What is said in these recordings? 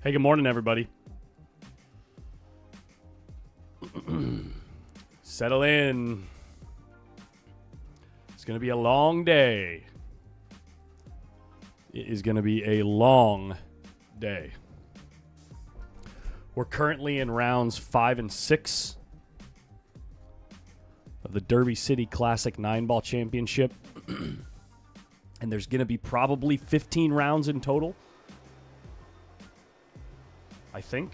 Hey, good morning, everybody. Settle in. It's going to be a long day. It is going to be a long day. We're currently in rounds 5 and 6 of the Derby City Classic 9-Ball Championship. And there's going to be probably 15 rounds in total, I think.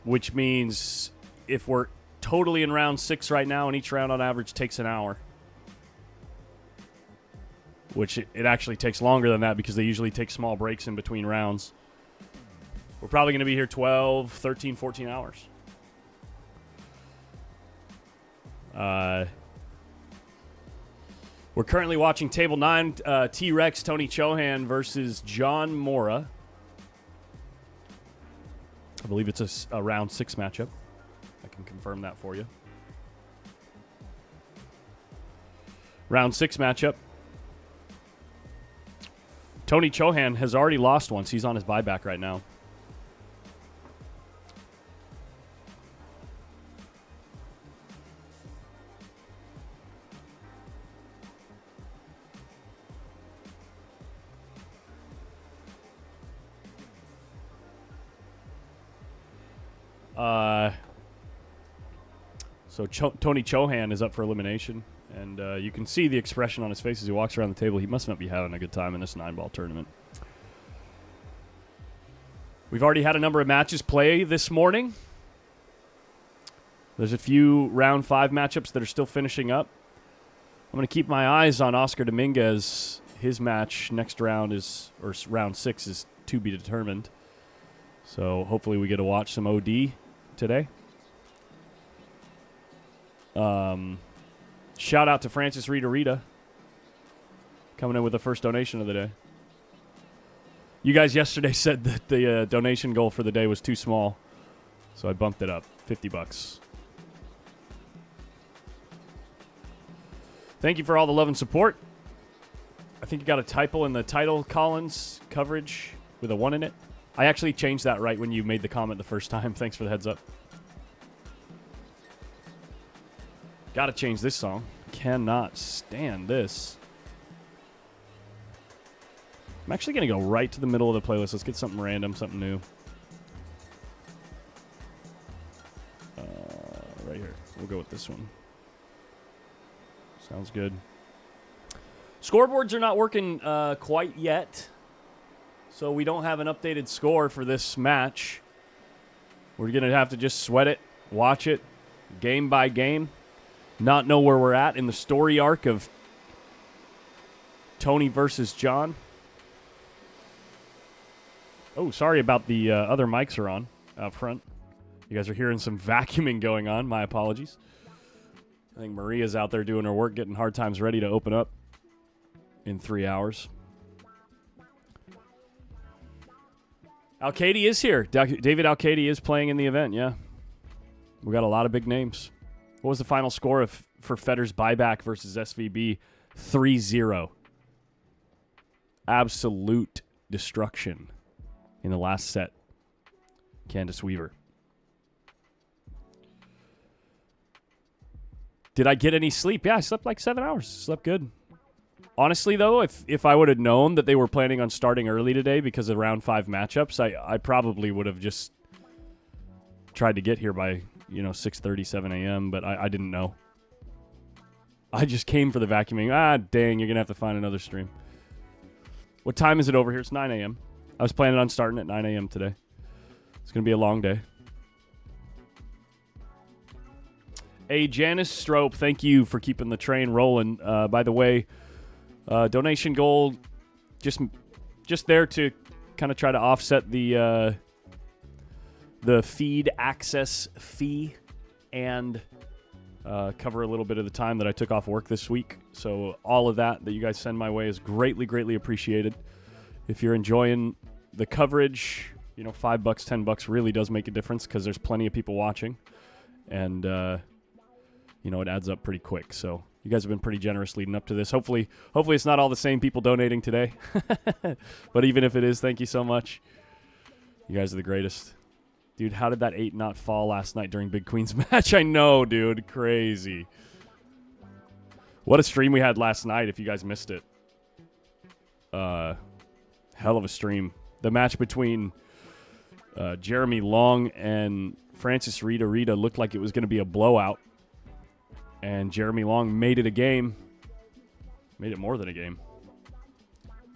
Which means if we're totally in round 6 right now, and each round on average takes an hour, which it actually takes longer than that because they usually take small breaks in between rounds. We're probably going to be here 12, 13, 14 hours. We're currently watching Table 9, T-Rex, Tony Chohan versus John Mora. I believe it's a round 6 matchup. I can confirm that for you. Round 6 matchup. Tony Chohan has already lost once. He's on his buyback right now. So Tony Chohan is up for elimination, and you can see the expression on his face as he walks around the table. He must not be having a good time in this 9-ball tournament. We've already had a number of matches play this morning. There's a few round 5 matchups that are still finishing up. I'm going to keep my eyes on Oscar Dominguez. His match next round is, or round 6 is to be determined. So hopefully we get to watch some OD today. Shout out to Francis Rita coming in with the first donation of the day. You guys yesterday said that the donation goal for the day was too small, so I bumped it up, $50. Thank you for all the love and support. I think you got a typo in the title, Collins coverage with a 1 in it. I actually changed that right when you made the comment the first time. Thanks for the heads up. Gotta change this song. Cannot stand this. I'm actually going to go right to the middle of the playlist. Let's get something random, something new. Right here. We'll go with this one. Sounds good. Scoreboards are not working quite yet, so we don't have an updated score for this match. We're going to have to just sweat it, watch it, game by game. Not know where we're at in the story arc of Tony versus John. Oh, sorry about the other mics are on out front. You guys are hearing some vacuuming going on. My apologies. I think Maria's out there doing her work, getting Hard Times ready to open up in 3 hours. Alcady is here. David Alcady is playing in the event, yeah. We got a lot of big names. What was the final score for FEDOR's buyback versus SVB? 3-0. Absolute destruction in the last set. Candace Weaver. Did I get any sleep? Yeah, I slept like 7 hours. Slept good. Honestly, though, if I would have known that they were planning on starting early today because of round 5 matchups, I probably would have just tried to get here by 6:30, 7 a.m., but I didn't know. I just came for the vacuuming. Dang, you're going to have to find another stream. What time is it over here? It's 9 a.m. I was planning on starting at 9 a.m. today. It's going to be a long day. Hey, Janice Strope, thank you for keeping the train rolling. By the way, donation goal, just there to kind of try to offset the feed access fee and cover a little bit of the time that I took off work this week. So all of that you guys send my way is greatly, greatly appreciated. If you're enjoying the coverage, $5, $10 really does make a difference because there's plenty of people watching. And, it adds up pretty quick. So You guys have been pretty generous leading up to this. Hopefully it's not all the same people donating today. But even if it is, thank you so much. You guys are the greatest. Dude, how did that 8 not fall last night during Big Queen's match? I know, dude. Crazy. What a stream we had last night if you guys missed it. Hell of a stream. The match between Jeremy Long and Francis Rita looked like it was going to be a blowout. And Jeremy Long made it a game. Made it more than a game.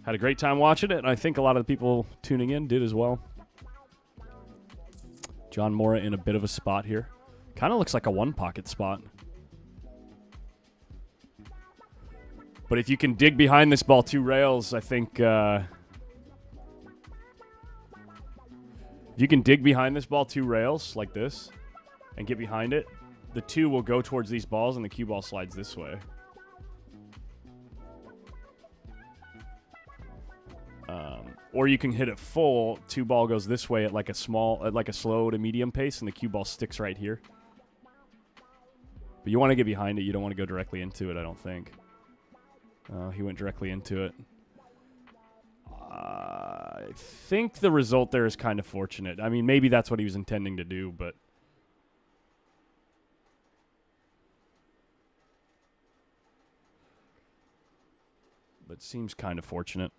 Had a great time watching it, and I think a lot of the people tuning in did as well. John Mora in a bit of a spot here. Kind of looks like a one-pocket spot. But if you can dig behind this ball 2 rails, I think... if you can dig behind this ball 2 rails like this and get behind it, the 2 will go towards these balls and the cue ball slides this way. Or you can hit it full, 2 ball goes this way at like a slow to medium pace and the cue ball sticks right here. But you want to get behind it. You don't want to go directly into it, I don't think. He went directly into it. I think the result there is kind of fortunate. I mean, maybe that's what he was intending to do, but... But seems kind of fortunate.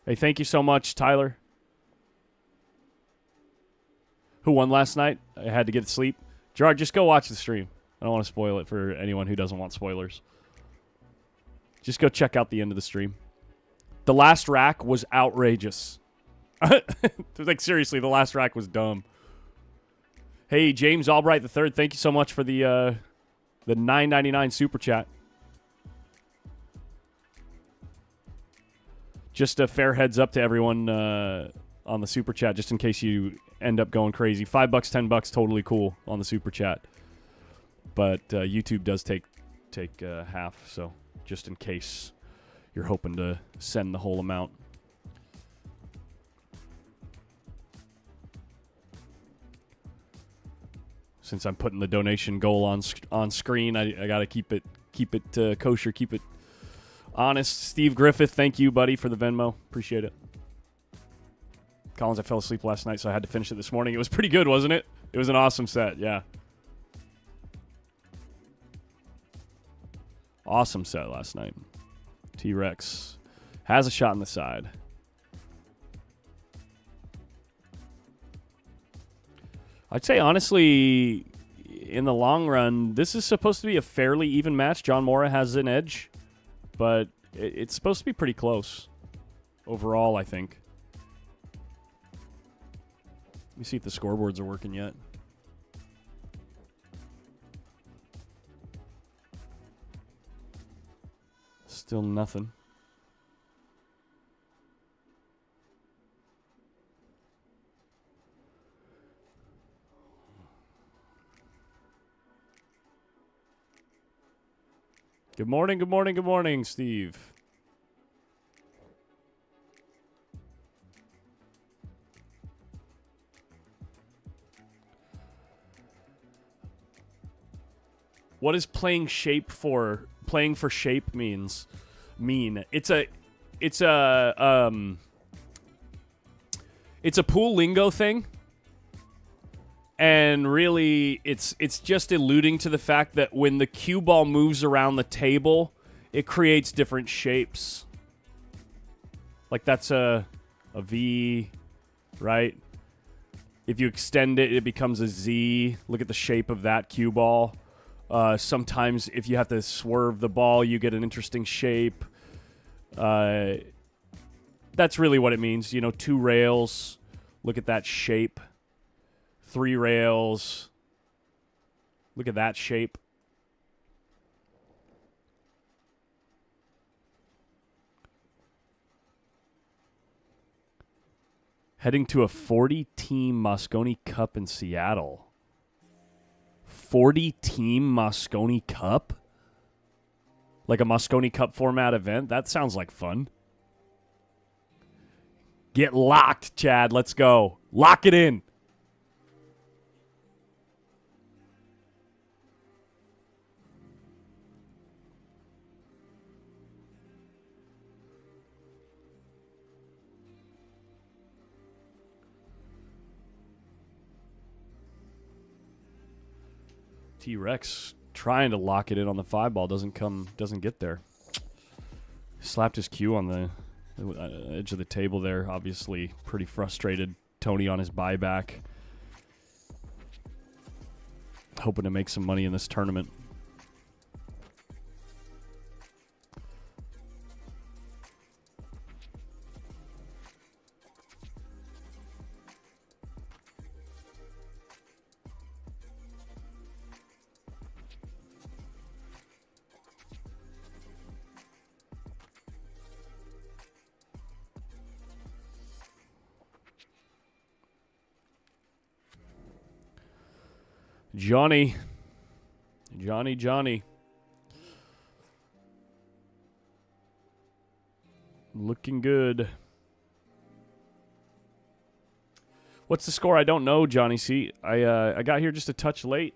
Hey, thank you so much, Tyler. Who won last night? I had to get to sleep. Gerard, just go watch the stream. I don't want to spoil it for anyone who doesn't want spoilers. Just go check out the end of the stream. The last rack was outrageous. Like, seriously, the last rack was dumb. Hey, James Albright III, thank you so much for the $9.99 super chat. Just a fair heads up to everyone on the super chat, just in case you end up going crazy. $5, $10, totally cool on the super chat. But YouTube does take half, so just in case you're hoping to send the whole amount. Since I'm putting the donation goal on screen, I gotta keep it kosher, keep it honest. Steve Griffith, thank you, buddy, for the Venmo. Appreciate it. Collins, I fell asleep last night, so I had to finish it this morning. It was pretty good, wasn't it? It was an awesome set, yeah. Awesome set last night. T-Rex has a shot on the side. I'd say, honestly, in the long run, this is supposed to be a fairly even match. John Mora has an edge, but it's supposed to be pretty close overall, I think. Let me see if the scoreboards are working yet. Still nothing. Good morning, good morning, good morning, Steve. What does playing for shape mean? It's a pool lingo thing. And really, it's just alluding to the fact that when the cue ball moves around the table, it creates different shapes. Like that's a V, right? If you extend it, it becomes a Z. Look at the shape of that cue ball. Sometimes if you have to swerve the ball, you get an interesting shape. That's really what it means. You know, 2 rails. Look at that shape. 3 rails. Look at that shape. Heading to a 40-team Mosconi Cup in Seattle. 40-team Mosconi Cup? Like a Mosconi Cup format event? That sounds like fun. Get locked, Chad. Let's go. Lock it in. T-Rex trying to lock it in on the 5-ball. Doesn't get there. Slapped his cue on the edge of the table there. Obviously pretty frustrated. Tony on his buyback. Hoping to make some money in this tournament. Johnny. Looking good. What's the score? I don't know, Johnny C. I got here just a touch late.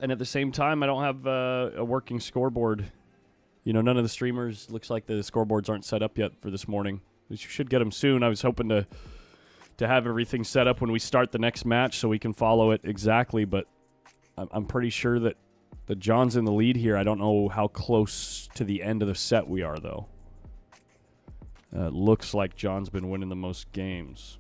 And at the same time, I don't have a working scoreboard. You know, none of the streamers, looks like the scoreboards aren't set up yet for this morning. We should get them soon. I was hoping to have everything set up when we start the next match so we can follow it exactly, but I'm pretty sure that John's in the lead here. I don't know how close to the end of the set we are, though. Looks like John's been winning the most games.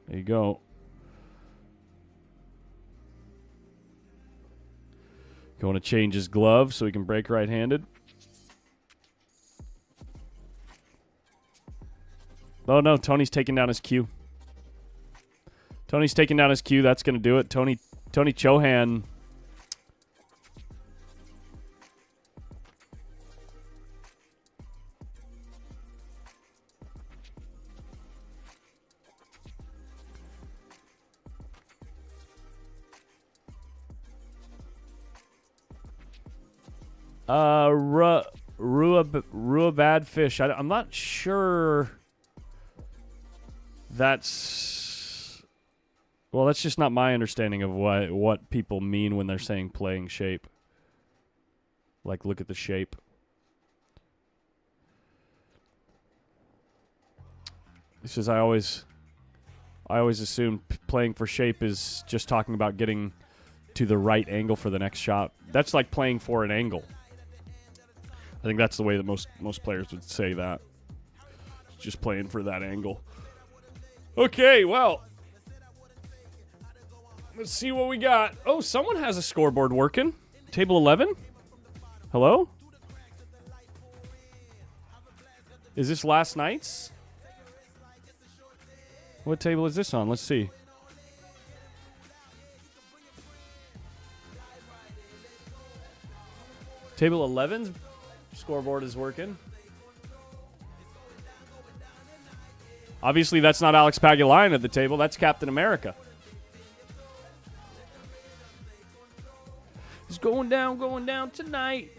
There you go. Going to change his glove so he can break right-handed. Oh, no. Tony's taking down his cue. That's going to do it. Tony Chohan. Bad fish. I'm not sure. That's just not my understanding of what people mean when they're saying playing shape. Like, look at the shape. This is I always assume playing for shape is just talking about getting to the right angle for the next shot. That's like playing for an angle. I think that's the way that most players would say that. Just playing for that angle. Okay, well. Let's see what we got. Oh, someone has a scoreboard working. Table 11? Hello? Is this last night's? What table is this on? Let's see. Table 11's scoreboard is working. Obviously, that's not Alex Pagulayan at the table. That's Captain America. It's going down tonight.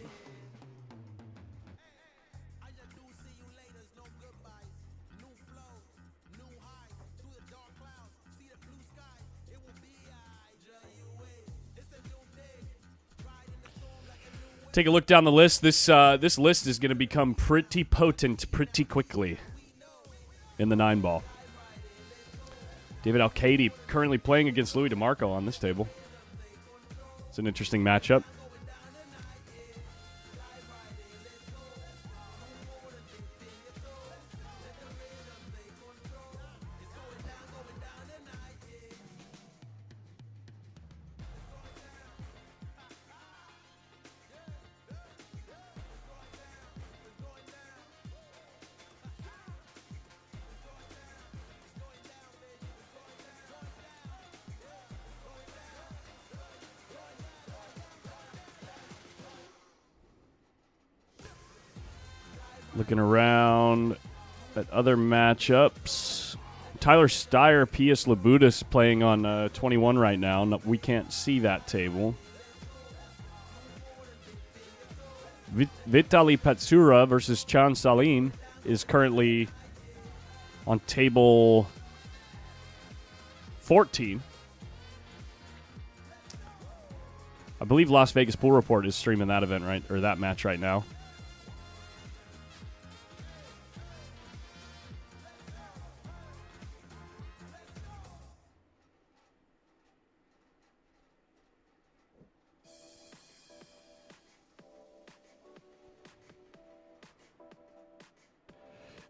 Take a look down the list. This list is going to become pretty potent pretty quickly in the 9-ball. David Alcady currently playing against Louis DeMarco on this table. It's an interesting matchup. Looking around at other matchups. Tyler Steyer, Pius Labutis playing on 21 right now. No, we can't see that table. Vitali Patsura versus Chan Salin is currently on table 14. I believe Las Vegas Pool Report is streaming that event right, or that match right now.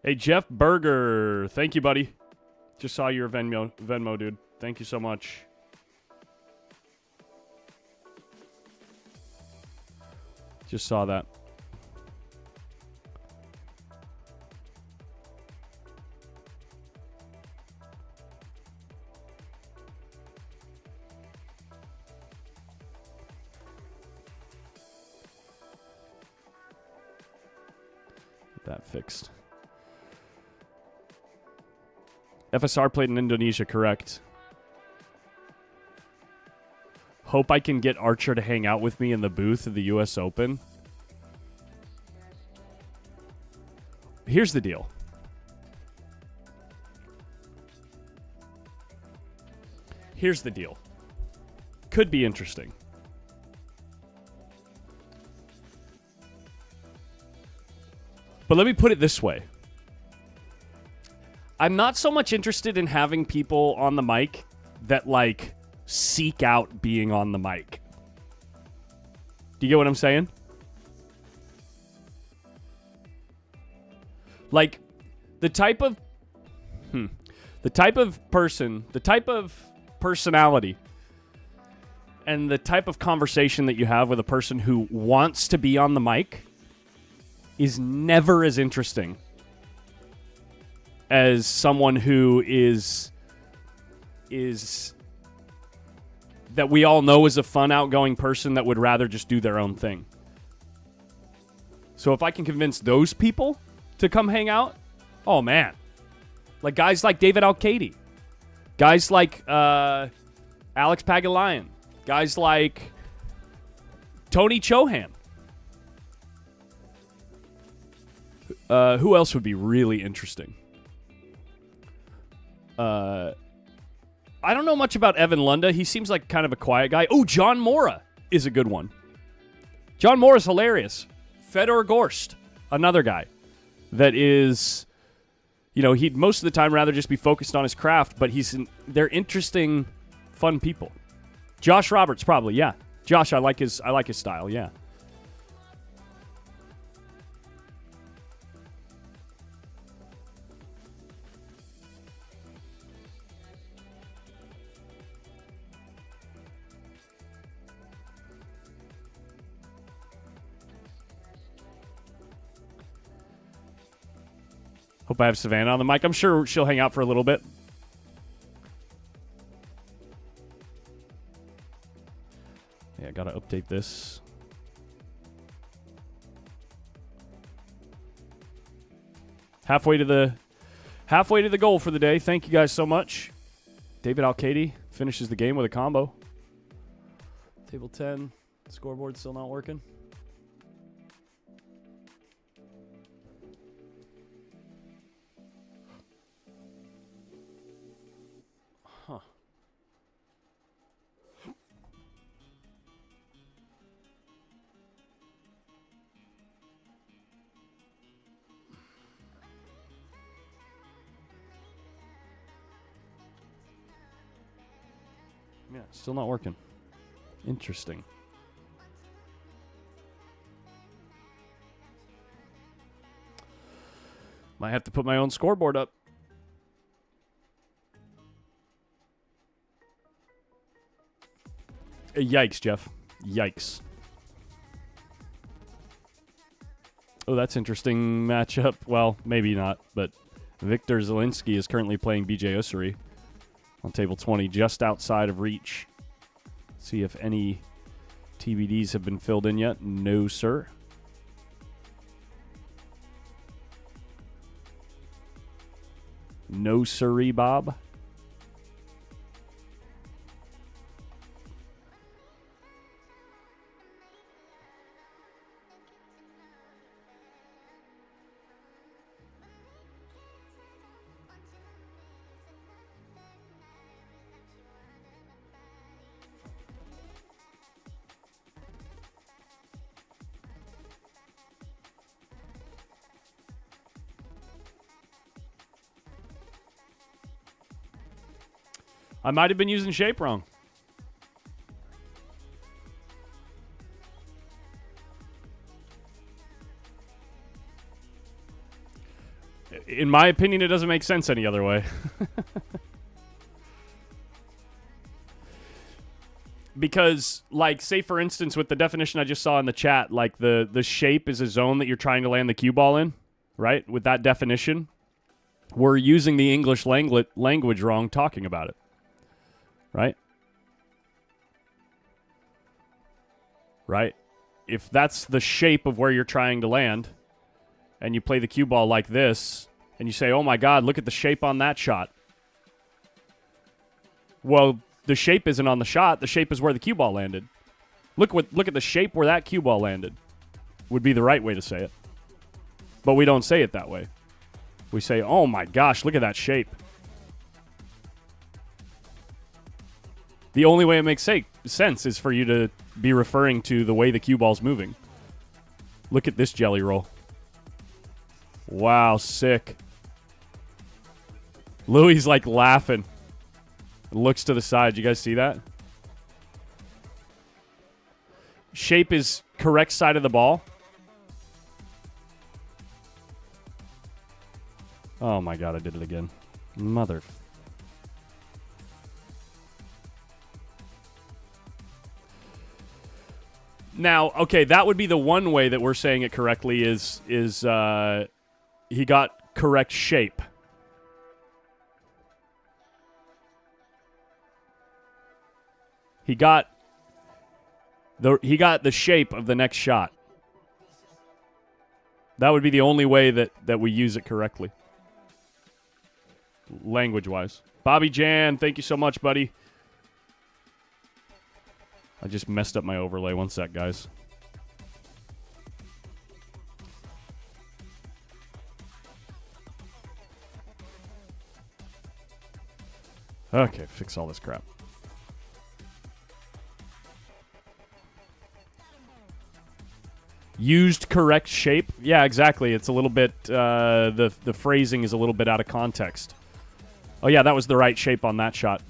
Hey, Jeff Berger. Thank you, buddy. Just saw your Venmo, dude. Thank you so much. Just saw that. Get that fixed. FSR played in Indonesia, correct. Hope I can get Archer to hang out with me in the booth of the U.S. Open. Here's the deal. Here's the deal. Could be interesting. But let me put it this way. I'm not so much interested in having people on the mic that, like, seek out being on the mic. Do you get what I'm saying? Like, the type of person, the type of personality, and the type of conversation that you have with a person who wants to be on the mic is never as interesting as someone who is that we all know is a fun, outgoing person that would rather just do their own thing. So if I can convince those people to come hang out, oh man. Like guys like David Al-Kaidi. Guys like Alex Pagulayan. Guys like Tony Chohan. Who else would be really interesting? I don't know much about Evan Lunda. He seems like kind of a quiet guy. Oh, John Mora is a good one. John Mora's hilarious. Fedor GORST, another guy that is, you know, he'd most of the time rather just be focused on his craft, but they're interesting, fun people. Josh Roberts, probably, yeah. Josh, I like his style, yeah. Hope I have Savannah on the mic. I'm sure she'll hang out for a little bit. Yeah, gotta update this. Halfway to the goal for the day. Thank you guys so much. David Al-Kaidi finishes the game with a combo. Table 10. Scoreboard still not working. Huh. Yeah, still not working. Interesting. Might have to put my own scoreboard up. Yikes, Jeff. Yikes. Oh, that's interesting matchup. Well, maybe not, but Victor Zielinski is currently playing BJ Ussery on table 20, just outside of reach. See if any TBDs have been filled in yet. No, sir. No, sirree, Bob. I might have been using shape wrong. In my opinion, it doesn't make sense any other way. Because, like, say for instance, with the definition I just saw in the chat, like the shape is a zone that you're trying to land the cue ball in, right? With that definition, we're using the English language wrong talking about it, right? Right? If that's the shape of where you're trying to land, and you play the cue ball like this, and you say, oh my God, look at the shape on that shot. Well, the shape isn't on the shot. The shape is where the cue ball landed. Look at the shape where that cue ball landed. Would be the right way to say it. But we don't say it that way. We say, oh my gosh, look at that shape. The only way it makes sense is for you to be referring to the way the cue ball's moving. Look at this jelly roll. Wow, sick. Louis like laughing. Looks to the side. You guys see that? Shape is correct side of the ball. Oh my God, I did it again. Mother. Now, okay, that would be the one way that we're saying it correctly is he got correct shape. He got the shape of the next shot. That would be the only way that we use it correctly. Language-wise. Bobby Jan, thank you so much, buddy. I just messed up my overlay. One sec, guys. Okay, fix all this crap. Used correct shape. Yeah, exactly. It's a little bit, the phrasing is a little bit out of context. Oh, yeah, that was the right shape on that shot.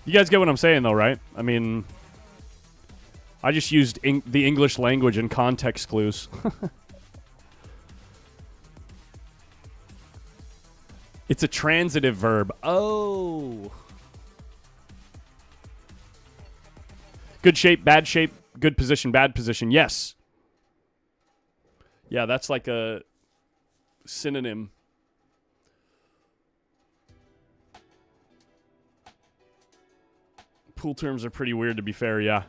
You guys get what I'm saying, though, right? I mean, I just used the English language and context clues. It's a transitive verb. Oh. Good shape, good position, bad position. Yes. Yeah, that's like a synonym. Pool terms are pretty weird, to be fair, yeah.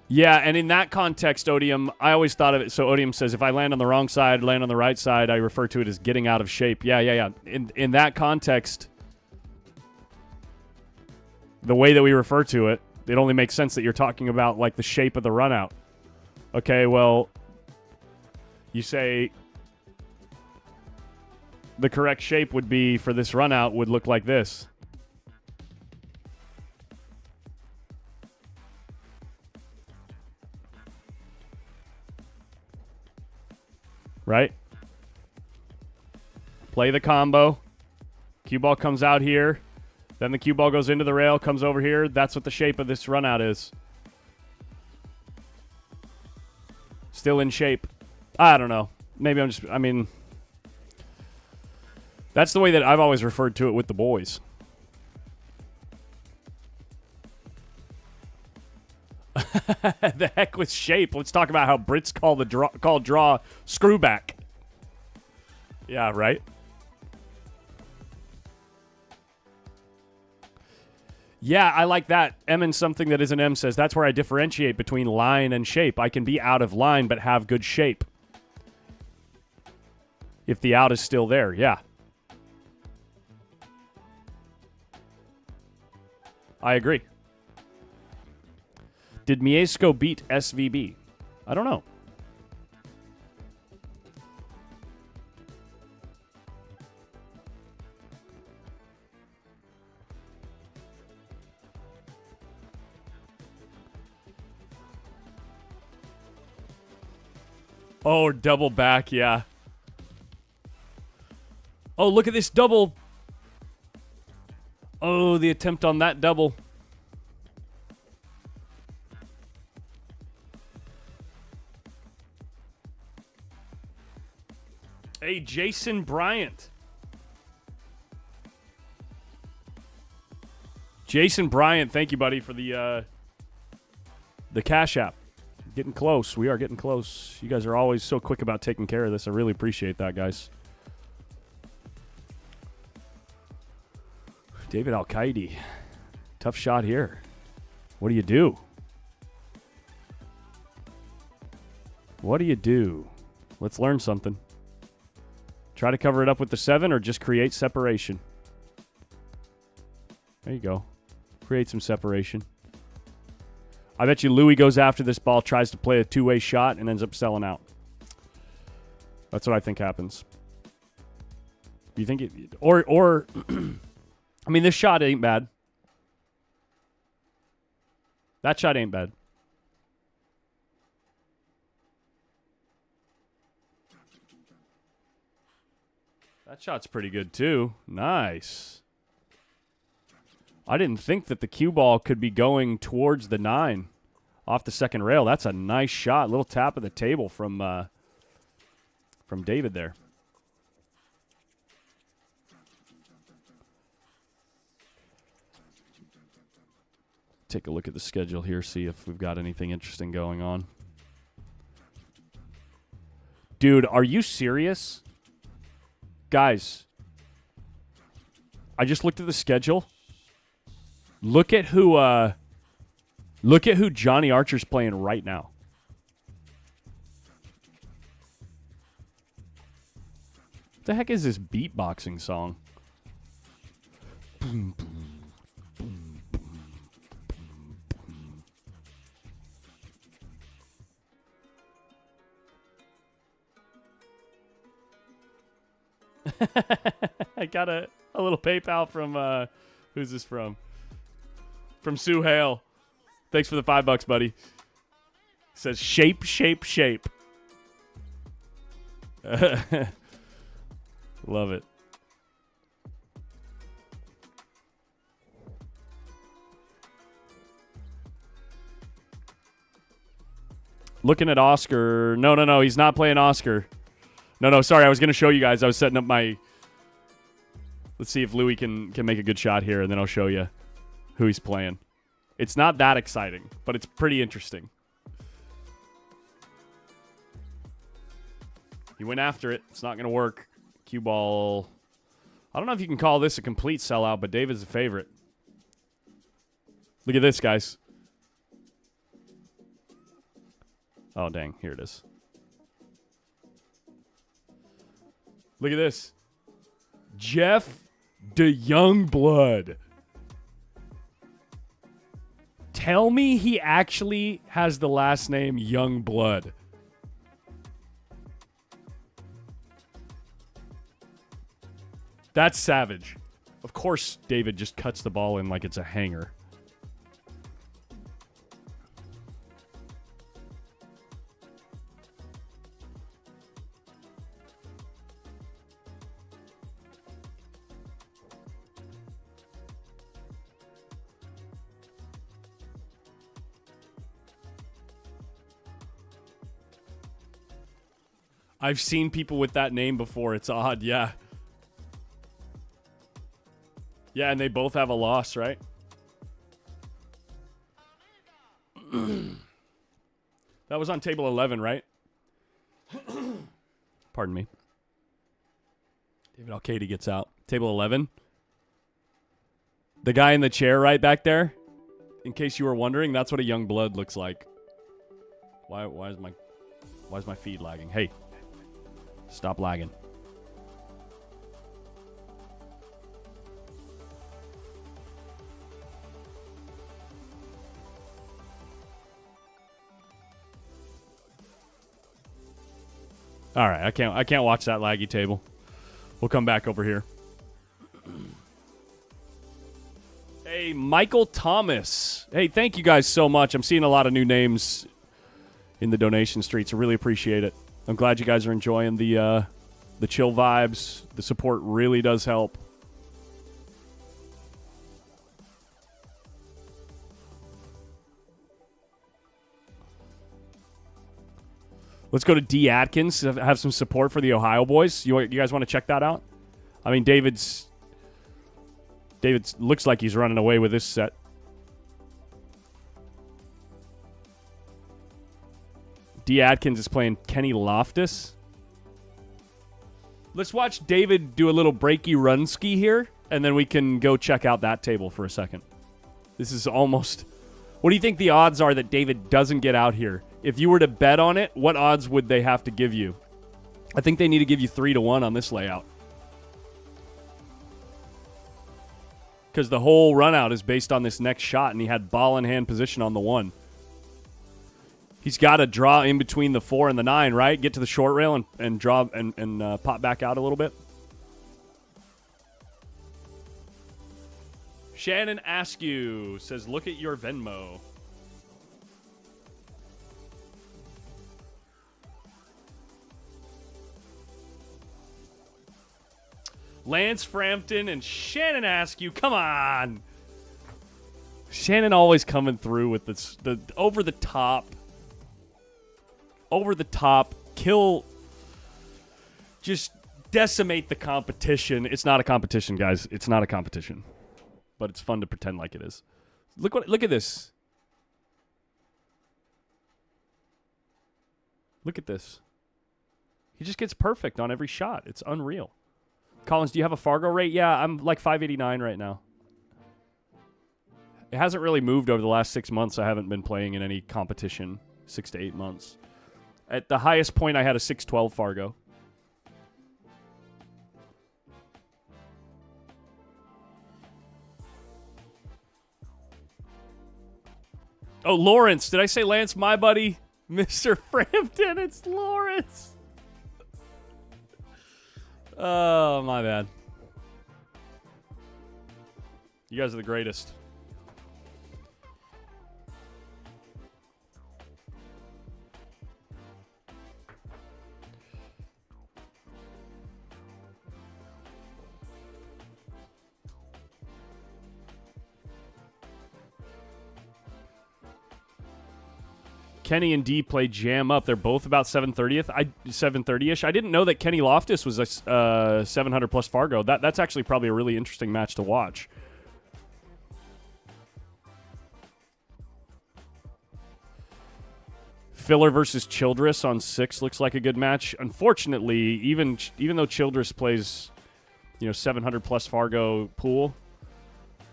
Yeah, and in that context, Odium, I always thought of it, so Odium says, if I land on the wrong side, land on the right side, I refer to it as getting out of shape. Yeah. In that context, the way that we refer to it, it only makes sense that you're talking about, like, the shape of the run out. Okay, well, you say the correct shape would be for this run out would look like this. Right? Play the combo. Cue ball comes out here. Then the cue ball goes into the rail, comes over here. That's what the shape of this run out is. Still in shape. I don't know. Maybe I mean, that's the way that I've always referred to it with the boys. The heck with shape. Let's talk about how Brits call draw screwback. Yeah, right? Yeah, I like that. M and something that isn't M says, that's where I differentiate between line and shape. I can be out of line but have good shape. If the out is still there, yeah. I agree. Did Miesco beat SVB? I don't know. Oh, double back, yeah. Oh, look at this double. Oh, the attempt on that double. Hey, Jason Bryant. Jason Bryant, thank you, buddy, for the Cashapp. Getting close. We are getting close. You guys are always so quick about taking care of this. I really appreciate that, guys. David Al-Qaidi. Tough shot here. What do you do? What do you do? Let's learn something. Try to cover it up with the 7 or just create separation. There you go. Create some separation. I bet you Louis goes after this ball, tries to play a two-way shot, and ends up selling out. That's what I think happens. You think it... Or I mean, this shot ain't bad. That shot ain't bad. That shot's pretty good, too. Nice. I didn't think that the cue ball could be going towards the 9 off the second rail. That's a nice shot. Little tap of the table from David there. Take a look at the schedule here, see if we've got anything interesting going on. Dude, are you serious? Guys, I just looked at the schedule. Look at who Johnny Archer's playing right now. What the heck is this beatboxing song? Boom, boom, boom, boom, boom, boom. I got a little PayPal from who's this from? From Sue Hale. Thanks for the $5, buddy. Says shape, shape, shape. Love it. Looking at Oscar. No. He's not playing Oscar. No. Sorry, I was going to show you guys. I was setting up my... Let's see if Louis can make a good shot here, and then I'll show you who he's playing. It's not that exciting, but it's pretty interesting. He went after it. It's not going to work. Cue ball. I don't know if you can call this a complete sellout, but David's a favorite. Look at this, guys. Oh, dang. Here it is. Look at this. Jeff de Youngblood. Tell me he actually has the last name Youngblood. That's savage. Of course, David just cuts the ball in like it's a hanger. I've seen people with that name before. It's odd, yeah. Yeah, and they both have a loss, right? That was on table 11, right? Pardon me. David Al-Qaidi gets out. Table 11. The guy in the chair right back there. In case you were wondering, that's what a young blood looks like. Why is my feed lagging? Hey. Stop lagging. All right, I can't watch that laggy table. We'll come back over here. Hey, Michael Thomas. Hey, thank you guys so much. I'm seeing a lot of new names in the donation streets. I really appreciate it. I'm glad you guys are enjoying the chill vibes. The support really does help. Let's go to D. Atkins to have some support for the Ohio boys. You guys want to check that out? I mean, David's looks like he's running away with this set. D. Atkins is playing Kenny Loftus. Let's watch David do a little breaky run ski here, and then we can go check out that table for a second. This is almost... What do you think the odds are that David doesn't get out here? If you were to bet on it, what odds would they have to give you? I think they need to give you 3-1 on this layout. Because the whole run out is based on this next shot, and he had ball in hand position on the 1. He's got to draw in between the 4 and the 9, right? Get to the short rail and draw and pop back out a little bit. Shannon Askew says, look at your Venmo. Lance Frampton and Shannon Askew. Come on. Shannon always coming through with this, the over the top, kill, just decimate the competition. It's not a competition, guys. It's not a competition. But it's fun to pretend like it is. Look at this. Look at this. He just gets perfect on every shot. It's unreal. Collins, do you have a Fargo rate? Yeah, I'm like 589 right now. It hasn't really moved over the last 6 months. I haven't been playing in any competition 6 to 8 months. At the highest point, I had a 612 Fargo. Oh, Lawrence. Did I say Lance, my buddy? Mr. Frampton, it's Lawrence. Oh, my bad. You guys are the greatest. Kenny and D play Jam Up. They're both about 730-ish. I didn't know that Kenny Loftus was a 700-plus Fargo. That's actually probably a really interesting match to watch. Filler versus Childress on 6 looks like a good match. Unfortunately, even though Childress plays, 700-plus Fargo pool,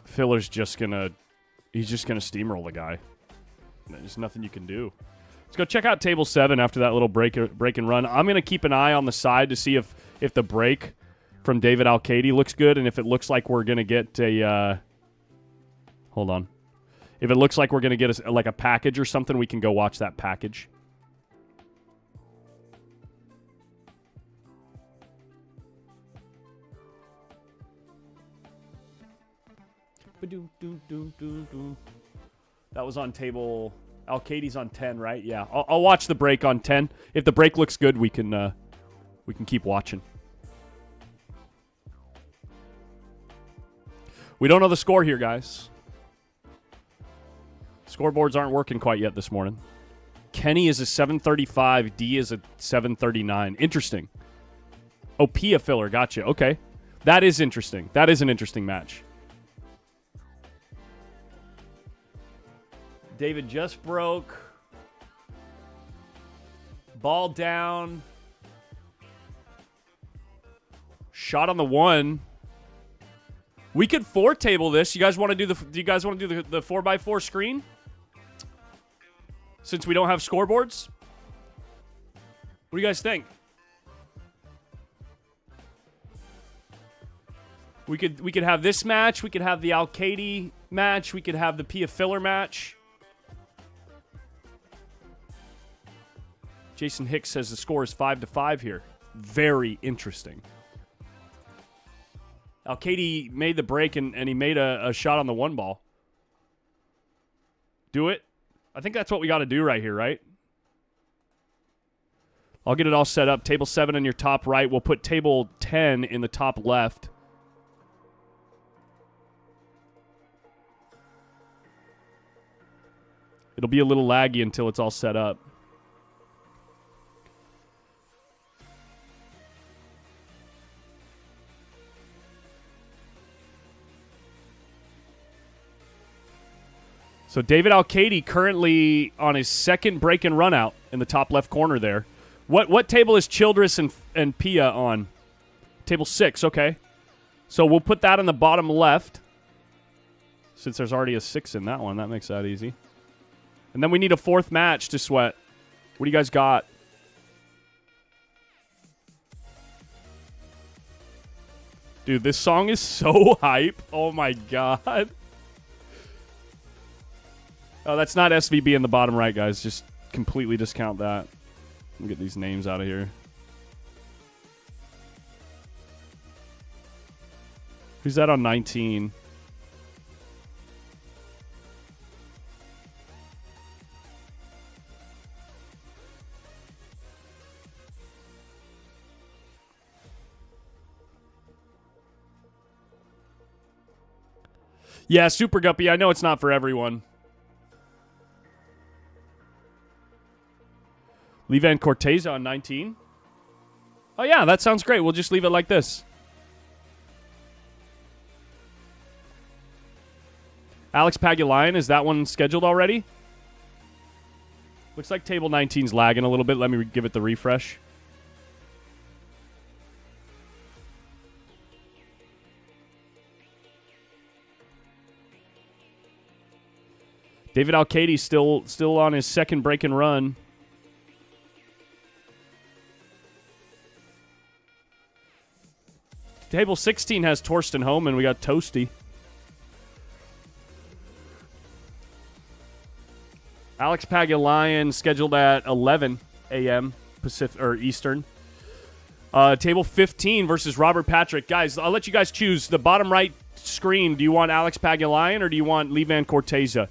Filler's just gonna steamroll the guy. There's nothing you can do. Let's go check out table 7 after that little break and run. I'm going to keep an eye on the side to see if the break from David Alcady looks good, and if it looks like we're going to get a... hold on. If it looks like we're going to get a package or something, we can go watch that package. That was on table... Alcady's on 10, right? Yeah. I'll watch the break on 10. If the break looks good, we can keep watching. We don't know the score here, guys. Scoreboards aren't working quite yet this morning. Kenny is a 735. D is a 739. Interesting. Oh, Pia Filler. Gotcha. Okay. That is interesting. That is an interesting match. David just broke. Ball down. Shot on the 1. We could 4-table this. You guys want to do the 4x4 screen? Since we don't have scoreboards? What do you guys think? We could have this match. We could have the Alcady match. We could have the Pia Filler match. Jason Hicks says the score is 5-5 here. Very interesting. Now, Katie made the break, and he made a shot on the one ball. Do it. I think that's what we got to do right here, right? I'll get it all set up. Table 7 in your top right. We'll put table 10 in the top left. It'll be a little laggy until it's all set up. So David Alcady currently on his second break and run out in the top left corner there. What table is Childress and Pia on? Table 6, okay. So we'll put that in the bottom left. Since there's already a 6 in that one, that makes that easy. And then we need a 4th match to sweat. What do you guys got? Dude, this song is so hype. Oh my god. Oh, that's not SVB in the bottom right, guys. Just completely discount that. Let me get these names out of here. Who's that on 19? Yeah, Super Guppy. I know it's not for everyone. Levan Corteza on 19. Oh, yeah, that sounds great. We'll just leave it like this. Alex Pagulayan, is that one scheduled already? Looks like table 19's lagging a little bit. Let me give it the refresh. David Alcady still on his second break and run. Table 16 has Torsten Homan. We got Toasty. Alex Pagulayan scheduled at 11 a.m. Pacific or Eastern. Table 15 versus Robert Patrick. Guys, I'll let you guys choose. The bottom right screen, do you want Alex Pagulayan or do you want Levan Corteza?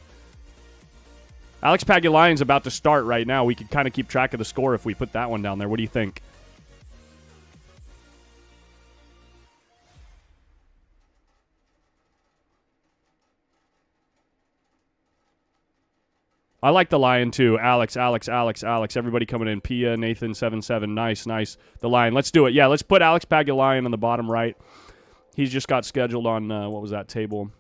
Alex Pagulayan's about to start right now. We could kind of keep track of the score if we put that one down there. What do you think? I like the Lion, too. Alex. Everybody coming in. Pia, Nathan, 7-7. Nice. The Lion. Let's do it. Yeah, let's put Alex Pagulayan on the bottom right. He's just got scheduled on, what was that table?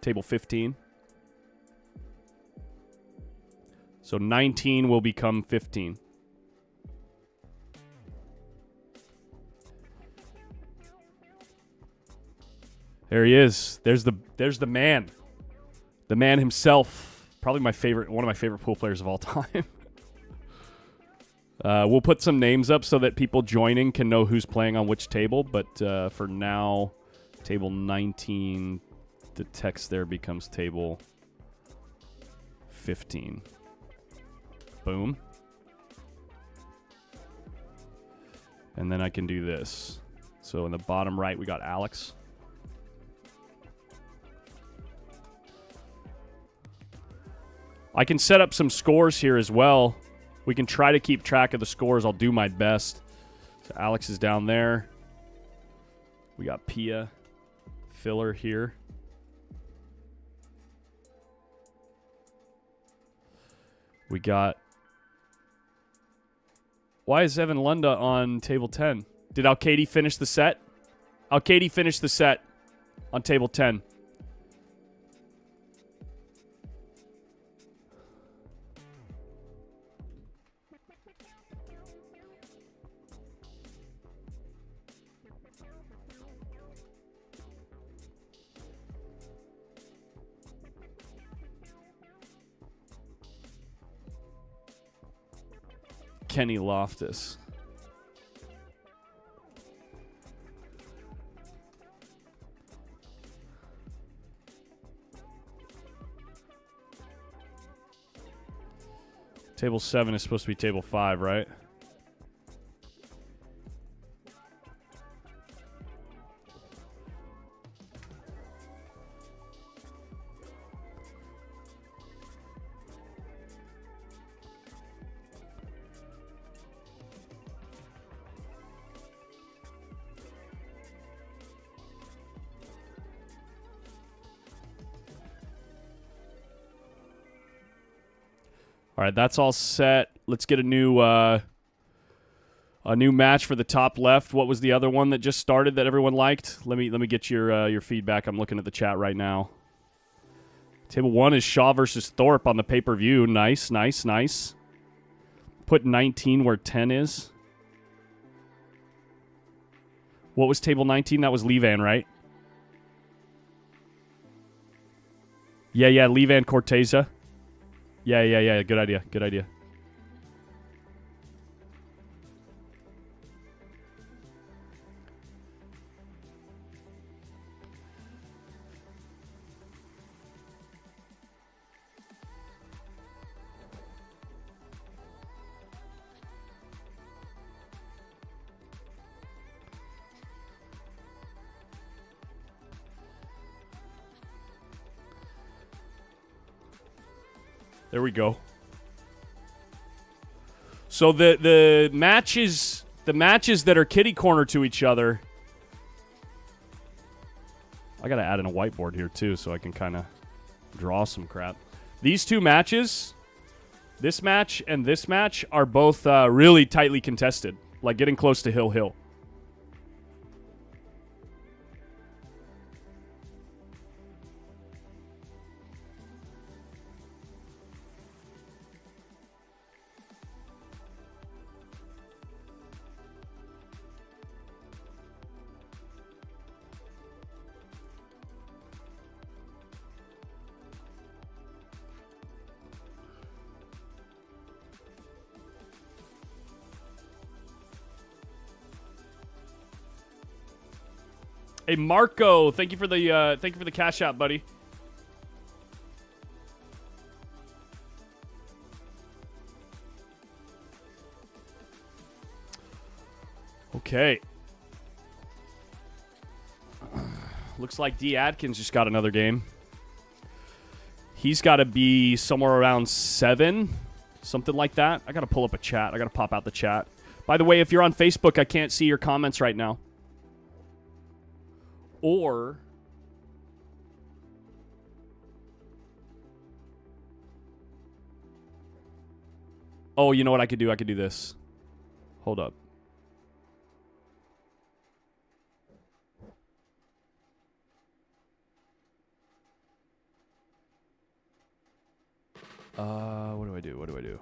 Table 15. So 19 will become 15. There he is. There's the man. The man himself, probably one of my favorite pool players of all time. We'll put some names up so that people joining can know who's playing on which table. But for now, table 19, the text there becomes table 15. Boom. And then I can do this. So in the bottom right, we got Alex. I can set up some scores here as well. We can try to keep track of the scores. I'll do my best. So Alex is down there. We got Pia Filler here. We got... Why is Evan Lunda on table 10? Did Alcady finish the set? Alcady finished the set on table 10. Kenny Loftus. Table 7 is supposed to be table 5, right? All right, that's all set. Let's get a new match for the top left. What was the other one that just started that everyone liked? Let me get your feedback. I'm looking at the chat right now. Table 1 is Shaw versus Thorpe on the pay-per-view. Nice, nice, nice. Put 19 where 10 is. What was table 19? That was Levan, right? Yeah, Levan Corteza. Yeah. Good idea. Good idea. There we go. So the matches that are kitty corner to each other. I gotta add in a whiteboard here too, so I can kind of draw some crap. These two matches, this match and this match, are both really tightly contested, like getting close to hill. Hey Marco, thank you for the Cashapp, buddy. Okay. Looks like D. Adkins just got another game. He's got to be somewhere around 7, something like that. I got to pull up a chat. I got to pop out the chat. By the way, if you're on Facebook, I can't see your comments right now. Or oh, you know what I could do? I could do this. Hold up. What do I do?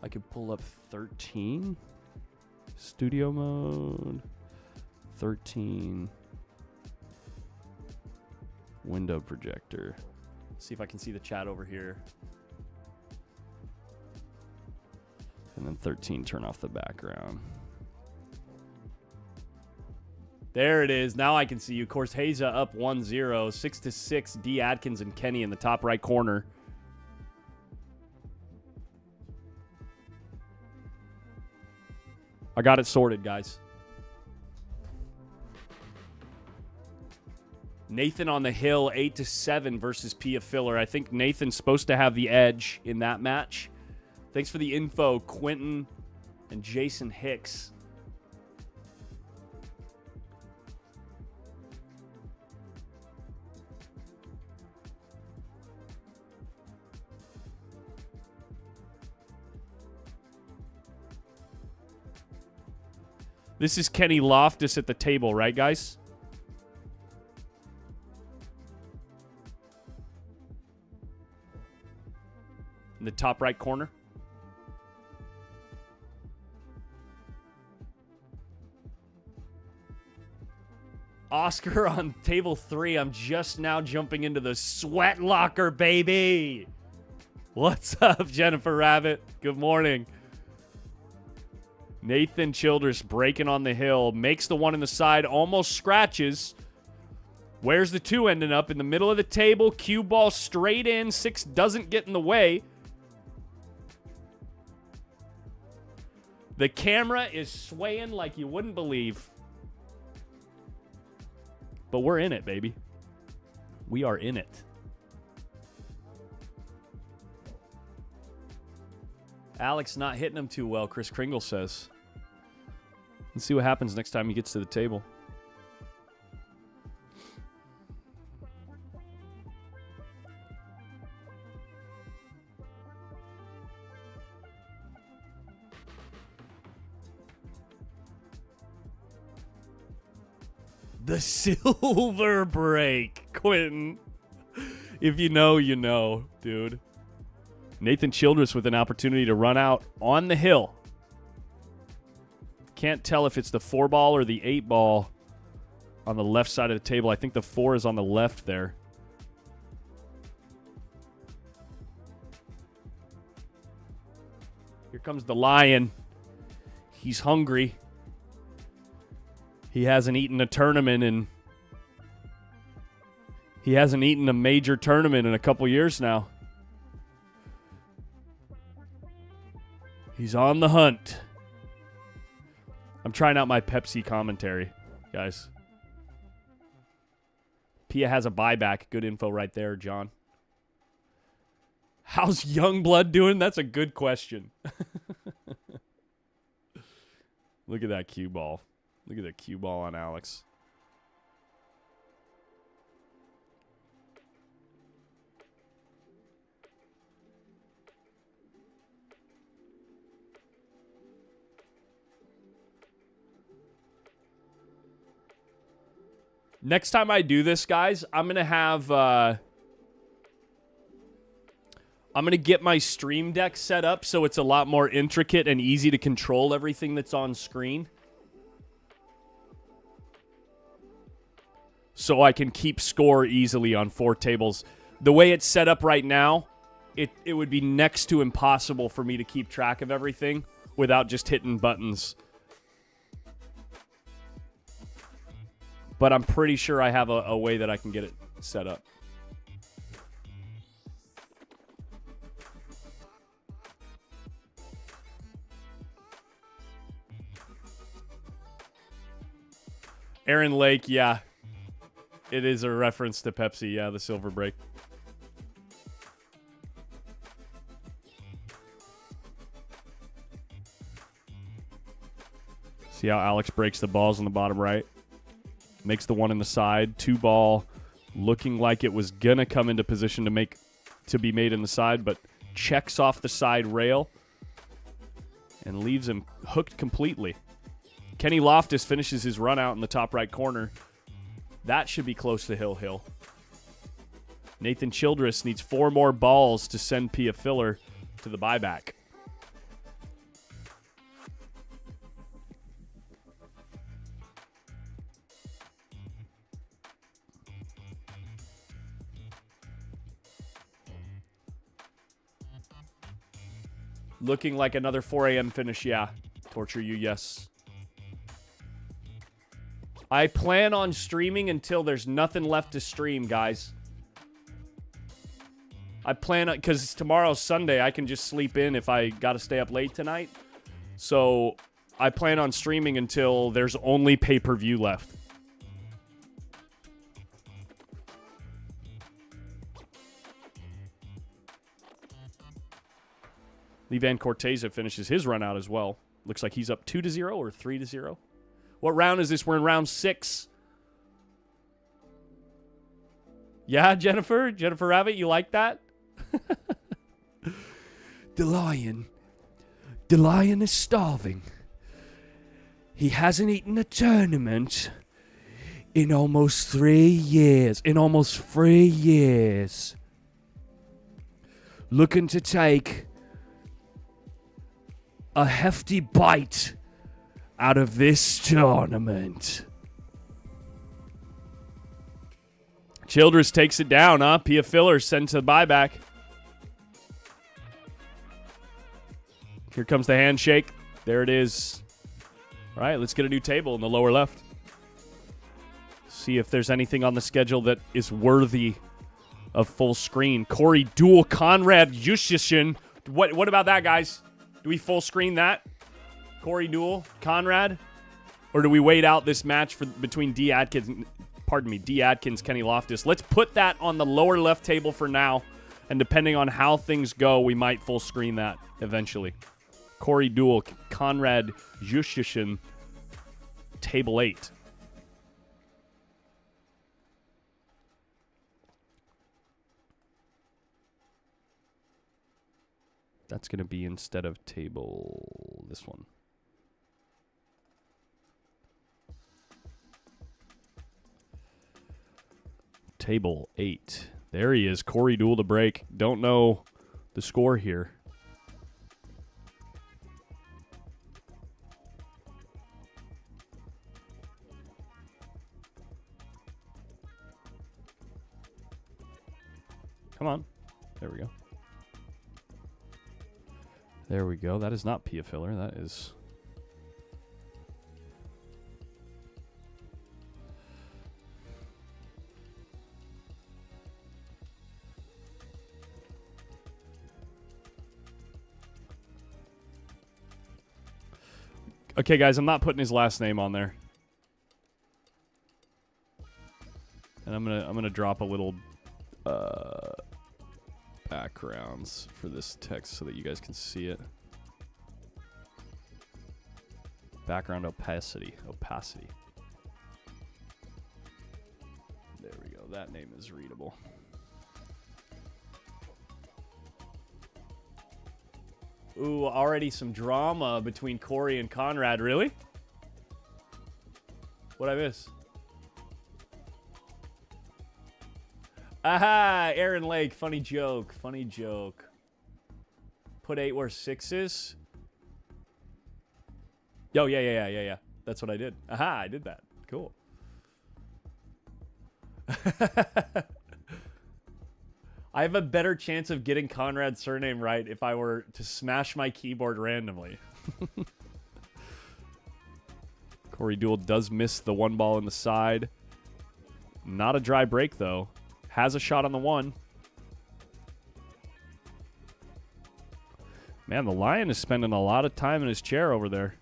I could pull up 13. Studio mode, 13, window projector. See if I can see the chat over here. And then 13, turn off the background. There it is. Now I can see you. Corteza up 1-0, 6-6. D. Adkins and Kenny in the top right corner. I got it sorted, guys. Nathan on the hill, 8-7 versus Pia Filler. I think Nathan's supposed to have the edge in that match. Thanks for the info, Quentin and Jason Hicks. This is Kenny Loftus at the table, right, guys? In the top right corner. Oscar on table 3. I'm just now jumping into the sweat locker, baby. What's up, Jennifer Rabbit? Good morning. Nathan Childress breaking on the hill. Makes the one in the side. Almost scratches. Where's the 2 ending up? In the middle of the table. Cue ball straight in. 6 doesn't get in the way. The camera is swaying like you wouldn't believe. But we're in it, baby. We are in it. Alex not hitting him too well, Chris Kringle says. Let's see what happens next time he gets to the table. The silver break, Quentin. If you know, you know, dude. Nathan Childress with an opportunity to run out on the hill. Can't tell if it's the 4 ball or the 8 ball on the left side of the table. I think the 4 is on the left there. Here comes the Lion. He's hungry. He hasn't eaten a tournament and he hasn't eaten a major tournament in a couple years now. He's on the hunt. I'm trying out my Pepsi commentary, guys. Pia has a buyback. Good info right there, John. How's Youngblood doing? That's a good question. Look at that cue ball. Look at the cue ball on Alex. Next time I do this, guys, I'm going to have... I'm going to get my Stream Deck set up so it's a lot more intricate and easy to control everything that's on screen. So I can keep score easily on 4 tables. The way it's set up right now, it would be next to impossible for me to keep track of everything without just hitting buttons. But I'm pretty sure I have a way that I can get it set up. Aaron Lake, yeah. It is a reference to Pepsi, yeah, the silver break. See how Alex breaks the balls on the bottom right? Makes the one in the side. 2 ball looking like it was going to come into position to be made in the side, but checks off the side rail and leaves him hooked completely. Kenny Loftus finishes his run out in the top right corner. That should be close to Hill. Nathan Childress needs 4 more balls to send Pia Filler to the buyback. Looking like another 4 a.m. finish, yeah. Torture you, yes. I plan on streaming until there's nothing left to stream, guys. I plan on, because tomorrow's Sunday, I can just sleep in if I got to stay up late tonight. So I plan on streaming until there's only pay-per-view left. Lee Van Corteza finishes his run out as well. Looks like he's up 2-0 or 3-0. What round is this? We're in round 6. Yeah, Jennifer? Jennifer Rabbit, you like that? The lion is starving. He hasn't eaten a tournament in almost 3 years. Looking to take a hefty bite out of this tournament. Childress takes it down, huh? Pia Filler sent to the buyback. Here comes the handshake. There it is. All right, let's get a new table in the lower left. See if there's anything on the schedule that is worthy of full screen. Corey Duel, Conrad Yushishin. What about that, guys? Do we full screen that? Corey Duel, Conrad? Or do we wait out this match between D. Atkins, Kenny Loftus? Let's put that on the lower left table for now. And depending on how things go, we might full screen that eventually. Corey Duel, Conrad Yushishin, table 8. That's going to be instead of this one. Table 8. There he is, Corey Duel to break. Don't know the score here. Come on. There we go. There we go. That is not Pia Filler. That is... Okay, guys, I'm not putting his last name on there. And I'm gonna drop a little backgrounds for this text so that you guys can see it. Background opacity. There we go. That name is readable. Ooh, already some drama between Corey and Conrad. Really? What'd I miss? Aha! Aaron Lake. Funny joke. Funny joke. Put 8 where 6 is? Yo, yeah. That's what I did. Aha, I did that. Cool. I have a better chance of getting Conrad's surname right if I were to smash my keyboard randomly. Corey Duel does miss the 1 ball in the side. Not a dry break, though. Has a shot on the 1. Man, the Lion is spending a lot of time in his chair over there.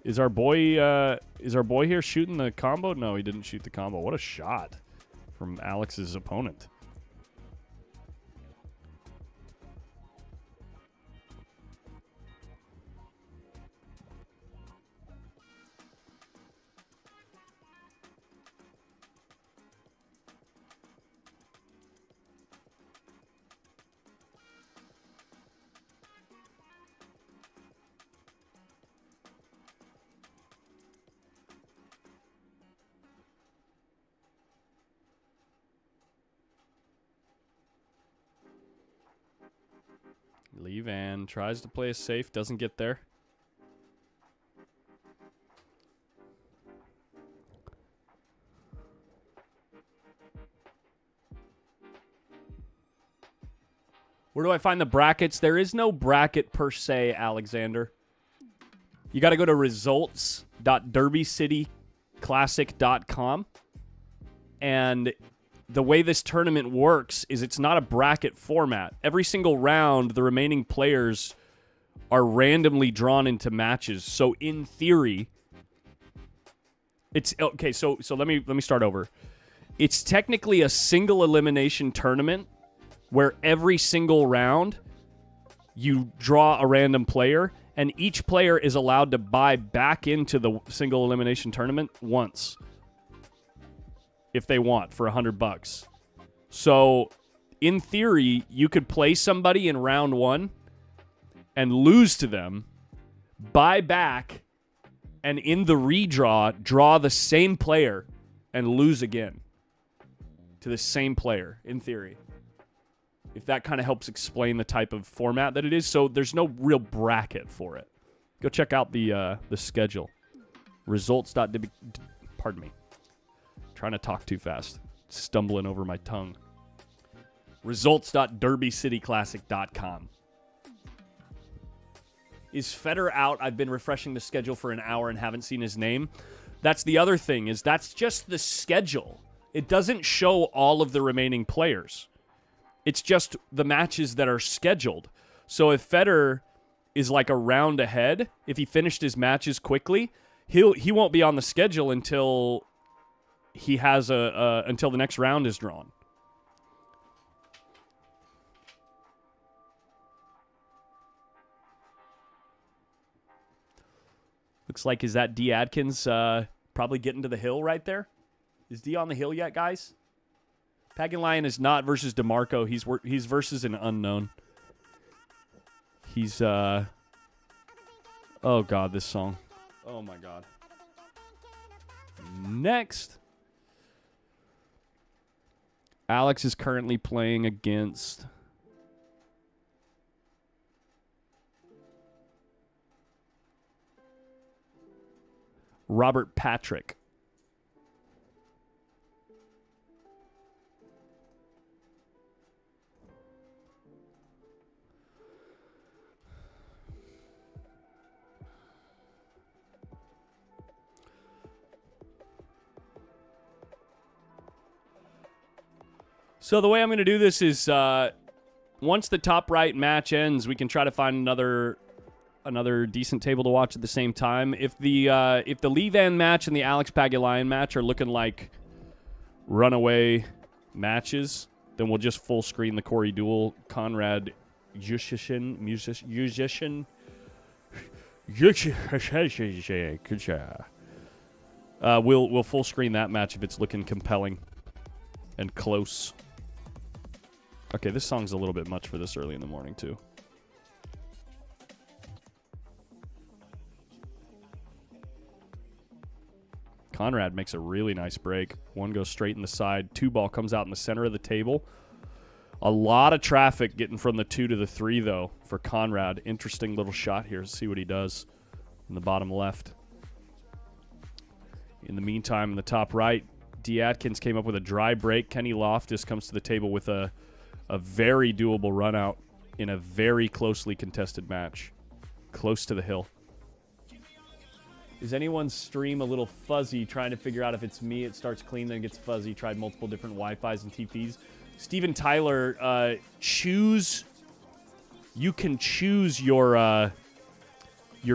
Is our boy here shooting the combo? No, he didn't shoot the combo. What a shot from Alex's opponent. Lee Van tries to play it safe, doesn't get there. Where do I find the brackets? There is no bracket per se, Alexander. You got to go to results.derbycityclassic.com. And the way this tournament works is it's not a bracket format. Every single round, the remaining players are randomly drawn into matches. So in theory, it's okay. So let me start over. It's technically a single elimination tournament where every single round you draw a random player, and each player is allowed to buy back into the single elimination tournament once, if they want, for $100. So, in theory, you could play somebody in round 1 and lose to them, buy back, and in the redraw, draw the same player and lose again to the same player, in theory. If that kind of helps explain the type of format that it is. So, there's no real bracket for it. Go check out the schedule. Pardon me. Trying to talk too fast. Stumbling over my tongue. Results.derbycityclassic.com. Is FEDOR out? I've been refreshing the schedule for an hour and haven't seen his name. That's the other thing, is that's just the schedule. It doesn't show all of the remaining players. It's just the matches that are scheduled. So if FEDOR is like a round ahead, if he finished his matches quickly, he won't be on the schedule until he has until the next round is drawn. Looks like, is that D. Adkins probably getting to the hill right there? Is D on the hill yet, guys? Pagan Lion is not versus DeMarco. He's versus an unknown. He's, oh, God, this song. Oh, my God. Next. Alex is currently playing against... Robert Patrick. So the way I'm going to do this is once the top right match ends, we can try to find another decent table to watch at the same time. If the Lee Van match and the Alex Pagulayan match are looking like runaway matches, then we'll just full screen the Corey Duel Conrad musician. We'll full screen that match if it's looking compelling and close. Okay, this song's a little bit much for this early in the morning too. Conrad makes a really nice break. One goes straight in the side. 2-ball comes out in the center of the table. A lot of traffic getting from the 2 to the 3, though, for Conrad. Interesting little shot here. Let's see what he does in the bottom left. In the meantime, in the top right, D. Adkins came up with a dry break. Kenny Loftus comes to the table with a very doable run out in a very closely contested match. Close to the hill. Is anyone's stream a little fuzzy? Trying to figure out if it's me. It starts clean, then it gets fuzzy. Tried multiple different Wi-Fis and TPs. Steven Tyler, choose. You can choose your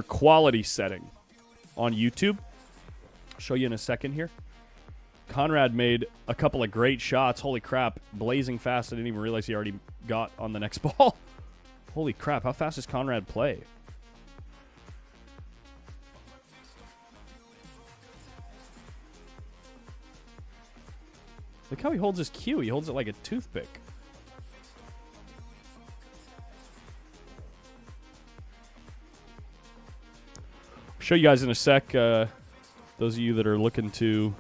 quality setting on YouTube. I'll show you in a second here. Conrad made a couple of great shots. Holy crap. Blazing fast. I didn't even realize he already got on the next ball. Holy crap. How fast does Conrad play? Look how he holds his cue. He holds it like a toothpick. I'll show you guys in a sec. Those of you that are looking to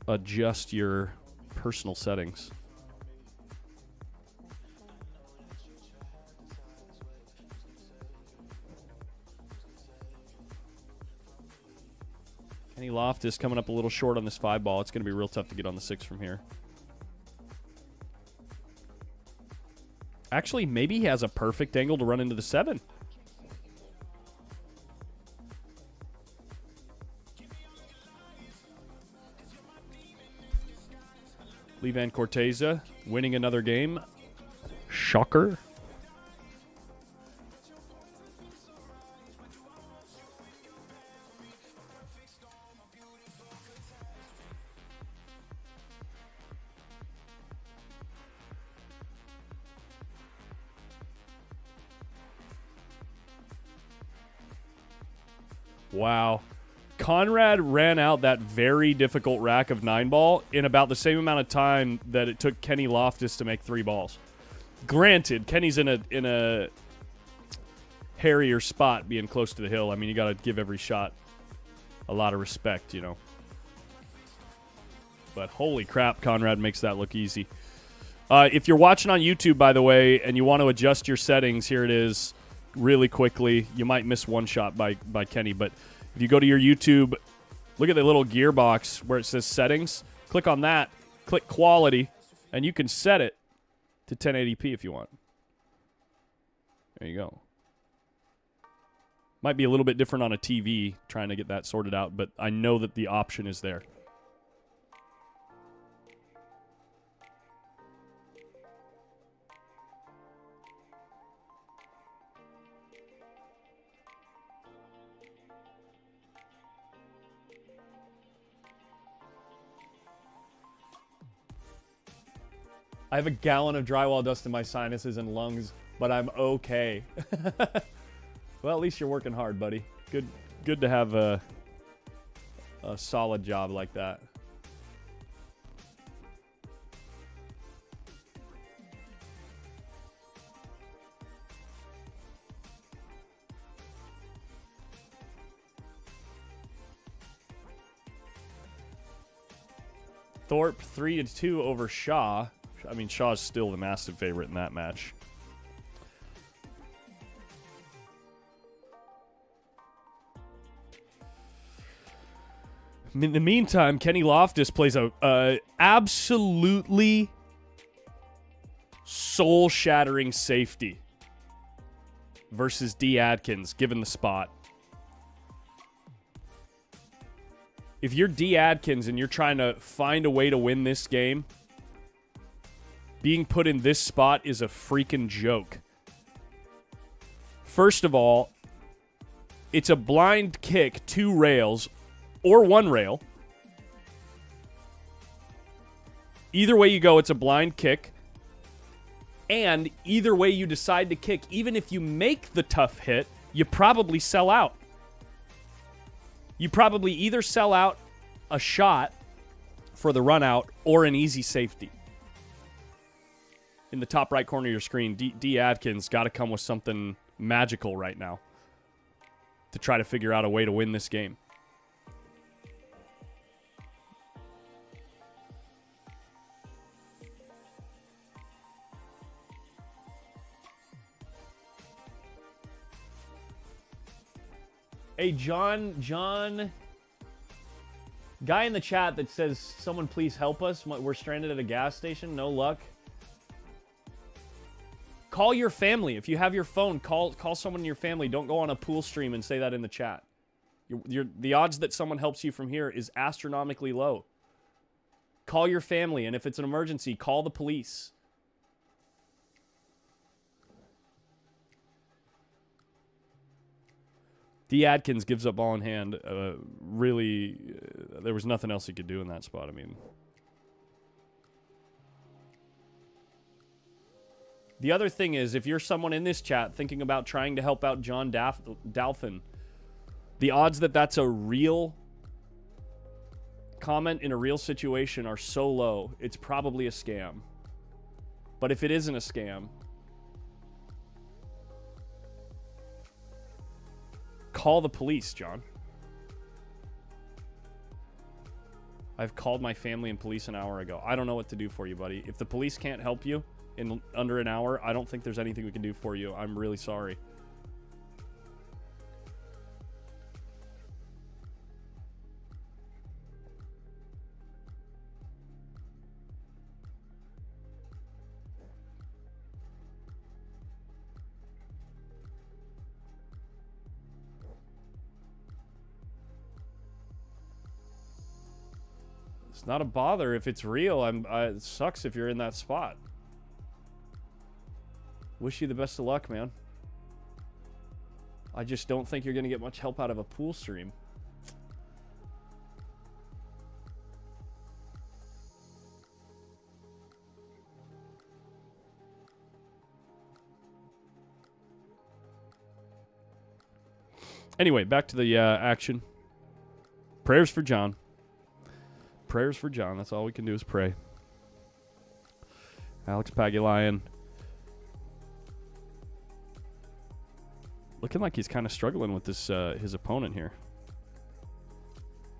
adjust your personal settings. Kenny Loftus coming up a little short on this 5-ball. It's going to be real tough to get on the 6 from here. Actually, maybe he has a perfect angle to run into the 7. Lee Van Corteza winning another game. Shocker. Wow. Conrad ran out that very difficult rack of 9-ball in about the same amount of time that it took Kenny Loftus to make 3 balls. Granted, Kenny's in a hairier spot being close to the hill. I mean, you got to give every shot a lot of respect, you know. But holy crap, Conrad makes that look easy. If you're watching on YouTube, by the way, and you want to adjust your settings, here it is really quickly. You might miss one shot by Kenny, but if you go to your YouTube, look at the little gearbox where it says settings. Click on that, click quality, and you can set it to 1080p if you want. There you go. Might be a little bit different on a TV, trying to get that sorted out, but I know that the option is there. I have a gallon of drywall dust in my sinuses and lungs, but I'm okay. Well, at least you're working hard, buddy. Good to have a solid job like that. Thorpe 3-2 over Shaw. I mean, Shaw's still the massive favorite in that match. In the meantime, Kenny Loftus plays a absolutely soul-shattering safety versus D. Adkins, given the spot. If you're D. Adkins and you're trying to find a way to win this game, being put in this spot is a freaking joke. First of all, it's a blind kick, 2 rails, or 1 rail. Either way you go, it's a blind kick. And either way you decide to kick, even if you make the tough hit, you probably sell out. You probably either sell out a shot for the run out or an easy safety. In the top right corner of your screen, D. Adkins got to come with something magical right now to try to figure out a way to win this game. Hey, John, guy in the chat that says, someone please help us. We're stranded at a gas station. No luck. Call your family. If you have your phone, call someone in your family. Don't go on a pool stream and say that in the chat. The odds that someone helps you from here is astronomically low. Call your family, and if it's an emergency, call the police. D. Adkins gives up ball in hand. Really, there was nothing else he could do in that spot. I mean, the other thing is, if you're someone in this chat thinking about trying to help out John Dalphin, the odds that that's a real comment in a real situation are so low, it's probably a scam. But if it isn't a scam, call the police, John. I've called my family and police an hour ago. I don't know what to do for you, buddy. If the police can't help you in under an hour, I don't think there's anything we can do for you. I'm really sorry. It's not a bother if it's real. It sucks if you're in that spot. Wish you the best of luck, man. I just don't think you're going to get much help out of a pool stream. Anyway, back to the action. Prayers for John. Prayers for John. That's all we can do is pray. Alex Pagulayan. Looking like he's kind of struggling with this his opponent here.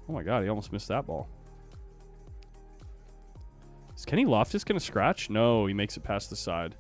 Oh my god, he almost missed that ball. Is Kenny Loftus going to scratch? No, he makes it past the side.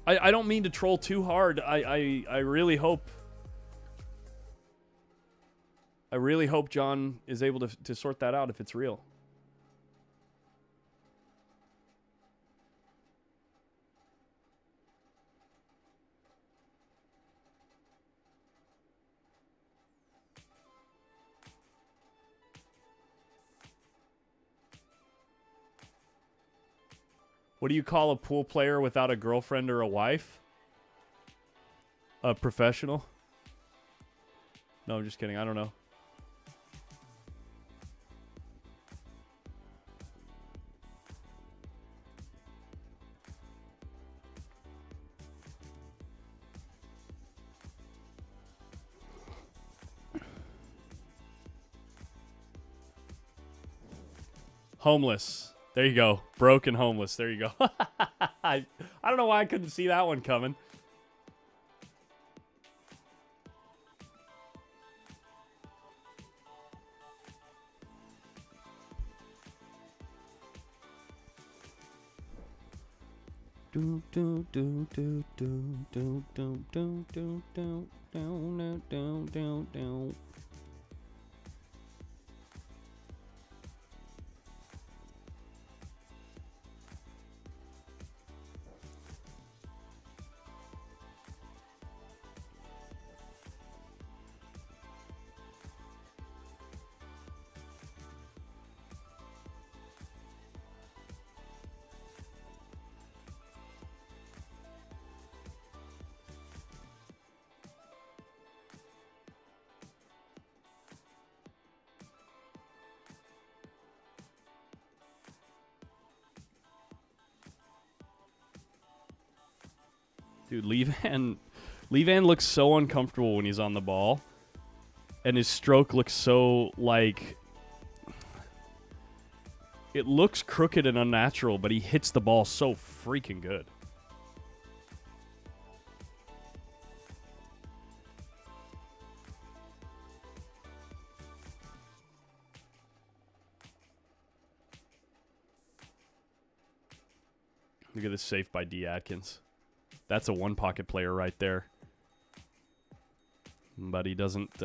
I don't mean to troll too hard. I really hope... I really hope John is able to sort that out if it's real. What do you call a pool player without a girlfriend or a wife? A professional? No, I'm just kidding. I don't know. Homeless. There you go. Broken homeless. There you go. I don't know why I couldn't see that one coming. Do do do do do do do do do do do do do do. Dude, Levan looks so uncomfortable when he's on the ball. And his stroke looks so, like... It looks crooked and unnatural, but he hits the ball so freaking good. Look at this save by D. Atkins. That's a one-pocket player right there. But he doesn't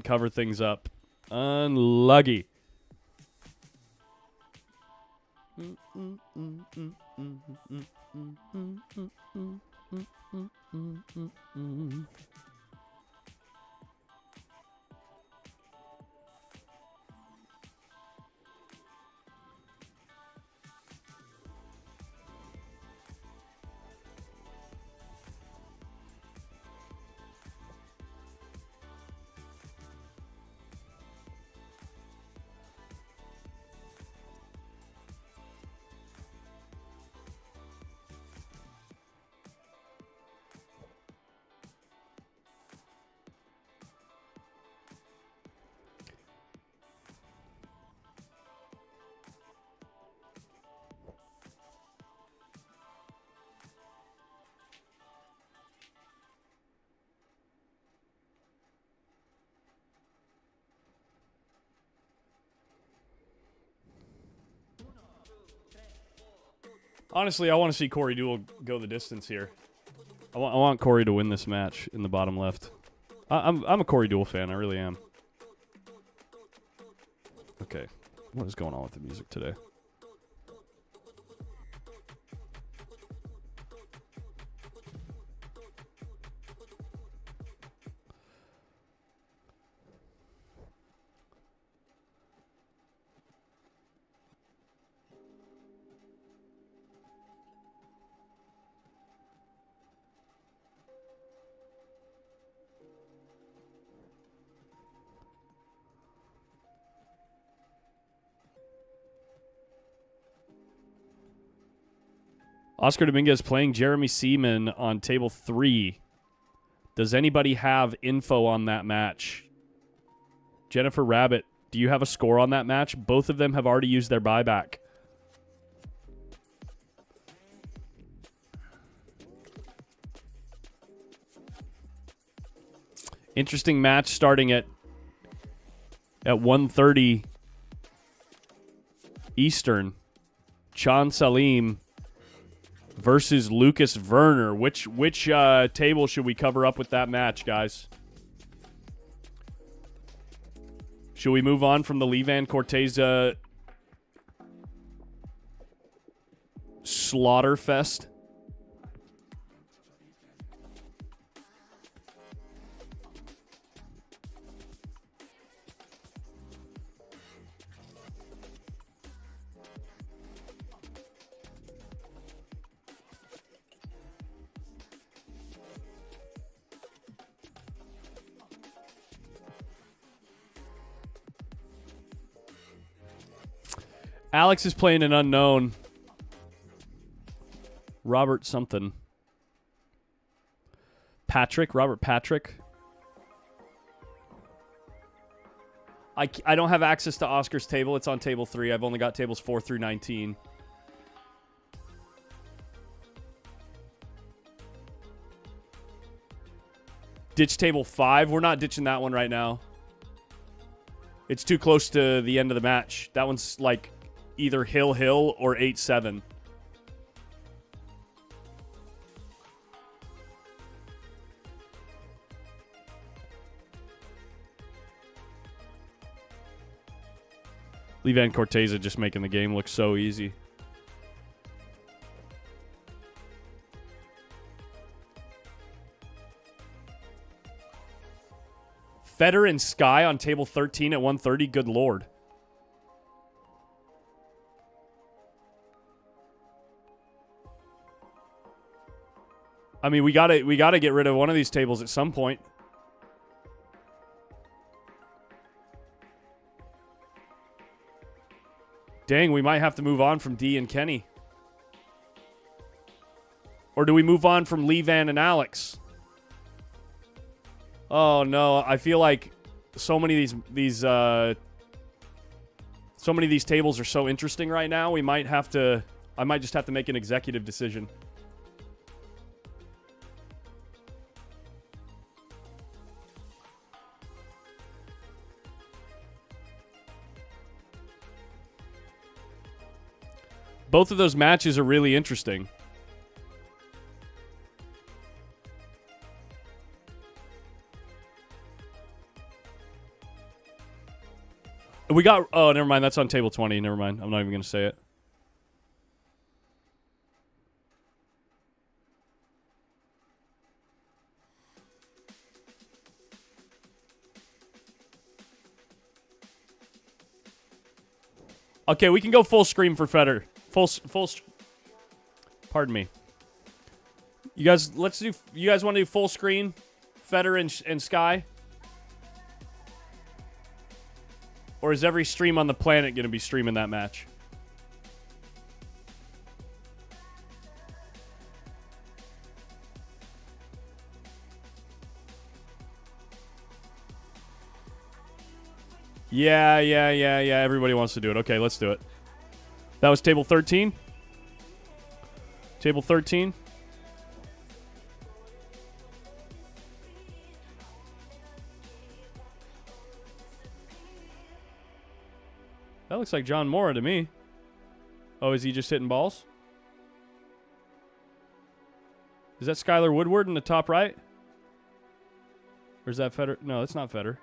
cover things up. Unlucky. Honestly, I want to see Corey Deuel go the distance here. I want Corey to win this match in the bottom left. I'm a Corey Deuel fan. I really am. Okay. What is going on with the music today? Oscar Dominguez playing Jeremy Seaman on table 3. Does anybody have info on that match? Jennifer Rabbit, do you have a score on that match? Both of them have already used their buyback. Interesting match starting at 1:30 Eastern. Chan Salim versus Lucas Werner. Which table should we cover up with that match, guys? Should we move on from the Levan Corteza Slaughterfest? Alex is playing an unknown. Robert something. Patrick. Robert Patrick. I don't have access to Oscar's table. It's on table 3. I've only got tables 4 through 19. Ditch table 5. We're not ditching that one right now. It's too close to the end of the match. That one's like either Hill or 8-7. Levan Corteza just making the game look so easy. FEDOR and Sky on table 13 at 130. Good lord. I mean, we gotta get rid of one of these tables at some point. Dang, we might have to move on from D and Kenny. Or do we move on from Levan and Alex? Oh no, I feel like so many of these tables are so interesting right now. I might just have to make an executive decision. Both of those matches are really interesting. We got... Oh, never mind. That's on table 20. Never mind. I'm not even going to say it. Okay, we can go full screen for FEDOR. Pardon me. You guys, let's do... You guys want to do full screen? FEDOR and Sky? Or is every stream on the planet going to be streaming that match? Yeah. Everybody wants to do it. Okay, let's do it. That was table 13. Table 13. That looks like John Mora to me. Oh, is he just hitting balls? Is that Skyler Woodward in the top right? Or is that FEDOR? No, that's not FEDOR.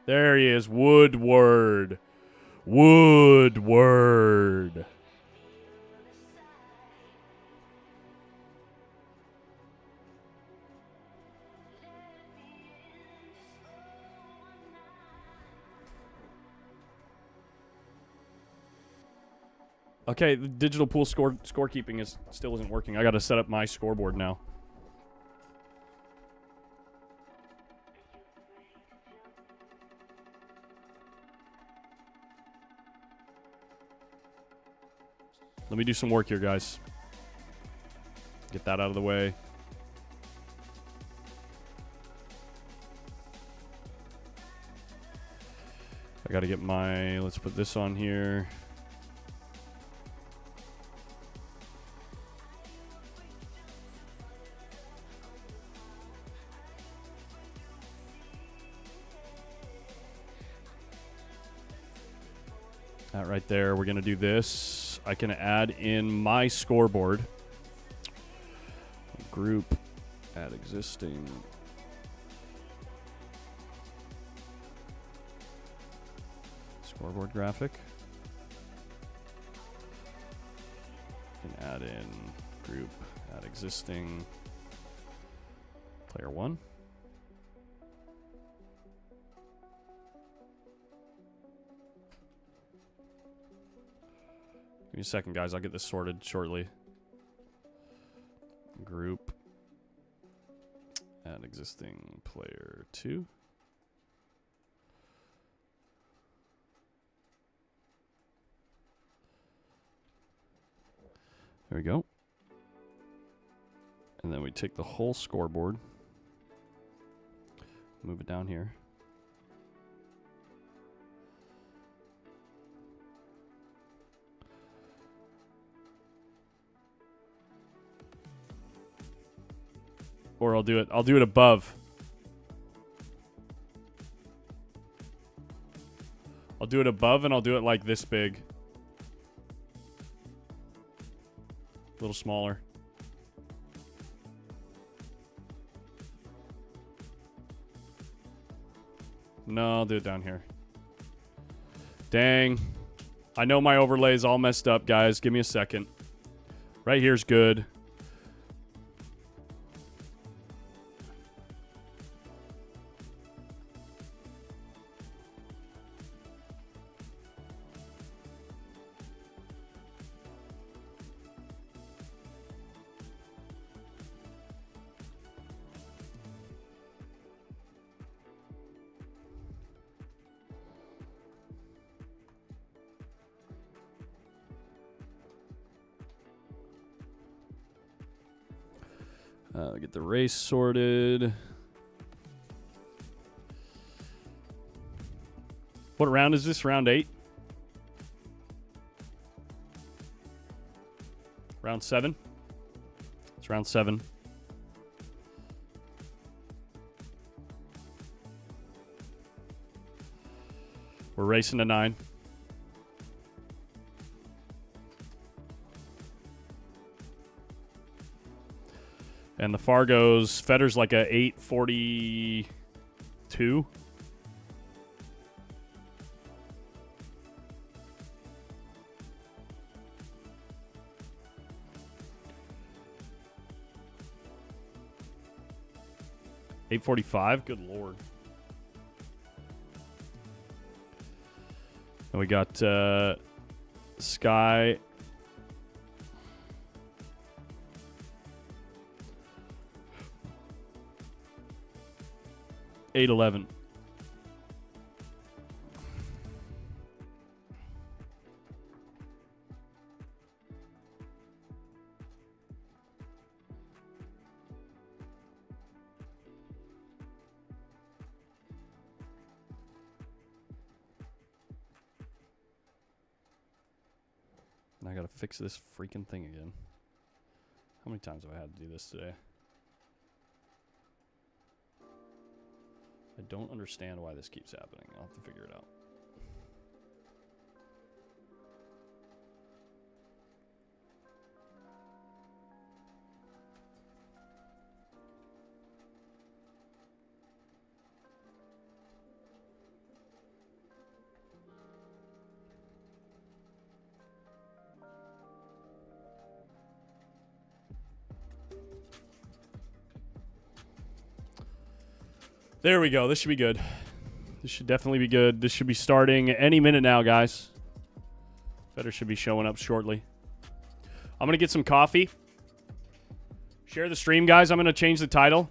There he is. Woodward. Woodward. Okay, the digital pool scorekeeping still isn't working. I got to set up my scoreboard now. Let me do some work here, guys. Get that out of the way. I got to get my... Let's put this on here. That right there. We're going to do this. I can add in my scoreboard. Group, add existing. Scoreboard graphic. Can add in group, add existing. Player 1. Give me a second, guys. I'll get this sorted shortly. Group. Add existing player 2. There we go. And then we take the whole scoreboard. Move it down here. Or I'll do it above. I'll do it above and I'll do it like this big. A little smaller. No, I'll do it down here. Dang. I know my overlay's all messed up, guys. Give me a second. Right here's good. Get the race sorted. What round is this? Round 8? Round 7? It's round 7. We're racing to 9. And the Fargo's FEDOR's like a 842. $845. Good lord. And we got Sky. $811. I gotta fix this freaking thing again. How many times have I had to do this today? I don't understand why this keeps happening. I'll have to figure it out. There we go. This should be good. This should definitely be good. This should be starting any minute now, guys. FEDOR should be showing up shortly. I'm going to get some coffee. Share the stream, guys. I'm going to change the title.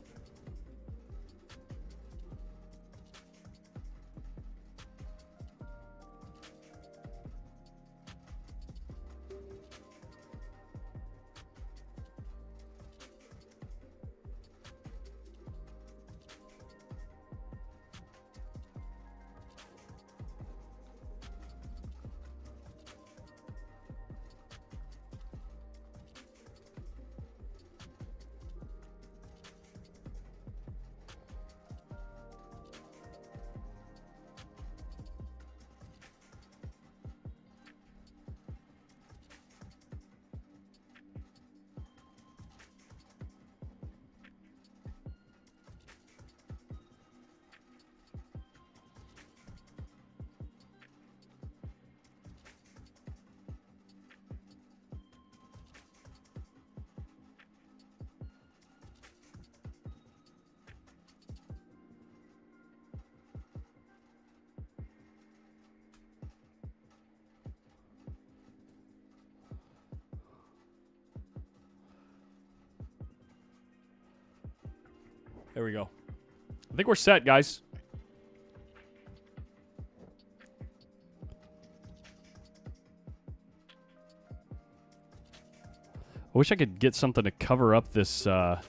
There we go. I think we're set, guys. I wish I could get something to cover up this. You know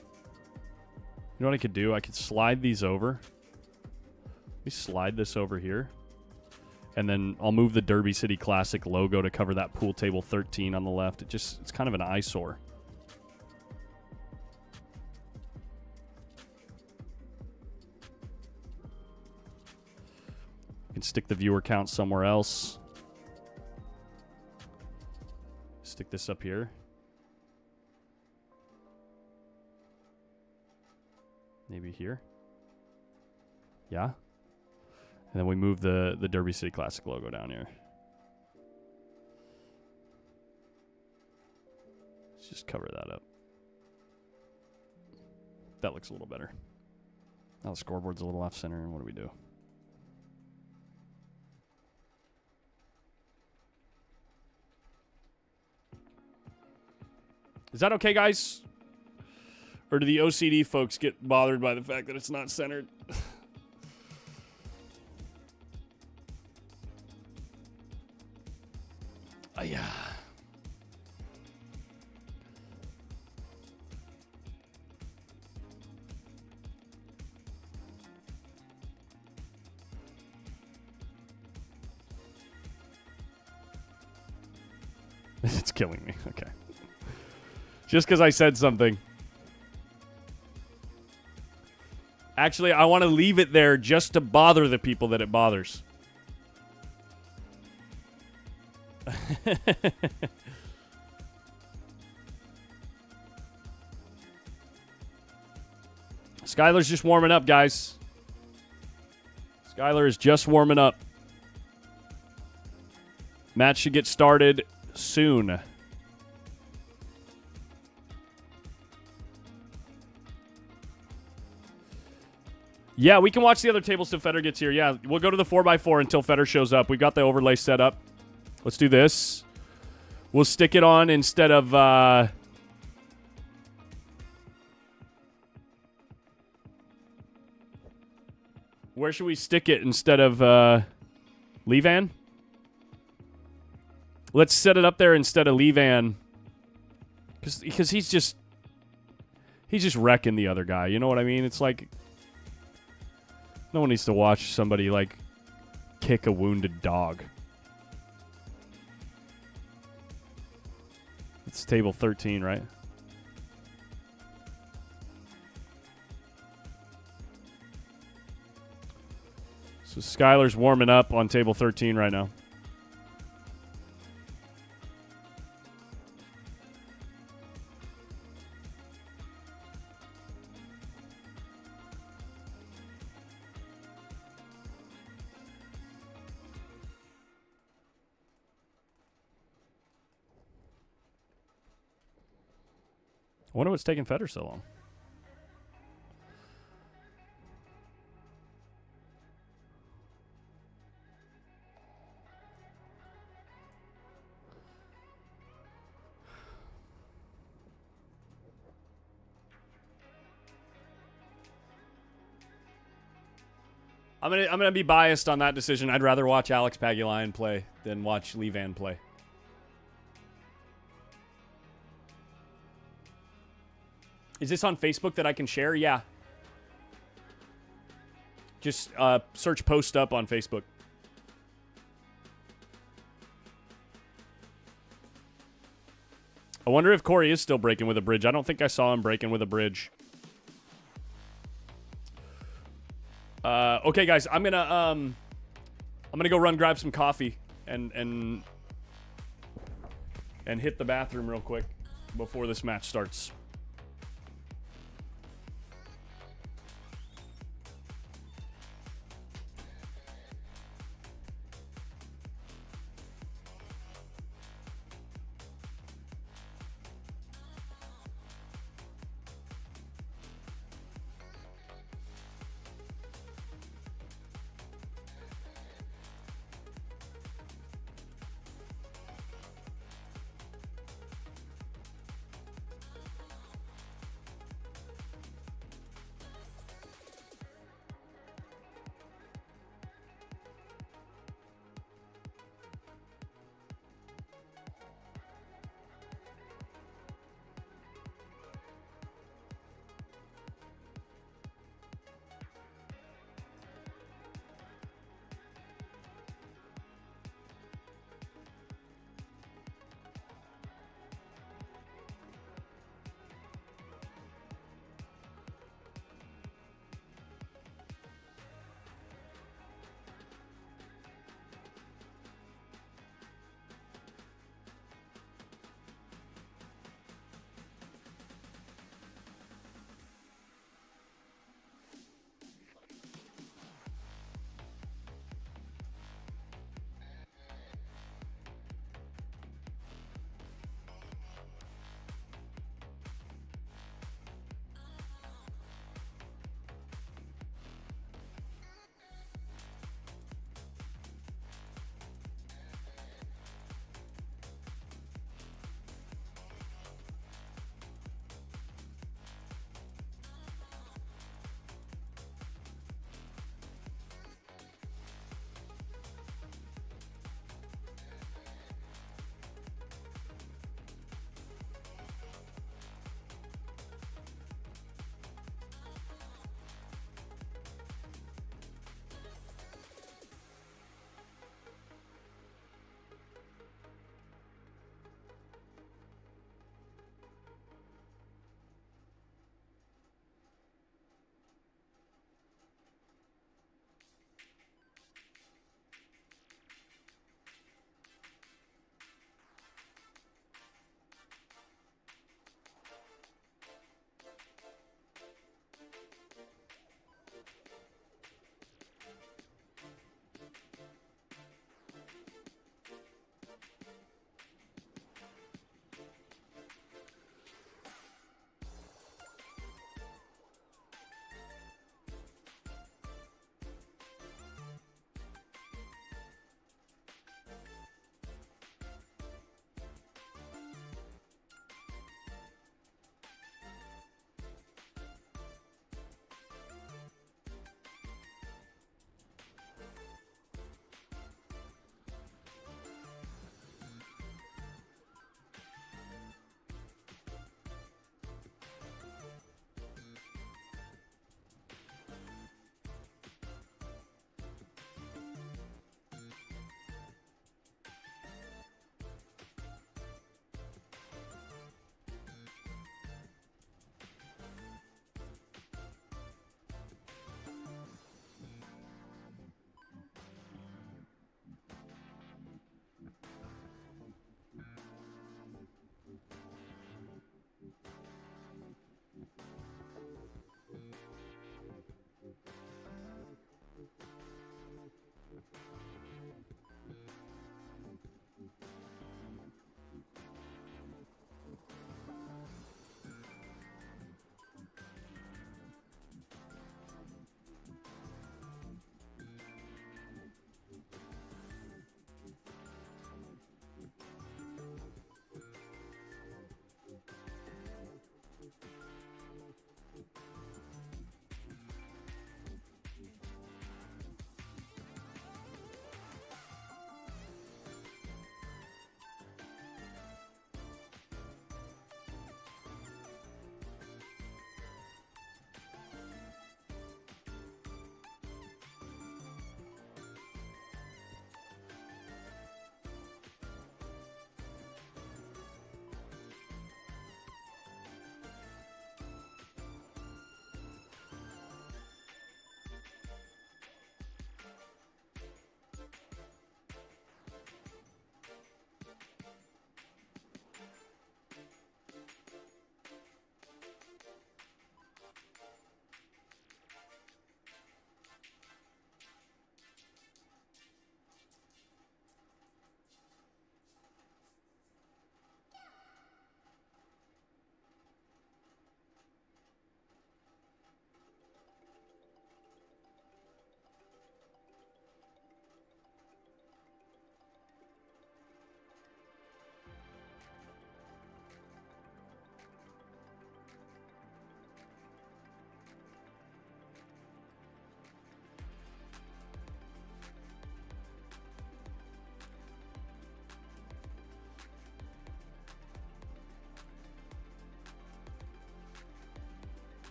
what I could do? I could slide these over. Let me slide this over here. And then I'll move the Derby City Classic logo to cover that pool table 13 on the left. It's kind of an eyesore. I can stick the viewer count somewhere else. Stick this up here. Maybe here. Yeah. And then we move the Derby City Classic logo down here. Let's just cover that up. That looks a little better. Now the scoreboard's a little off center, and what do we do? Is that okay, guys? Or do the OCD folks get bothered by the fact that it's not centered? Yeah. It's killing me. Okay. Just because I said something. Actually, I want to leave it there just to bother the people that it bothers. Skyler's just warming up, guys. Skyler is just warming up. Match should get started soon. Yeah, we can watch the other tables till FEDOR gets here. Yeah, we'll go to the 4x4 until FEDOR shows up. We've got the overlay set up. Let's do this. We'll stick it on instead of... Where should we stick it instead of Levan? Let's set it up there instead of Levan. Because he's just wrecking the other guy. You know what I mean? It's like... No one needs to watch somebody, like, kick a wounded dog. It's table 13, right? So Skyler's warming up on table 13 right now. I wonder what's taking FEDOR so long. I'm gonna be biased on that decision. I'd rather watch Alex Pagulayan play than watch Levan play. Is this on Facebook that I can share? Yeah. Just search Post Up on Facebook. I wonder if Corey is still breaking with a bridge. I don't think I saw him breaking with a bridge. Okay, guys, I'm gonna go run grab some coffee and hit the bathroom real quick before this match starts.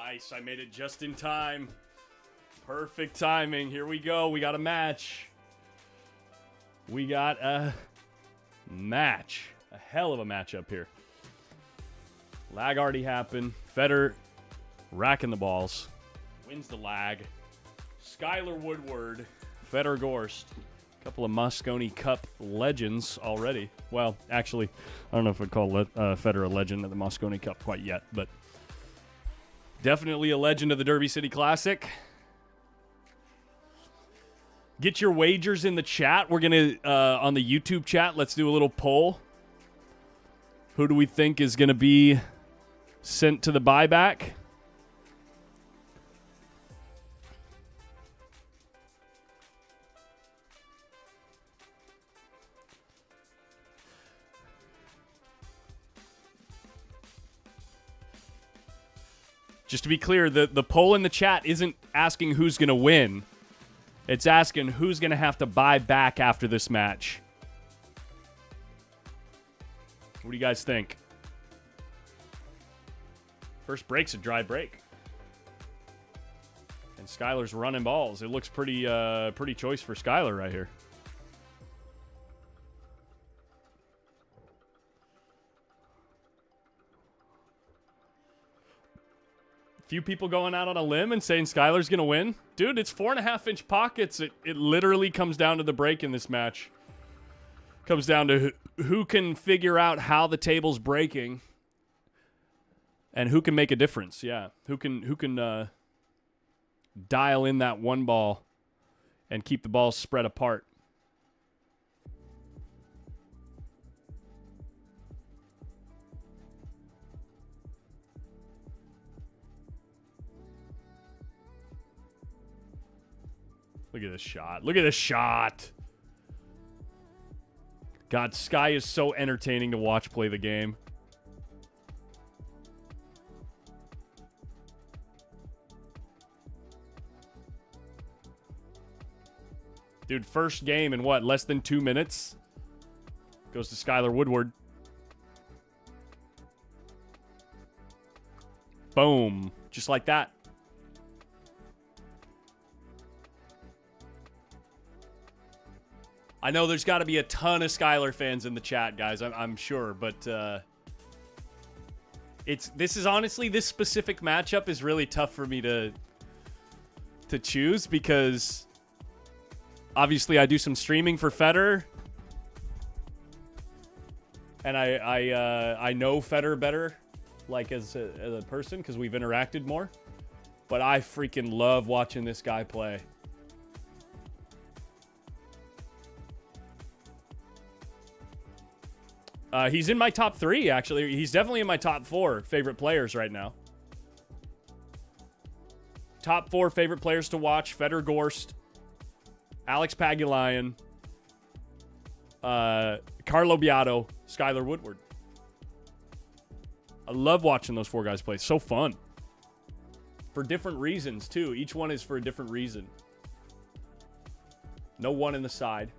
Nice. I made it just in time. Perfect timing. Here we go. We got a match. We got a match. A hell of a matchup here. Lag already happened. FEDOR racking the balls. Wins the lag. Skyler Woodward. FEDOR GORST. A couple of Moscone Cup legends already. Well, actually, I don't know if I'd call FEDOR a legend of the Moscone Cup quite yet, but definitely a legend of the Derby City Classic. Get your wagers in the chat. We're going to, on the YouTube chat, let's do a little poll. Who do we think is going to be sent to the buyback? Just to be clear, the poll in the chat isn't asking who's going to win. It's asking who's going to have to buy back after this match. What do you guys think? First break's a dry break. And Skyler's running balls. It looks pretty choice for Skyler right here. Few people going out on a limb and saying Skyler's going to win. Dude, it's 4.5-inch pockets. It literally comes down to the break in this match. Comes down to who can figure out how the table's breaking and who can make a difference. Yeah, who can dial in that one ball and keep the balls spread apart. Look at this shot. Look at this shot. God, Sky is so entertaining to watch play the game. Dude, first game in what, less than 2 minutes? Goes to Skyler Woodward. Boom. Just like that. I know there's got to be a ton of Skyler fans in the chat, guys. I'm sure, but this is honestly, this specific matchup is really tough for me to choose because obviously I do some streaming for FEDOR, and I know FEDOR better, like as a person, because we've interacted more. But I freaking love watching this guy play. He's in my top 3, actually. He's definitely in my top 4 favorite players right now. Top 4 favorite players to watch: FEDOR GORST, Alex Pagulayan, Carlo Beato, Skyler Woodward. I love watching those 4 guys play. So fun. For different reasons, too. Each one is for a different reason. No one in the side.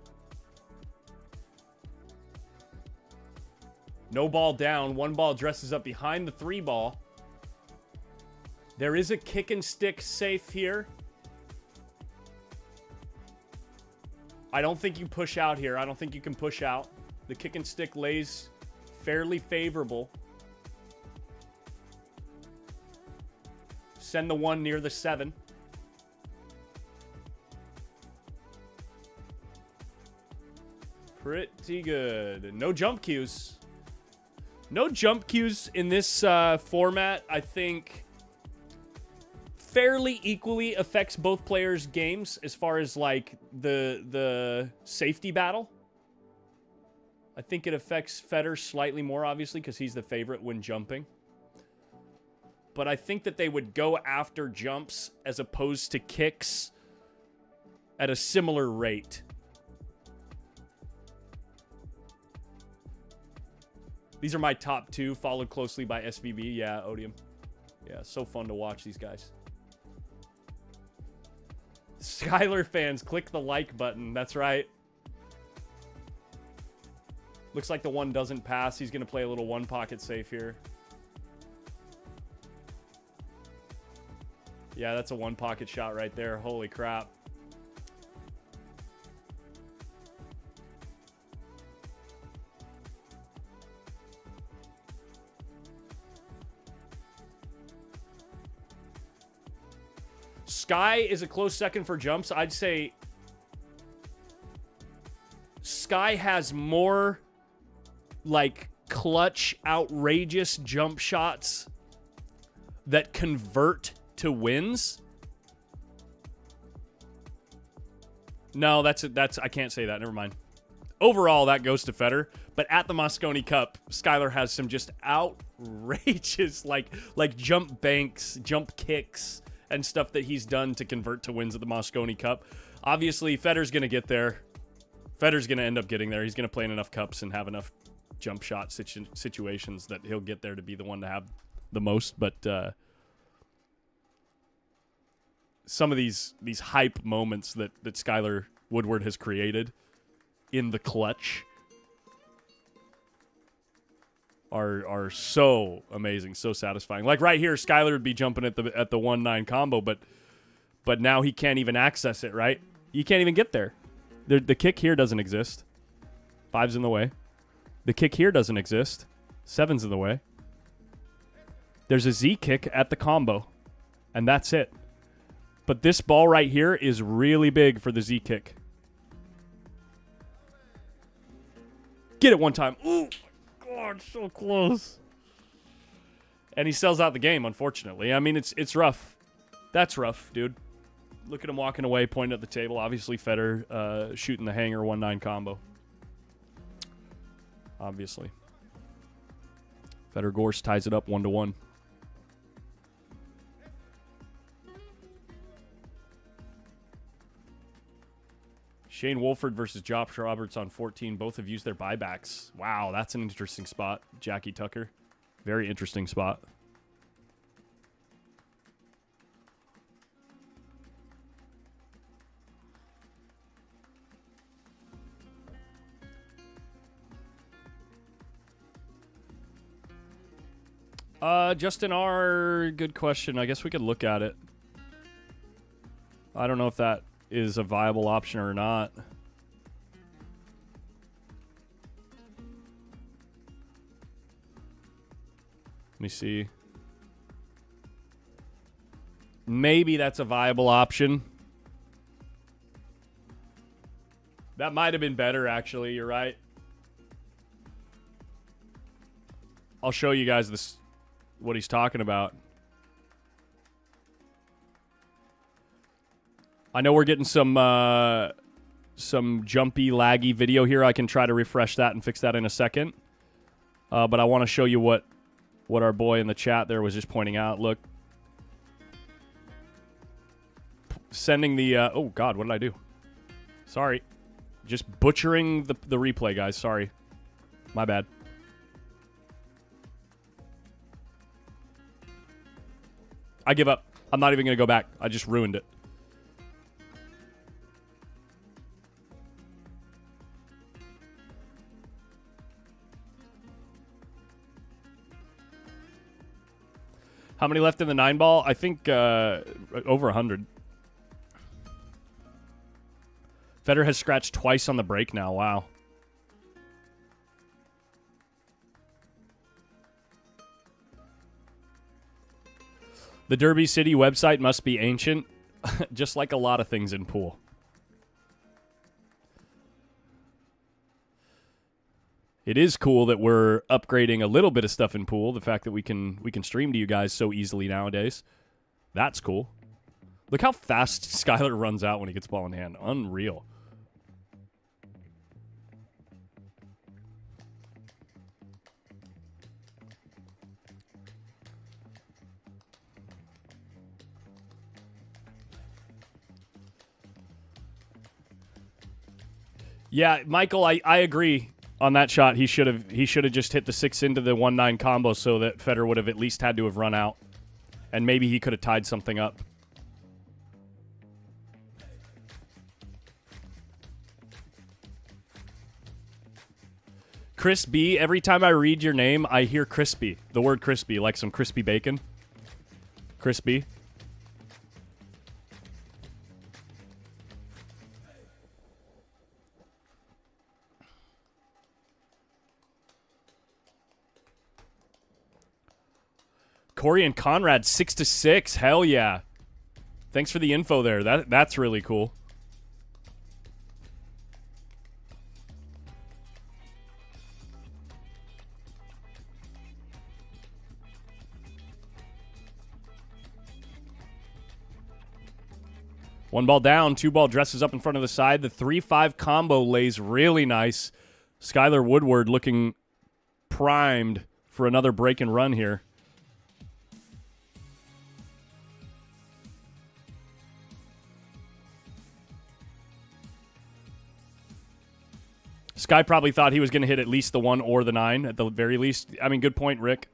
No ball down. One ball dresses up behind the 3 ball. There is a kick and stick safe here. I don't think you push out here. I don't think you can push out. The kick and stick lays fairly favorable. Send the 1 near the 7. Pretty good. No jump cues. No jump cues in this format, I think, fairly equally affects both players' games as far as, like, the safety battle. I think it affects FEDOR slightly more, obviously, because he's the favorite when jumping. But I think that they would go after jumps as opposed to kicks at a similar rate. These are my top 2, followed closely by SVB. Yeah, Odium. Yeah, so fun to watch these guys. Skyler fans, click the like button. That's right. Looks like the 1 doesn't pass. He's going to play a little 1 pocket safe here. Yeah, that's a one pocket shot right there. Holy crap. Sky is a close second for jumps. I'd say Sky has more like clutch, outrageous jump shots that convert to wins. No, that's I can't say that. Never mind. Overall, that goes to FEDOR. But at the Mosconi Cup, Skyler has some just outrageous like jump banks, jump kicks, and stuff that he's done to convert to wins at the Mosconi Cup. Obviously, FEDOR's going to get there. FEDOR's going to end up getting there. He's going to play in enough cups and have enough jump shot situations that he'll get there to be the one to have the most. But some of these hype moments that Skyler Woodward has created in the clutch are so amazing, so satisfying. Like right here, Skyler would be jumping at the 1-9 combo, but now he can't even access it, right? You can't even get there. The kick here doesn't exist. 5's in the way. The kick here doesn't exist. 7's in the way. There's a Z kick at the combo, and that's it. But this ball right here is really big for the Z kick. Get it one time. Ooh, God, so close. And he sells out the game, unfortunately. I mean, it's rough. That's rough, dude. Look at him walking away, pointing at the table. Obviously, FEDOR shooting the hanger 1-9 combo. Obviously. FEDOR GORST ties it up 1-1. Shane Wolford versus Josh Roberts on 14. Both have used their buybacks. Wow, that's an interesting spot. Jackie Tucker. Very interesting spot. Justin R., good question. I guess we could look at it. I don't know if that is a viable option or not. Let me see. Maybe that's a viable option. That might have been better, actually. You're right. I'll show you guys this, what he's talking about. I know we're getting some jumpy, laggy video here. I can try to refresh that and fix that in a second. But I want to show you what our boy in the chat there was just pointing out. Look. Sending the... oh, God, what did I do? Sorry. Just butchering the replay, guys. Sorry. My bad. I give up. I'm not even going to go back. I just ruined it. How many left in the 9-ball? I think over 100. FEDOR has scratched twice on the break now. Wow. The Derby City website must be ancient, just like a lot of things in pool. It is cool that we're upgrading a little bit of stuff in pool. The fact that we can stream to you guys so easily nowadays. That's cool. Look how fast Skyler runs out when he gets ball in hand. Unreal. Yeah, Michael, I agree on that shot. He should have just hit the 6 into the 1-9 combo so that FEDOR would have at least had to have run out. And maybe he could have tied something up. Chris B, every time I read your name, I hear crispy. The word crispy, like some crispy bacon. Crispy. Corey and Conrad, 6-6. Hell yeah. Thanks for the info there. That's really cool. One ball down, two ball dresses up in front of the side. The 3-5 combo lays really nice. Skyler Woodward looking primed for another break and run here. Sky probably thought he was going to hit at least the 1 or the 9 at the very least. I mean, good point, Rick.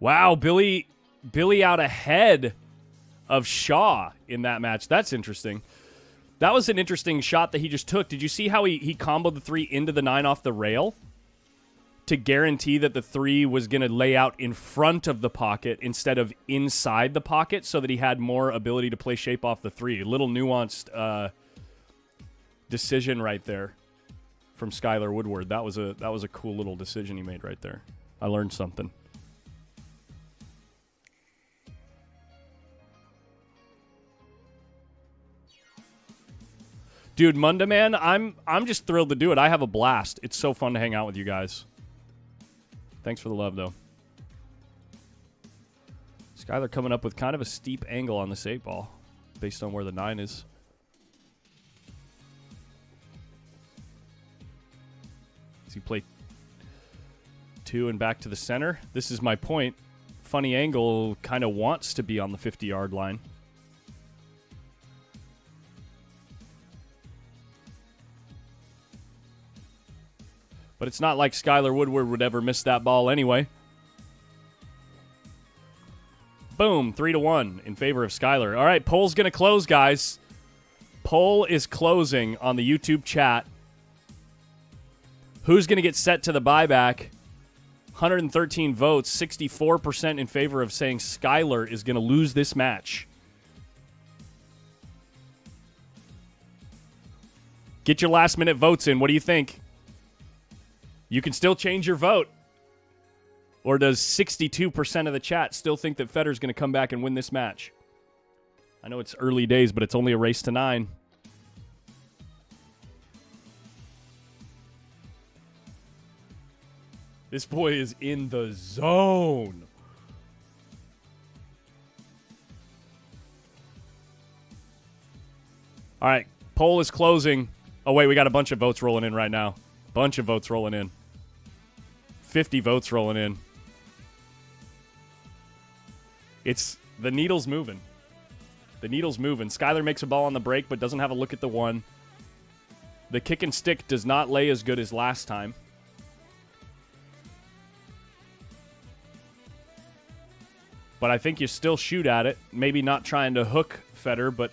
Wow, Billy out ahead of Shaw in that match. That's interesting. That was an interesting shot that he just took. Did you see how he comboed the 3 into the 9 off the rail to guarantee that the 3 was going to lay out in front of the pocket instead of inside the pocket so that he had more ability to play shape off the 3? A little nuanced decision right there from Skyler Woodward. That was a cool little decision he made right there. I learned something. Dude, Munda, man, I'm just thrilled to do it. I have a blast. It's so fun to hang out with you guys. Thanks for the love, though. Skyler coming up with kind of a steep angle on this 8 ball based on where the 9 is. Does he play 2 and back to the center? This is my point. Funny angle, kind of wants to be on the 50-yard line. But it's not like Skyler Woodward would ever miss that ball anyway. Boom, 3-1 in favor of Skyler. All right, poll's going to close, guys. Poll is closing on the YouTube chat. Who's going to get set to the buyback? 113 votes, 64% in favor of saying Skyler is going to lose this match. Get your last-minute votes in. What do you think? You can still change your vote. Or does 62% of the chat still think that Fedor's going to come back and win this match? I know it's early days, but it's only a race to 9. This boy is in the zone. All right, poll is closing. Oh, wait, we got a bunch of votes rolling in right now. Bunch of votes rolling in. 50 votes rolling in. It's the needle's moving. The needle's moving. Skyler makes a ball on the break, but doesn't have a look at the 1. The kick and stick does not lay as good as last time. But I think you still shoot at it. Maybe not trying to hook Fedor, but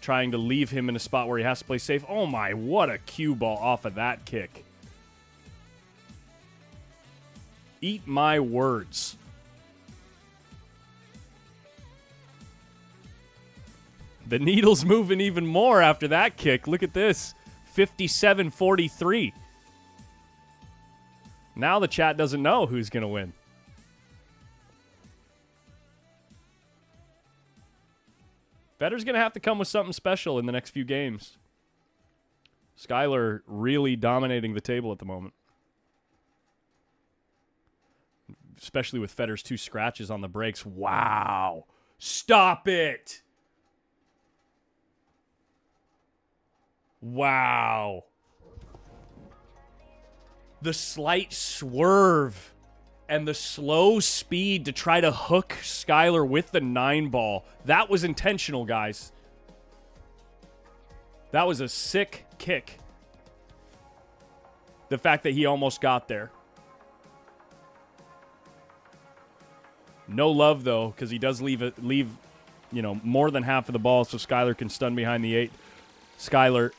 trying to leave him in a spot where he has to play safe. Oh my, what a cue ball off of that kick. Eat my words. The needle's moving even more after that kick. Look at this. 57-43. Now the chat doesn't know who's going to win. Fedor's going to have to come with something special in the next few games. Skyler really dominating the table at the moment. Especially with Fedor's 2 scratches on the brakes. Wow. Stop it. Wow. The slight swerve and the slow speed to try to hook Skyler with the 9 ball. That was intentional, guys. That was a sick kick. The fact that he almost got there. No love, though, because he does leave, more than half of the ball so Skyler can stun behind the 8. Skyler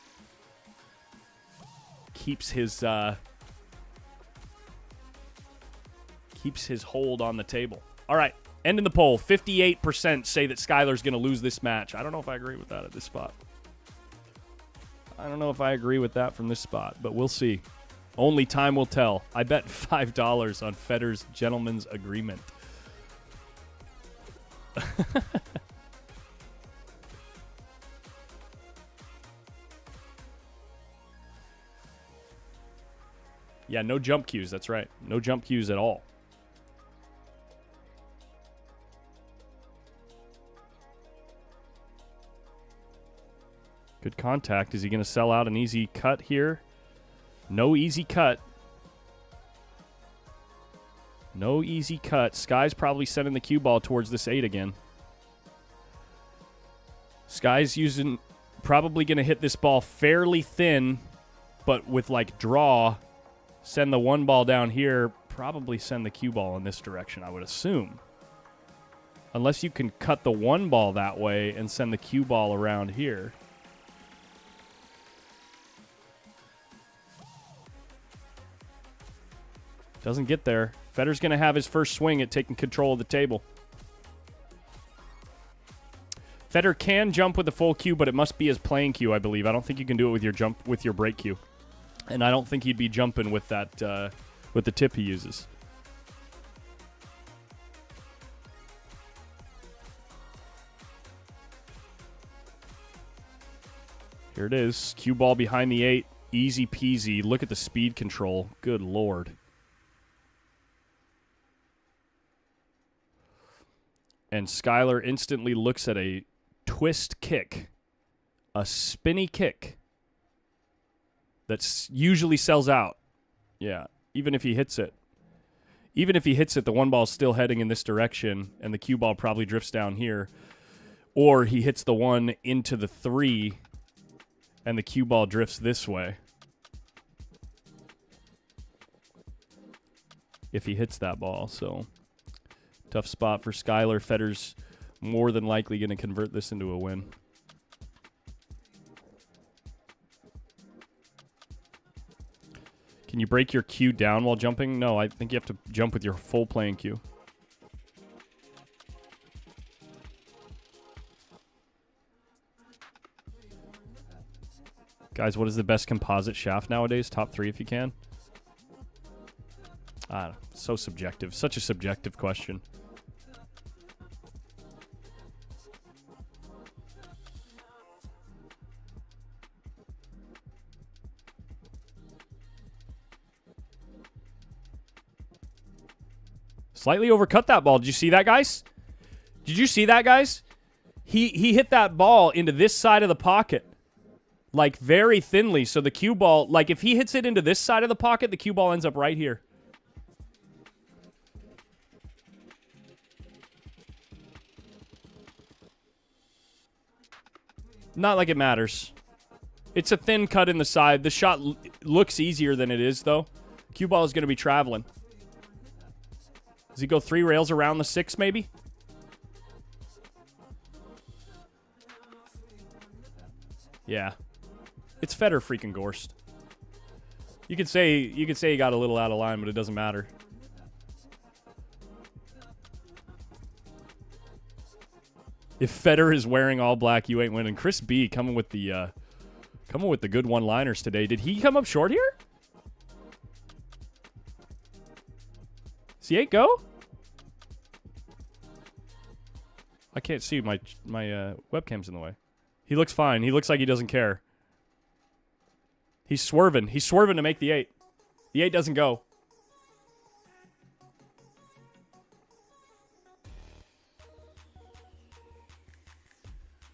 keeps his hold on the table. All right, ending the poll. 58% say that Skyler's going to lose this match. I don't know if I agree with that at this spot. I don't know if I agree with that from this spot, but we'll see. Only time will tell. I bet $5 on Fedor's gentleman's agreement. Yeah, no jump cues. That's right. No jump cues at all. Good contact. Is he going to sell out an easy cut here? No easy cut. No easy cut. Sky's probably sending the cue ball towards this 8 again. Sky's probably going to hit this ball fairly thin, but with like draw. Send the 1 ball down here. Probably send the cue ball in this direction, I would assume. Unless you can cut the 1 ball that way and send the cue ball around here. Doesn't get there. Fedor's going to have his first swing at taking control of the table. Fedor can jump with the full cue, but it must be his playing cue, I believe. I don't think you can do it with your break cue. And I don't think he'd be jumping with that with the tip he uses. Here it is. Cue ball behind the 8. Easy peasy. Look at the speed control. Good Lord. And Skyler instantly looks at a twist kick. A spinny kick. That usually sells out. Yeah, even if he hits it. Even if he hits it, the 1 ball's still heading in this direction, and the cue ball probably drifts down here. Or he hits the 1 into the 3, and the cue ball drifts this way. If he hits that ball, so... Tough spot for Skyler. Fedor's more than likely going to convert this into a win. Can you break your cue down while jumping? No, I think you have to jump with your full playing cue. Guys, what is the best composite shaft nowadays? Top 3 if you can. So subjective. Such a subjective question. Slightly overcut that ball. Did you see that, guys? Did you see that, guys? He hit that ball into this side of the pocket. Like, very thinly. So the cue ball, like, if he hits it into this side of the pocket, the cue ball ends up right here. Not like it matters. It's a thin cut in the side. The shot looks easier than it is, though. Cue ball is going to be traveling. Does he go 3 rails around the 6, maybe? Yeah. It's Fedor freaking Gorst. You could say he got a little out of line, but it doesn't matter. If Fedor is wearing all black, you ain't winning. Chris B coming with the good one-liners today. Did he come up short here? C8 go? I can't see. My webcam's in the way. He looks fine. He looks like he doesn't care. He's swerving. He's swerving to make the 8. The 8 doesn't go.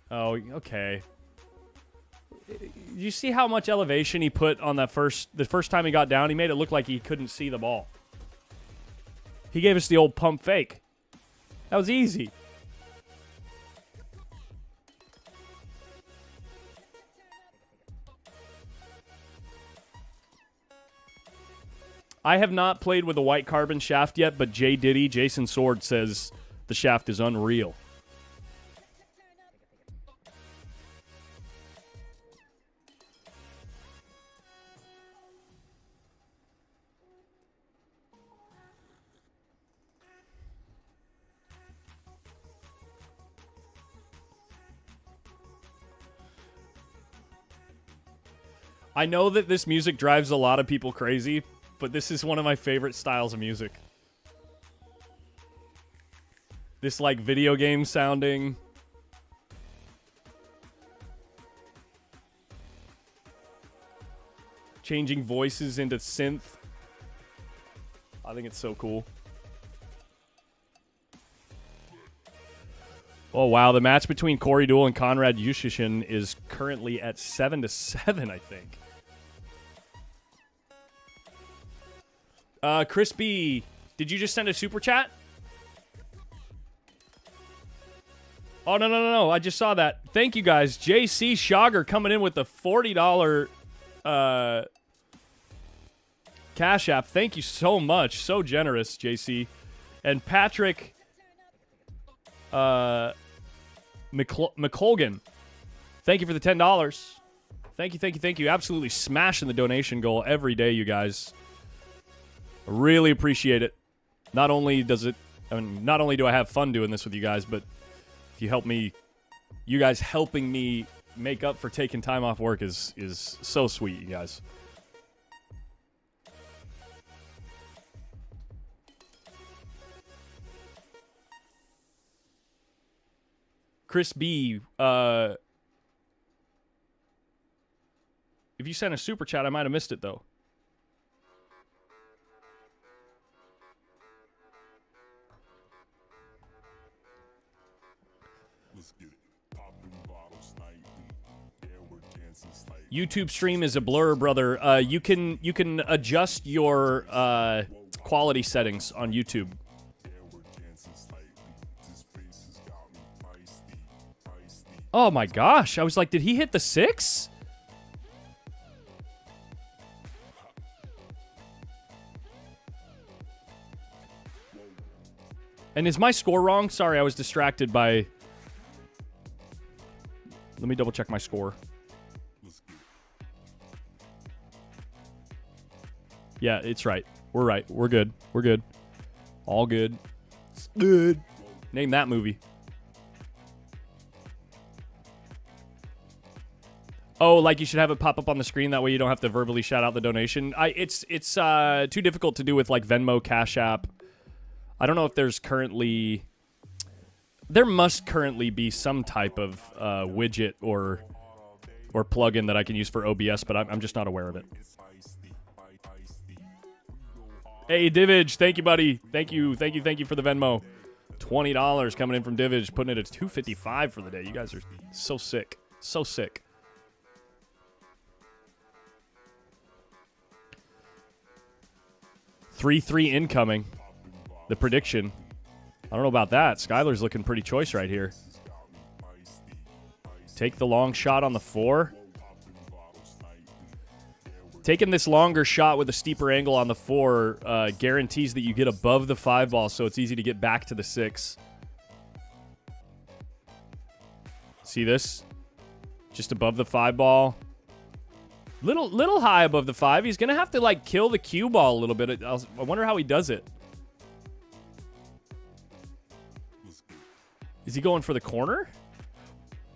Oh, okay. You see how much elevation he put on that the first time he got down? He made it look like he couldn't see the ball. He gave us the old pump fake. That was easy. I have not played with a white carbon shaft yet, but Jason Sword says the shaft is unreal. I know that this music drives a lot of people crazy, but this is one of my favorite styles of music. This, like, video game sounding. Changing voices into synth. I think it's so cool. Oh, wow. The match between Corey Deuel and Conrad Yushishin is currently at 7-7, I think. Chris B, did you just send a super chat? Oh, no. I just saw that. Thank you, guys. JC Shogger coming in with the $40 Cash App. Thank you so much. So generous, JC. And Patrick McColgan, thank you for the $10. Thank you. Absolutely smashing the donation goal every day, you guys. I really appreciate it. Not only do I have fun doing this with you guys, but if you help me, you guys helping me make up for taking time off work is so sweet, you guys. Chris B, if you sent a super chat, I might have missed it, though. YouTube stream is a blur, brother. You can adjust your quality settings on YouTube. Oh my gosh! I was like, did he hit the 6? And is my score wrong? Sorry, I was distracted by... Let me double check my score. Yeah, it's right. We're right. We're good. We're good. All good. It's good. Name that movie. Oh, like you should have it pop up on the screen. That way you don't have to verbally shout out the donation. It's too difficult to do with like Venmo, Cash App. I don't know if there's currently... There must currently be some type of widget or plugin that I can use for OBS, but I'm just not aware of it. Hey, Divage, thank you, buddy. Thank you for the Venmo. $20 coming in from Divage, putting it at $2.55 for the day. You guys are so sick. So sick. $3-3 incoming. The prediction. I don't know about that. Skyler's looking pretty choice right here. Take the long shot on the 4. Taking this longer shot with a steeper angle on the 4 guarantees that you get above the 5 ball, so it's easy to get back to the 6. See this? Just above the 5 ball. Little high above the 5. He's going to have to, like, kill the cue ball a little bit. I wonder how he does it. Is he going for the corner?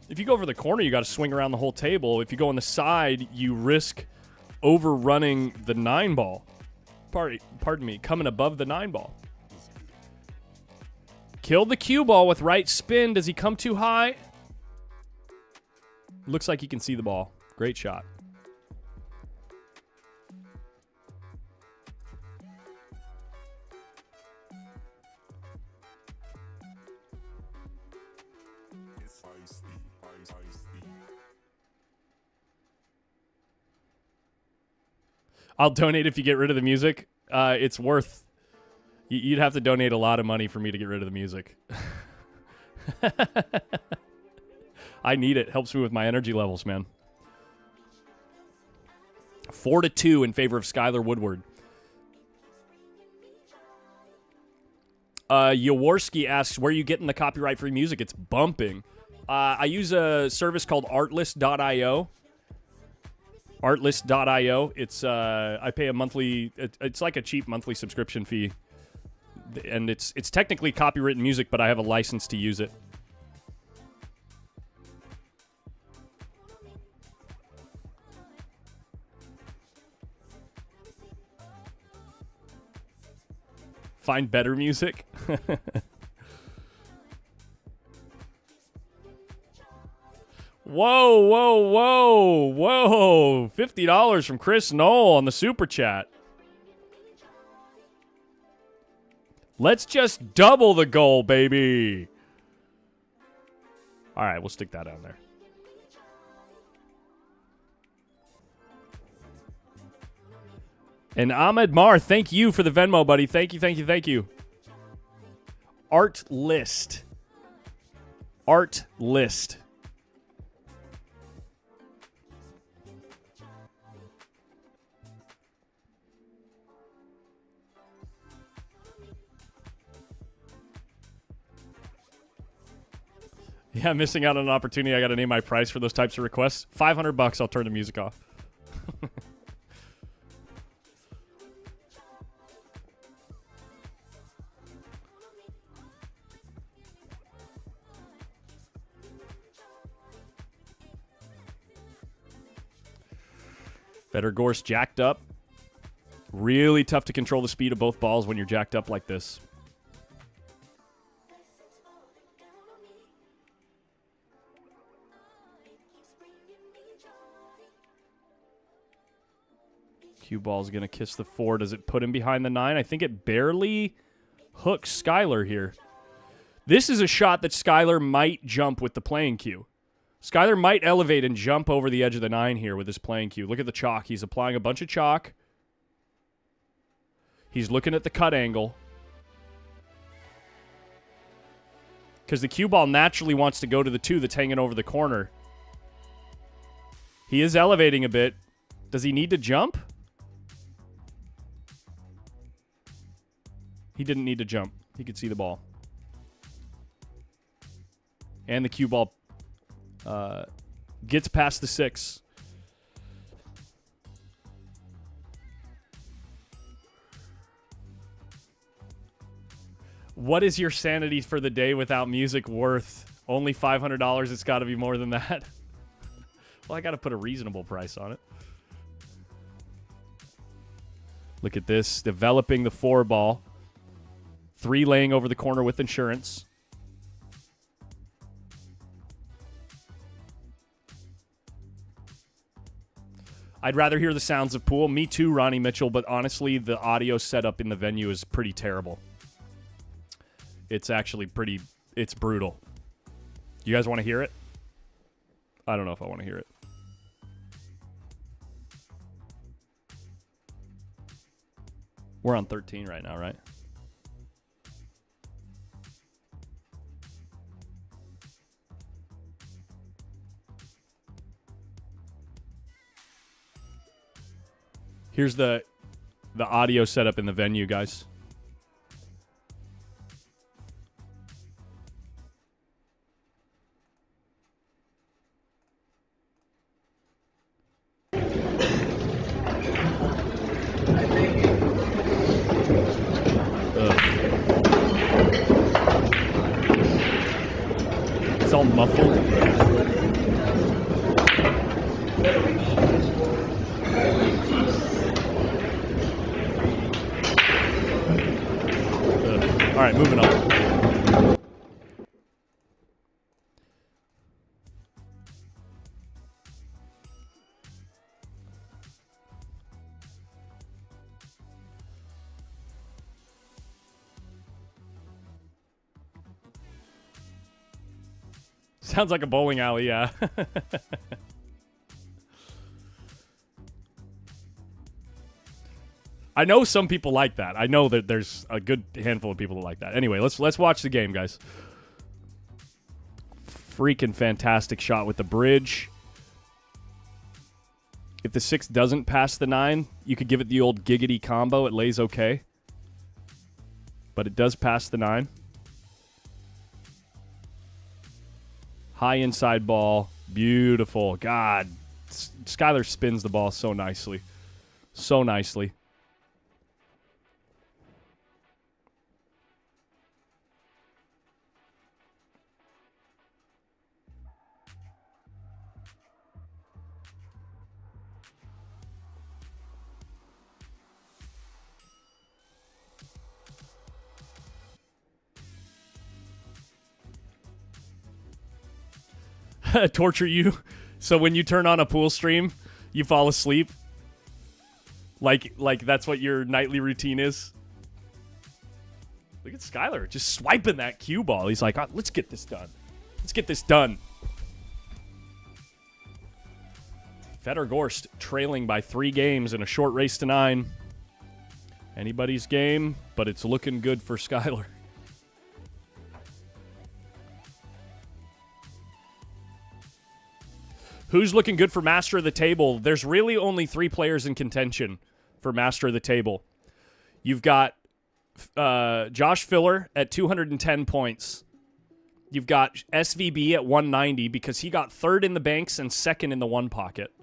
If you go for the corner, you got to swing around the whole table. If you go on the side, you risk overrunning the 9 ball. Pardon me, coming above the 9 ball. Killed the cue ball with right spin. Does he come too high? Looks like he can see the ball. Great shot. I'll donate if you get rid of the music. It's worth... You'd have to donate a lot of money for me to get rid of the music. I need it. Helps me with my energy levels, man. 4-2 in favor of Skyler Woodward. Jaworski asks, where are you getting the copyright-free music? It's bumping. I use a service called artlist.io. Artlist.io. It's I pay a monthly. It's like a cheap monthly subscription fee, and it's technically copywritten music, but I have a license to use it. Find better music. Whoa, whoa, whoa, whoa. $50 from Chris Knoll on the super chat. Let's just double the goal, baby. All right, we'll stick that on there. And Ahmed Mar, thank you for the Venmo, buddy. Thank you, thank you, thank you. Art list. Art list. Yeah, missing out on an opportunity. I got to name my price for those types of requests. $500. I'll turn the music off. Better Gorse jacked up. Really tough to control the speed of both balls when you're jacked up like this. Cue ball's going to kiss the 4. Does it put him behind the 9? I think it barely hooks Skyler here. This is a shot that Skyler might jump with the playing cue. Skyler might elevate and jump over the edge of the 9 here with his playing cue. Look at the chalk. He's applying a bunch of chalk. He's looking at the cut angle. Because the cue ball naturally wants to go to the 2 that's hanging over the corner. He is elevating a bit. Does he need to jump? He didn't need to jump. He could see the ball. And the cue ball gets past the 6. What is your sanity for the day without music worth? Only $500. It's got to be more than that. Well, I got to put a reasonable price on it. Look at this. Developing the 4 ball. 3 laying over the corner with insurance. I'd rather hear the sounds of pool. Me too, Ronnie Mitchell, but honestly, the audio setup in the venue is pretty terrible. It's actually it's brutal. You guys want to hear it? I don't know if I want to hear it. We're on 13 right now, right? Here's the audio setup in the venue, guys. It's all muffled. All right, moving on. Sounds like a bowling alley, yeah. I know some people like that. I know that there's a good handful of people that like that. Anyway, let's watch the game, guys. Freaking fantastic shot with the bridge. If the 6 doesn't pass the 9, you could give it the old giggity combo. It lays okay. But it does pass the 9. High inside ball. Beautiful. God. Skyler spins the ball so nicely. So nicely. torture you. So when you turn on a pool stream, you fall asleep. Like that's what your nightly routine is. Look at Skyler just swiping that cue ball. He's like, let's get this done. Let's get this done. FEDOR GORST trailing by 3 games in a short race to 9. Anybody's game, but it's looking good for Skyler. Who's looking good for Master of the Table? There's really only 3 players in contention for Master of the Table. You've got Josh Filler at 210 points. You've got SVB at 190 because he got 3rd in the banks and 2nd in the one pocket.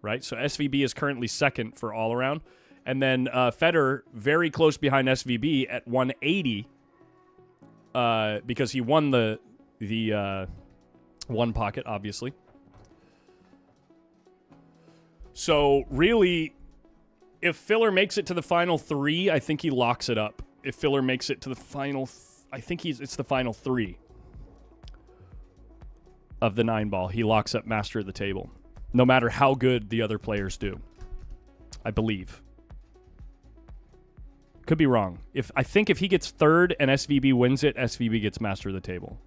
Right? So SVB is currently 2nd for all around. And then FEDOR very close behind SVB at 180 because he won the one pocket, obviously. So really, if Filler makes it to the final 3, I think he locks it up. If Filler makes it to the final, I think it's the final 3 of the 9-ball. He locks up Master of the Table, no matter how good the other players do. I believe. Could be wrong. I think if he gets 3rd and SVB wins it, SVB gets Master of the Table.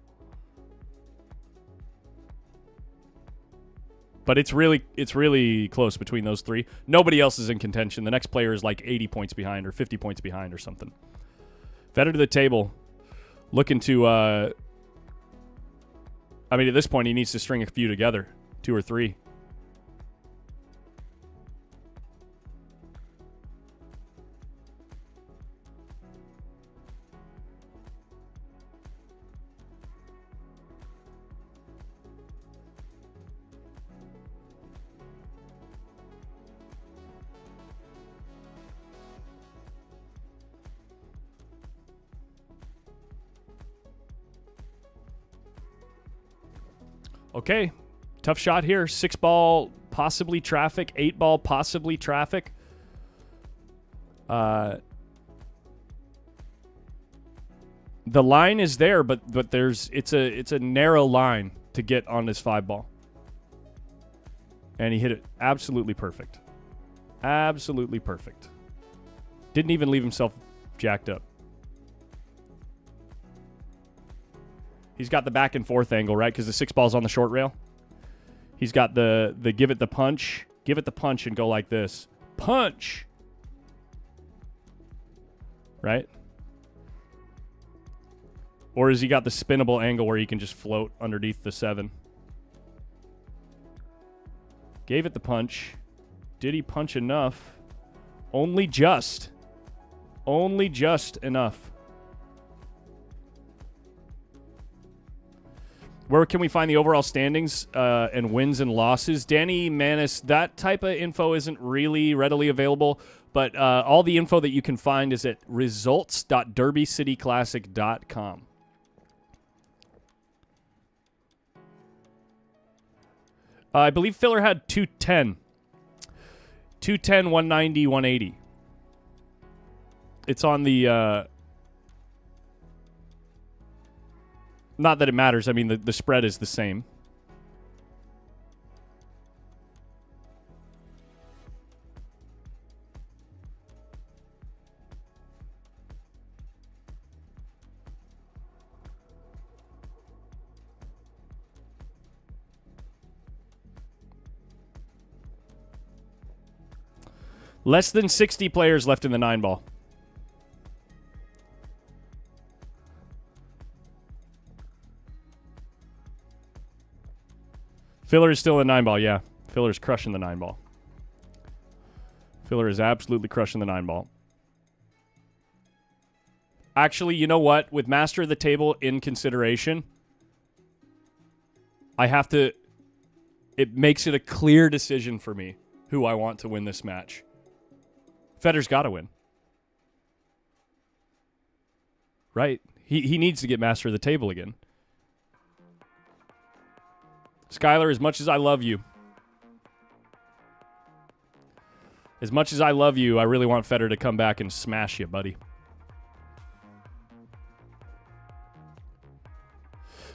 But it's really close between those 3. Nobody else is in contention. The next player is like 80 points behind or 50 points behind or something. FEDOR to the table. Looking to... I mean, at this point, he needs to string a few together. 2 or 3. Okay, tough shot here. 6-ball, possibly traffic. 8-ball, possibly traffic. The line is there, but it's a narrow line to get on this 5-ball. And he hit it absolutely perfect. Absolutely perfect. Didn't even leave himself jacked up. He's got the back and forth angle, right? Because the 6-ball's on the short rail. He's got the give it the punch. Give it the punch and go like this. Punch! Right? Or has he got the spinnable angle where he can just float underneath the 7? Gave it the punch. Did he punch enough? Only just. Only just enough. Where can we find the overall standings and wins and losses? Danny Manis, that type of info isn't really readily available, but all the info that you can find is at results.derbycityclassic.com. I believe Filler had 210. 210, 190, 180. It's on the... Not that it matters. I mean, the spread is the same. Less than 60 players left in the 9-ball. Filler is still in 9-ball, yeah. Filler is crushing the 9-ball. Filler is absolutely crushing the 9-ball. Actually, you know what? With Master of the Table in consideration, I have to... It makes it a clear decision for me who I want to win this match. FEDOR's got to win. Right? He needs to get Master of the Table again. Skyler, as much as I love you, I really want FEDOR to come back and smash you, buddy.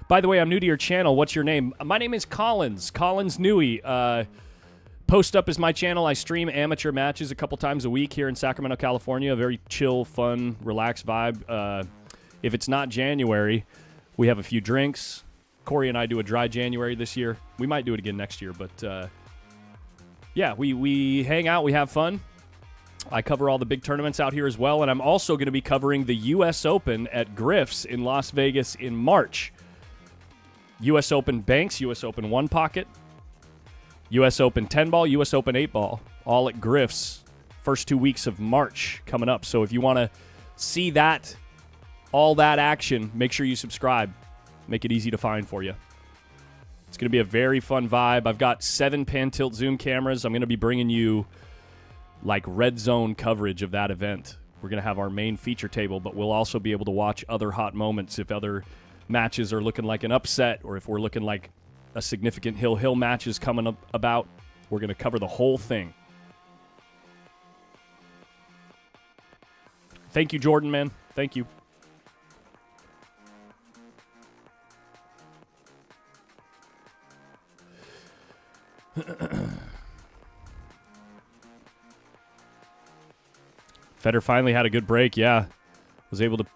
By the way, I'm new to your channel. What's your name? My name is Collins. Collins Newey. Post Up is my channel. I stream amateur matches a couple times a week here in Sacramento, California. A very chill, fun, relaxed vibe. If it's not January, we have a few drinks. Corey and I do a dry January this year. We might do it again next year, but yeah, we hang out. We have fun. I cover all the big tournaments out here as well, and I'm also going to be covering the U.S. Open at Griff's in Las Vegas in March. U.S. Open Banks, U.S. Open One Pocket, U.S. Open 10-ball, U.S. Open 8-ball, all at Griff's. First 2 weeks of March coming up. So if you want to see that, all that action, make sure you subscribe. Make it easy to find for you. It's going to be a very fun vibe. I've got 7 pan tilt zoom cameras. I'm going to be bringing you like red zone coverage of that event. We're going to have our main feature table, but we'll also be able to watch other hot moments if other matches are looking like an upset or if we're looking like a significant hill match is coming up about. We're going to cover the whole thing. Thank you, Jordan, man. Thank you. FEDOR finally had a good break, yeah. Was able to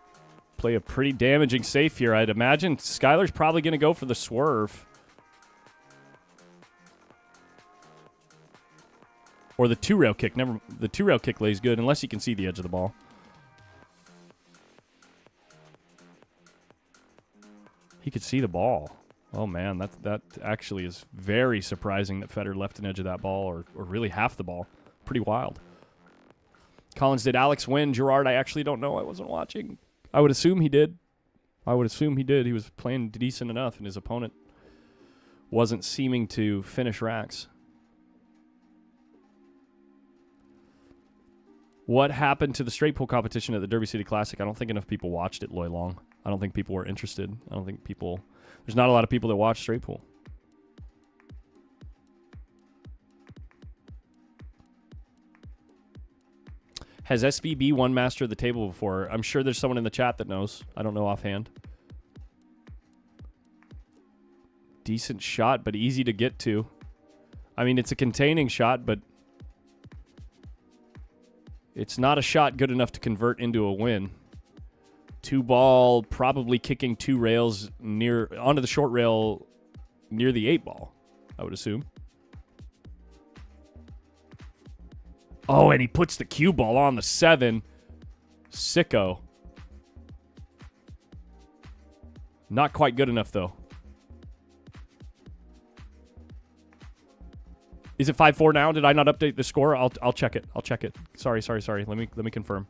play a pretty damaging safe here. I'd imagine Skyler's probably going to go for the swerve. Or the two-rail kick. The two-rail kick lays good unless you can see the edge of the ball. He could see the ball. Oh, man, that actually is very surprising that FEDOR left an edge of that ball or really half the ball. Pretty wild. Collins, did Alex win? Gerard, I actually don't know. I wasn't watching. I would assume he did. He was playing decent enough, and his opponent wasn't seeming to finish racks. What happened to the straight pool competition at the Derby City Classic? I don't think enough people watched it, Loy Long. I don't think people were interested. There's not a lot of people that watch straight pool. Has SVB won Master of the Table before? I'm sure there's someone in the chat that knows. I don't know offhand. Decent shot, but easy to get to. I mean, it's a containing shot, but it's not a shot good enough to convert into a win. 2-ball, probably kicking 2 rails onto the short rail near the 8-ball, I would assume. Oh, and he puts the cue ball on the 7. Sicko. Not quite good enough, though. Is it 5-4 now? Did I not update the score? I'll check it. Sorry. Let me confirm.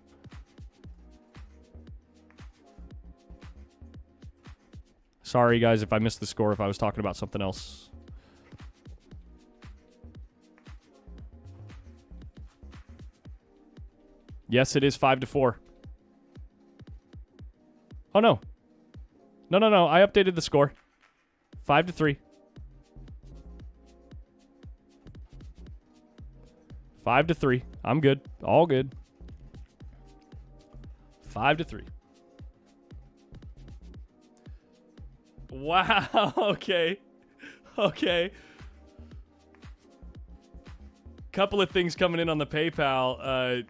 Sorry, guys, if I missed the score, if I was talking about something else. Yes, it is 5-4. Oh, no. No. I updated the score. 5-3. 5-3. I'm good. All good. 5-3. Wow. Okay. Couple of things coming in on the PayPal.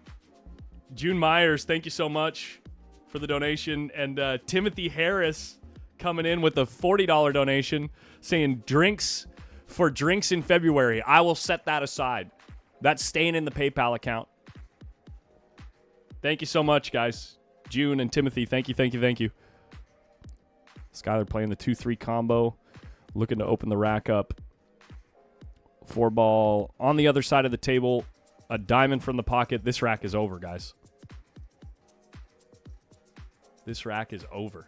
June Myers, thank you so much for the donation. And Timothy Harris coming in with a $40 donation saying drinks in February. I will set that aside. That's staying in the PayPal account. Thank you so much, guys. June and Timothy, thank you. Skyler playing the 2-3 combo. Looking to open the rack up. 4-ball on the other side of the table. A diamond from the pocket. This rack is over, guys. This rack is over.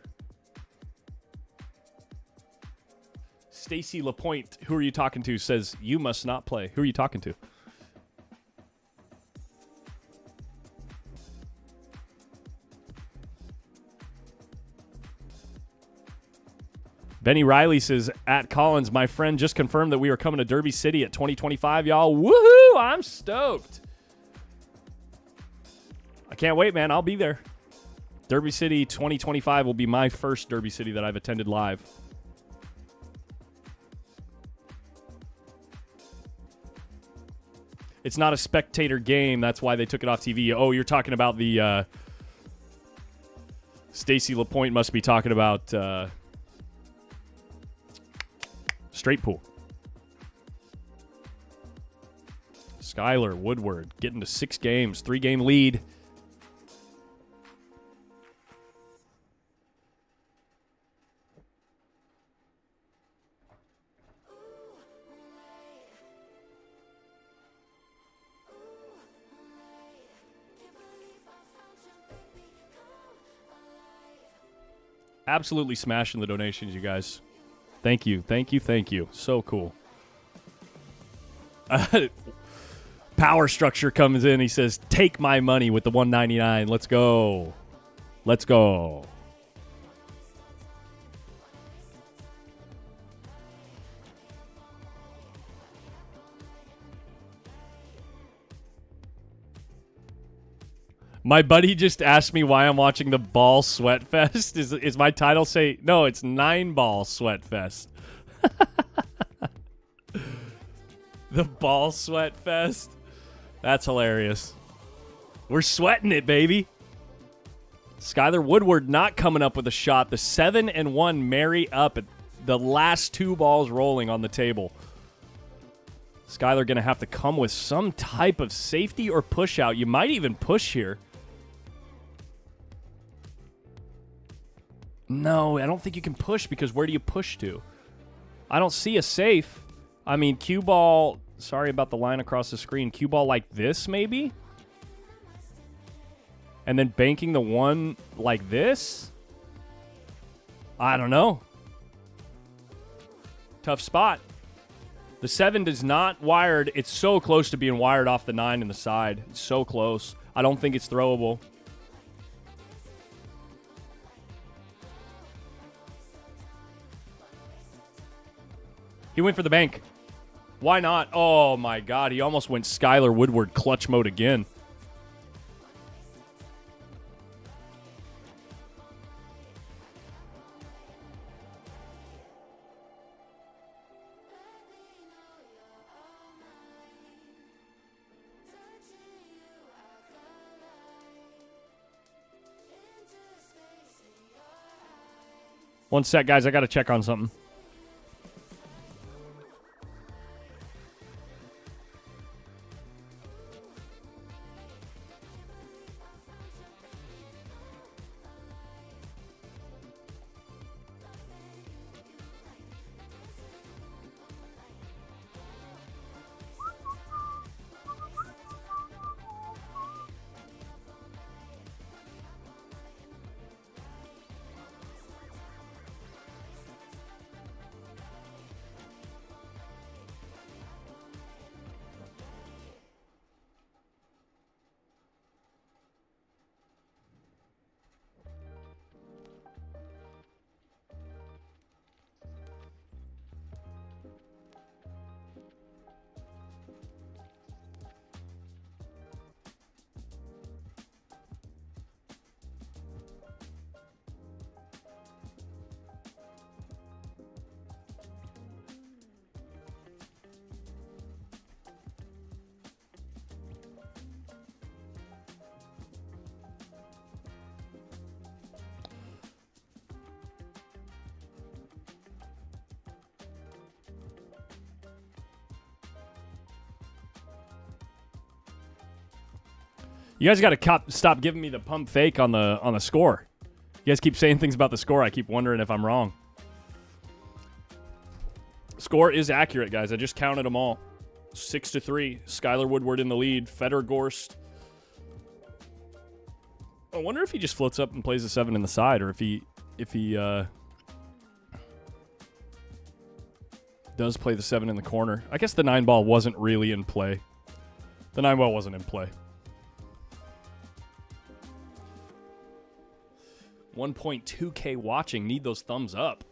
Stacy Lapointe, who are you talking to, says, you must not play. Who are you talking to? Benny Riley says, at Collins, my friend just confirmed that we are coming to Derby City at 2025, y'all. Woohoo! I'm stoked. I can't wait, man. I'll be there. Derby City 2025 will be my first Derby City that I've attended live. It's not a spectator game. That's why they took it off TV. Oh, you're talking about the... Stacy LaPointe must be talking about straight pool. Skyler, Woodward, getting to 6 games, 3-game lead. Absolutely smashing the donations, you guys. Thank you, thank you, thank you. So cool. Power Structure comes in. He says, take my money with the $1.99. Let's go. Let's go. My buddy just asked me why I'm watching the Ball Sweat Fest. Is my title say... No, it's 9 Ball Sweat Fest. The Ball Sweat Fest. That's hilarious. We're sweating it, baby. Skyler Woodward not coming up with a shot. The 7-1 marry up at the last 2 balls rolling on the table. Skyler going to have to come with some type of safety or push out. You might even push here. No, I don't think you can push because where do you push to? I don't see a safe. I mean, cue ball... Sorry about the line across the screen. Cue ball like this, maybe? And then banking the 1 like this? I don't know. Tough spot. The 7 is not wired. It's so close to being wired off the 9 in the side. It's so close. I don't think it's throwable. He went for the bank. Why not? Oh, my God. He almost went Skyler Woodward clutch mode again. One sec, guys. I got to check on something. You guys got to stop giving me the pump fake on the score. You guys keep saying things about the score. I keep wondering if I'm wrong. Score is accurate, guys. I just counted them all. 6-3. Skyler Woodward in the lead. FEDOR GORST. I wonder if he just floats up and plays the 7 in the side, or if he does play the 7 in the corner. I guess the 9 ball wasn't really in play. The 9 ball wasn't in play. 1.2K watching. Need those thumbs up.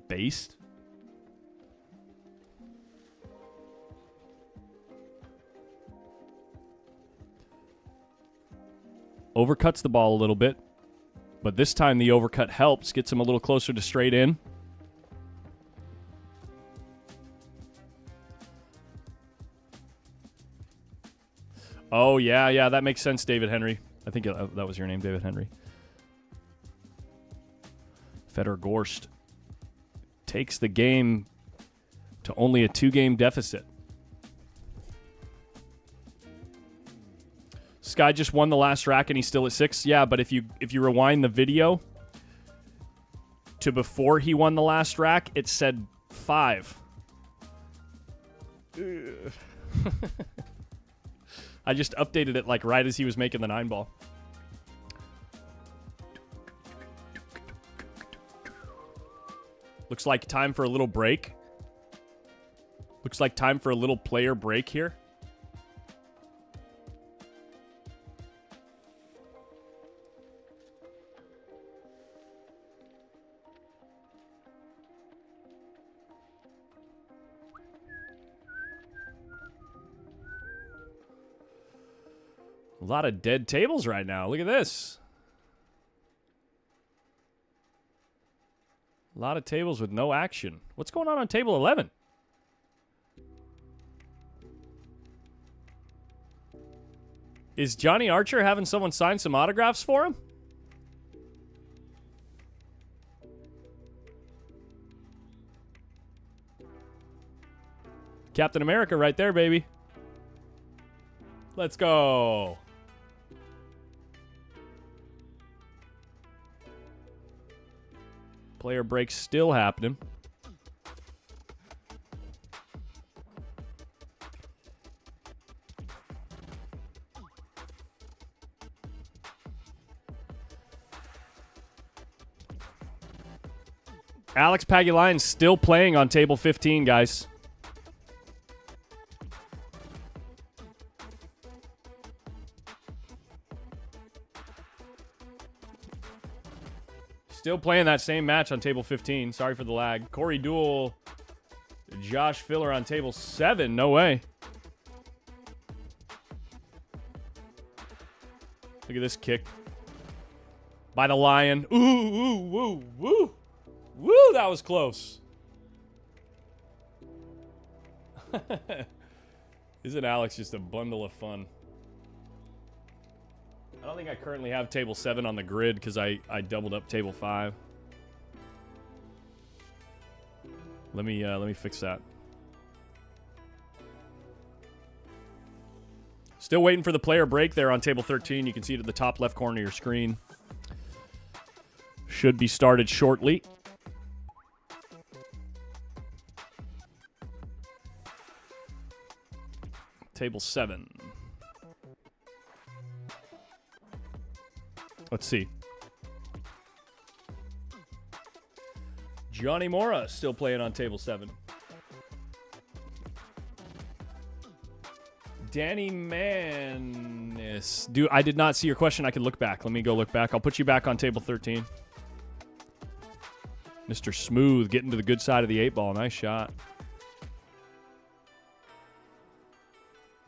Based. Overcuts the ball a little bit. But this time the overcut helps. Gets him a little closer to straight in. Oh, yeah, that makes sense, David Henry. I think that was your name, David Henry. FEDOR GORST takes the game to only a 2-game deficit. Sky just won the last rack and he's still at 6. Yeah, but if you rewind the video to before he won the last rack, it said 5. I just updated it like right as he was making the 9-ball. Looks like time for a little break. Looks like time for a little player break here. A lot of dead tables right now. Look at this. A lot of tables with no action. What's going on table 11? Is Johnny Archer having someone sign some autographs for him? Captain America right there, baby. Let's go. Player break still happening. Alex Pagulayan still playing on table 15, guys. Still playing that same match on table 15. Sorry for the lag. Corey Duel, Josh Filler on table 7. No way. Look at this kick by the Lion. Ooh, ooh, woo, woo. Woo, that was close. Isn't Alex just a bundle of fun? I don't think I currently have table 7 on the grid because I doubled up table 5. Let me fix that. Still waiting for the player break there on table 13. You can see it at the top left corner of your screen. Should be started shortly. Table 7. Let's see. Johnny Mora still playing on table 7. Danny Manis. Dude, I did not see your question. I can look back. Let me go look back. I'll put you back on table 13. Mr. Smooth getting to the good side of the 8-ball. Nice shot.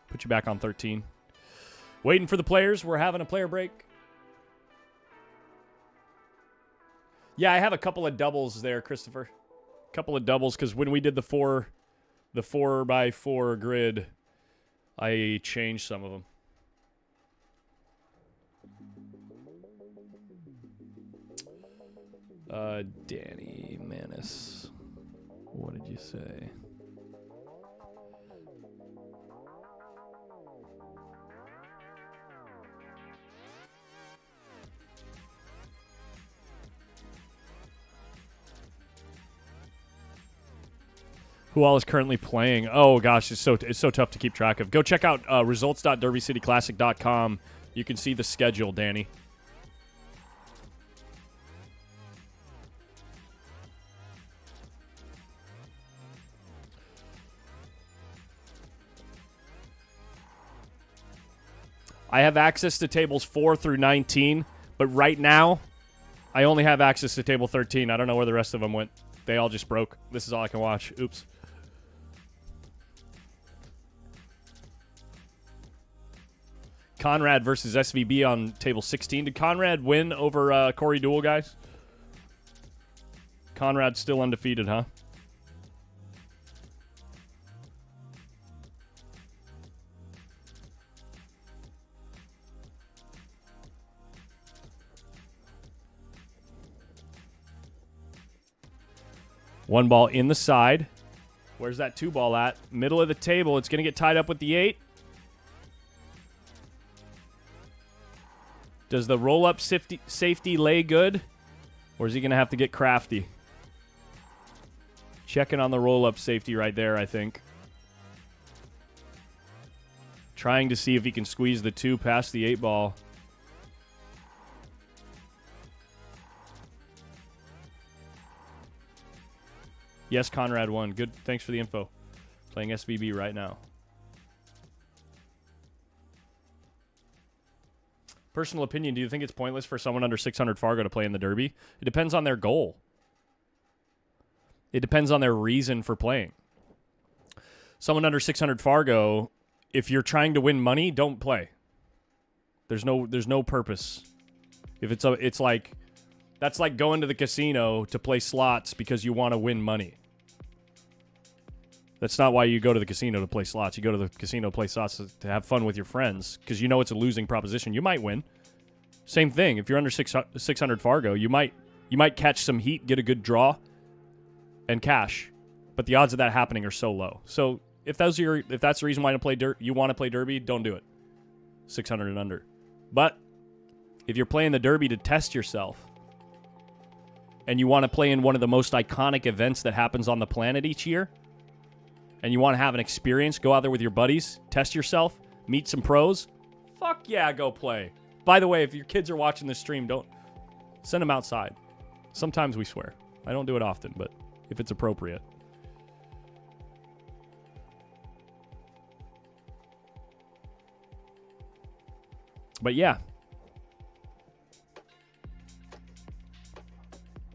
Put you back on 13. Waiting for the players. We're having a player break. Yeah, I have a couple of doubles there, Christopher. A couple of doubles because when we did the 4x4 grid, I changed some of them. Danny Manis. What did you say? Who all is currently playing? Oh gosh, it's so tough to keep track of. Go check out results.derbycityclassic.com. You can see the schedule, Danny. I have access to tables 4 through 19, but right now, I only have access to table 13. I don't know where the rest of them went. They all just broke. This is all I can watch. Oops. Conrad versus SVB on table 16. Did Conrad win over Corey Duel, guys? Conrad's still undefeated, huh? One ball in the side. Where's that 2 ball at? Middle of the table. It's going to get tied up with the 8. Does the roll-up safety lay good? Or is he going to have to get crafty? Checking on the roll-up safety right there, I think. Trying to see if he can squeeze the 2 past the 8 ball. Yes, Conrad won. Good. Thanks for the info. Playing SVB right now. Personal opinion, do you think it's pointless for someone under 600 Fargo to play in the Derby? It depends on their goal. It depends on their reason for playing. Someone under 600 Fargo, if you're trying to win money, don't play. There's no purpose. If it's like that's like going to the casino to play slots because you want to win money. That's not why you go to the casino to play slots. You go to the casino to play slots to have fun with your friends because you know it's a losing proposition. You might win. Same thing. If you're under 600 Fargo, you might catch some heat, get a good draw, and cash. But the odds of that happening are so low. So if that's the reason why you want to play Derby, don't do it. 600 and under. But if you're playing the Derby to test yourself and you want to play in one of the most iconic events that happens on the planet each year, and you want to have an experience, go out there with your buddies, test yourself, meet some pros, fuck yeah, go play. By the way, if your kids are watching this stream, don't send them outside. Sometimes we swear. I don't do it often, but if it's appropriate. But yeah.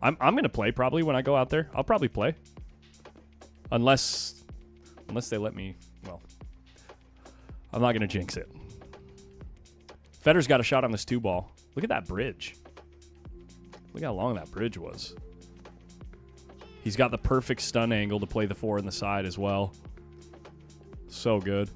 I'm going to play probably when I go out there. I'll probably play. Unless they let me, well, I'm not going to jinx it. Fedor's got a shot on this 2 ball. Look at that bridge. Look how long that bridge was. He's got the perfect stun angle to play the 4 in the side as well. So good.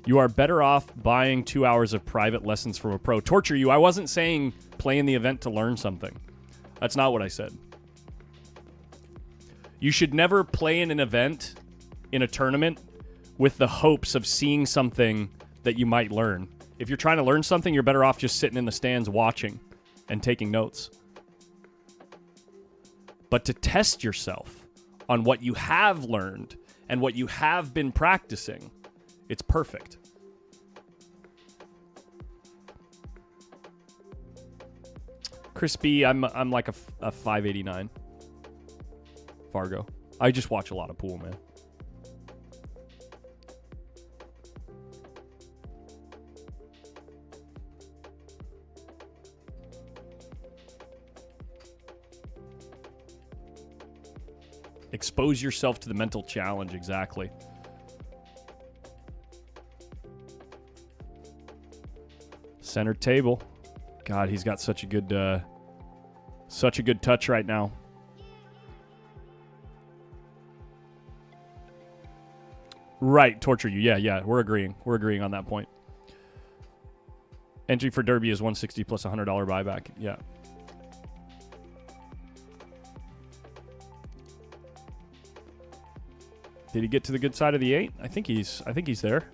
You are better off buying 2 hours of private lessons from a pro. Torture you. I wasn't saying play in the event to learn something. That's not what I said. You should never play in an event, in a tournament, with the hopes of seeing something that you might learn. If you're trying to learn something, you're better off just sitting in the stands watching and taking notes. But to test yourself on what you have learned and what you have been practicing, it's perfect. Crispy, I'm like a 589. Fargo. I just watch a lot of pool, man. Expose yourself to the mental challenge, exactly. Center table. God, he's got such a good touch right now. Right, torture you. Yeah, we're agreeing. We're agreeing on that point. Entry for Derby is $160 plus $100 buyback. Yeah. Did he get to the good side of the 8? I think he's there.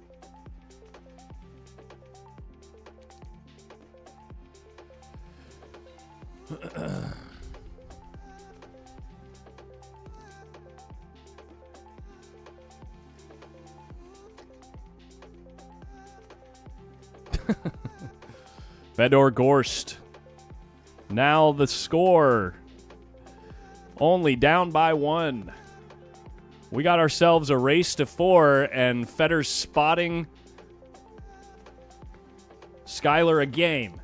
FEDOR GORST. Now the score. Only down by 1. We got ourselves a race to 4, and Fedor's spotting Skyler a game.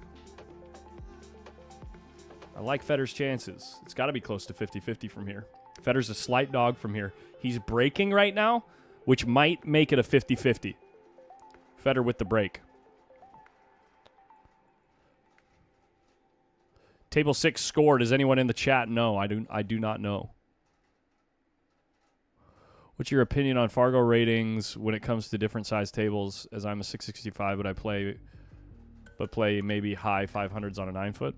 I like Fedor's chances. It's got to be close to 50-50 from here. Fedor's a slight dog from here. He's breaking right now, which might make it a 50-50. Fedor with the break. Table 6 score. Does anyone in the chat know? I do not know. What's your opinion on Fargo ratings when it comes to different size tables? As I'm a 665, but play maybe high 500s on a 9-foot.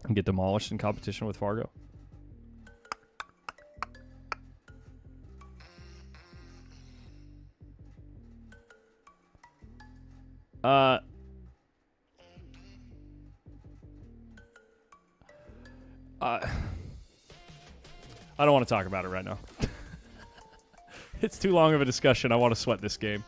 and get demolished in competition with Fargo. I don't want to talk about it right now. It's too long of a discussion. I want to sweat this game.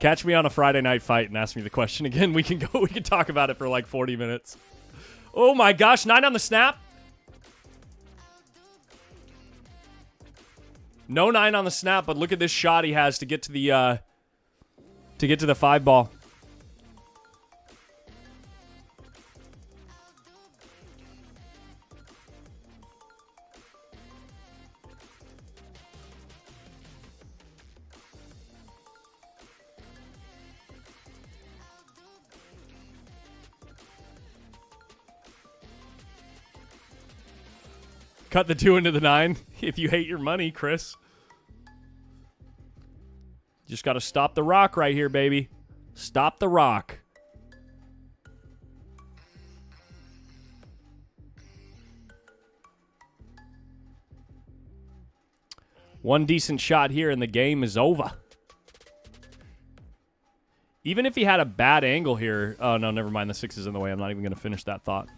Catch me on a Friday night fight and ask me the question again. We can go. We can talk about it for like 40 minutes. Oh my gosh, 9 on the snap. No 9 on the snap, but look at this shot he has to get to the 5 ball. Cut the 2 into the 9 if you hate your money, Chris. Just got to stop the rock right here, baby. Stop the rock. One decent shot here and the game is over. Even if he had a bad angle here. Oh, no, never mind. The 6 is in the way. I'm not even going to finish that thought.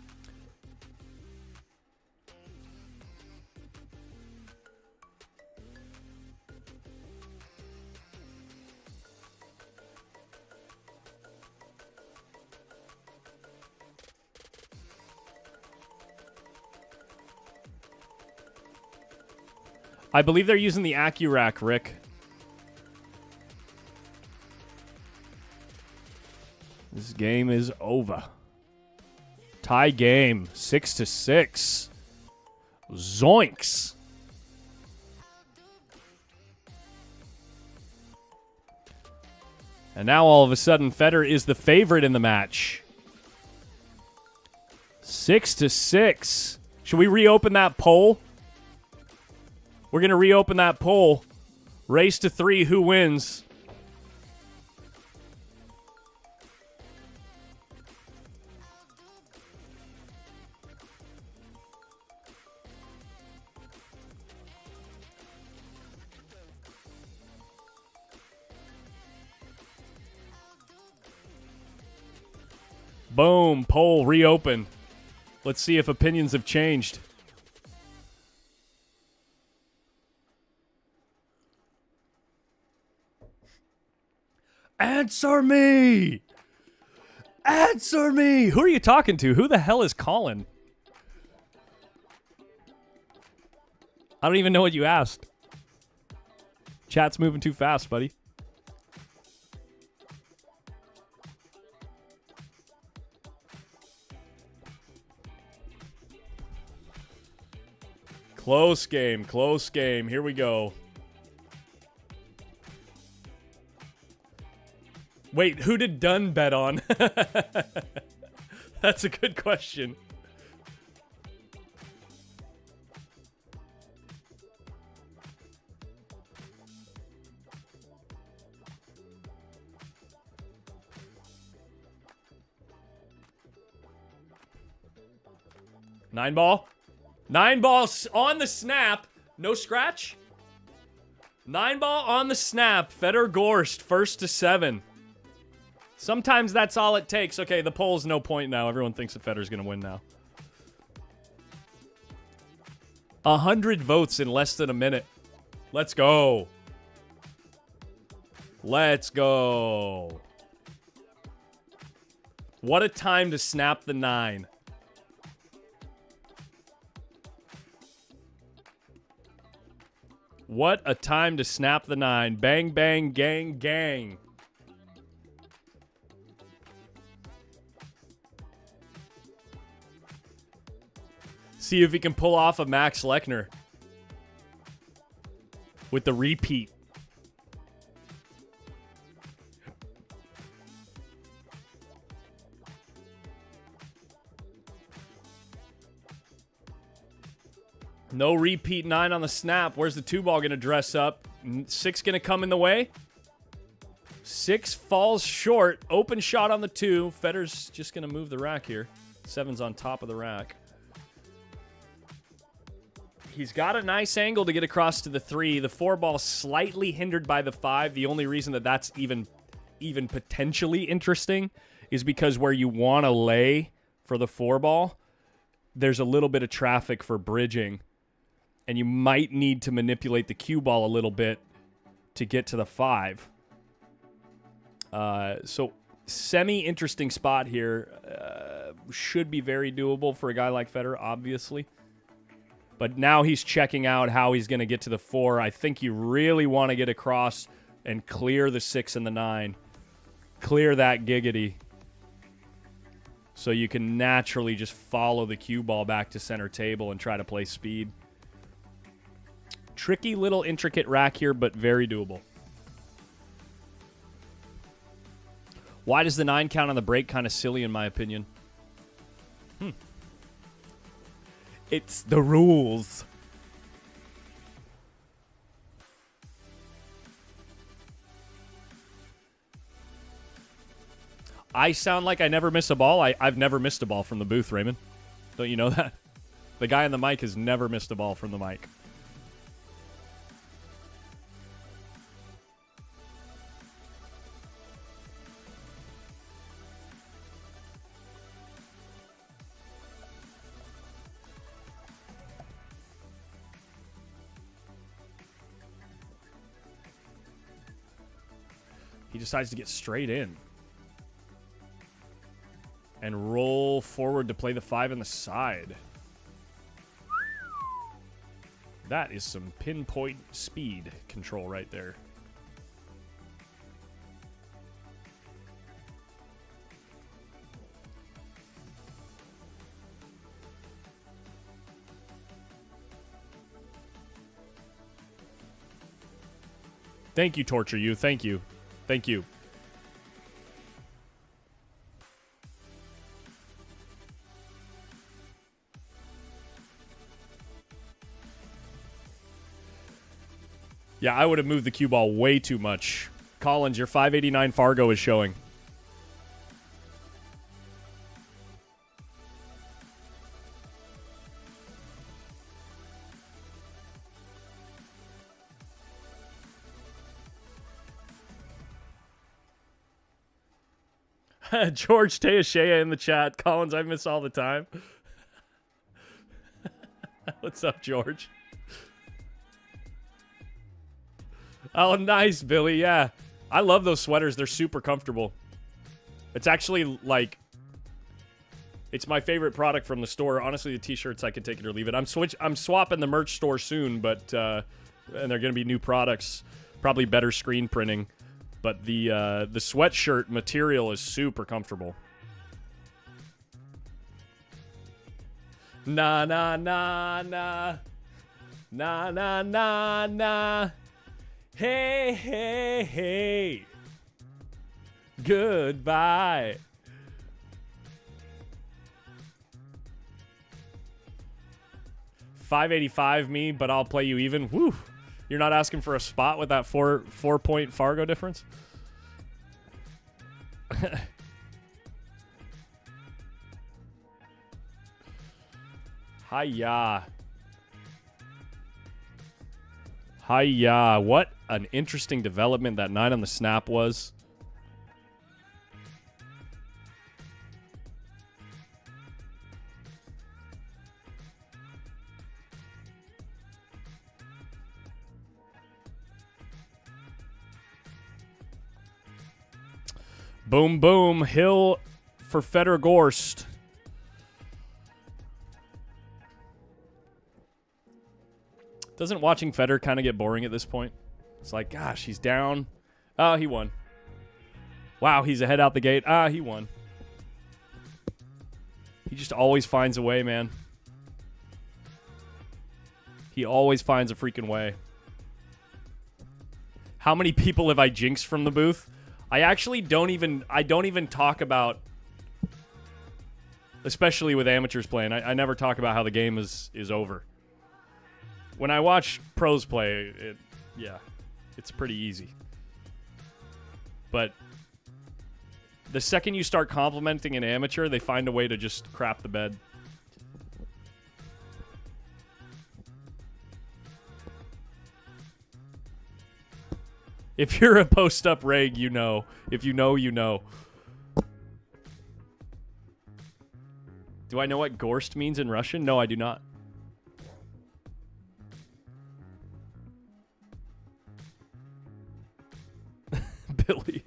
I believe they're using the AccuRack, Rick. This game is over. Tie game, 6-6. Zoinks. And now all of a sudden, FEDOR is the favorite in the match. 6-6. Should we reopen that poll? We're going to reopen that poll. Race to 3, who wins? Boom, poll reopened. Let's see if opinions have changed. Answer me! Answer me! Who are you talking to? Who the hell is calling? I don't even know what you asked. Chat's moving too fast, buddy. Close game, close game. Here we go. Wait, who did Dunn bet on? That's a good question. Nine ball. 9 balls on the snap. No scratch. 9 ball on the snap. FEDOR GORST, 1st to 7. Sometimes that's all it takes. Okay, the poll's no point now. Everyone thinks that FEDOR's going to win now. 100 votes in less than a minute. Let's go. Let's go. What a time to snap the 9. What a time to snap the 9. Bang, bang, gang, gang. See if he can pull off a Max Lechner with the repeat. No repeat 9 on the snap. Where's the 2 ball going to dress up? 6 going to come in the way? 6 falls short. Open shot on the 2. Federer's just going to move the rack here. 7's on top of the rack. He's got a nice angle to get across to the 3. The 4 ball slightly hindered by the 5. The only reason that that's even potentially interesting is because where you want to lay for the 4 ball, there's a little bit of traffic for bridging, and you might need to manipulate the cue ball a little bit to get to the 5. So semi-interesting spot here. Should be very doable for a guy like Federer, obviously. But now he's checking out how he's going to get to the 4. I think you really want to get across and clear the 6 and the 9. Clear that giggity. So you can naturally just follow the cue ball back to center table and try to play speed. Tricky little intricate rack here, but very doable. Why does the 9 count on the break? Kind of silly in my opinion. It's the rules. I sound like I never miss a ball. I've never missed a ball from the booth, Raymond. Don't you know that? The guy on the mic has never missed a ball from the mic. He decides to get straight in and roll forward to play the 5 in the side. That is some pinpoint speed control right there. Thank you, Torture You. Thank you. Thank you. Yeah, I would have moved the cue ball way too much. Collins, your 589 Fargo is showing. George Teashea in the chat. Collins, I miss all the time. What's up, George? Oh, nice, Billy. Yeah. I love those sweaters. They're super comfortable. It's actually, like, it's my favorite product from the store. Honestly, the t-shirts, I could take it or leave it. I'm swapping the merch store soon, but, and they're going to be new products. Probably better screen printing. But the sweatshirt material is super comfortable. Na na na na. Na na na na. Hey, hey, hey. Goodbye. $5.85 me, but I'll play you even. Woo. You're not asking for a spot with that 4-point Fargo difference? Hiya. Hiya. What an interesting development that 9 on the snap was. Boom, boom. Hill for Federer GORST. Doesn't watching Federer kind of get boring at this point? It's like, gosh, he's down. Oh, he won. Wow, he's ahead out the gate. Ah, he won. He just always finds a way, man. He always finds a freaking way. How many people have I jinxed from the booth? I actually don't even talk about, especially with amateurs playing, I never talk about how the game is over. When I watch pros play, yeah, it's pretty easy. But the second you start complimenting an amateur, they find a way to just crap the bed. If you're a post-up reg, you know. If you know, you know. Do I know what GORST means in Russian? No, I do not. Billy.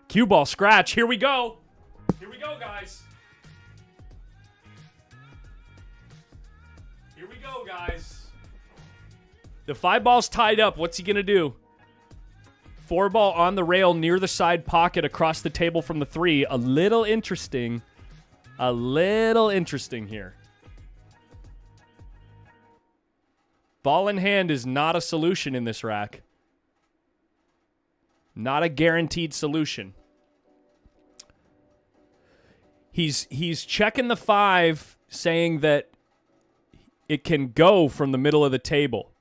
Cue ball scratch. Here we go. Here we go, guys. Here we go, guys. The 5 ball's tied up. What's he going to do? 4 ball on the rail near the side pocket across the table from the 3. A little interesting. A little interesting here. Ball in hand is not a solution in this rack. Not a guaranteed solution. He's checking the 5, saying that it can go from the middle of the table.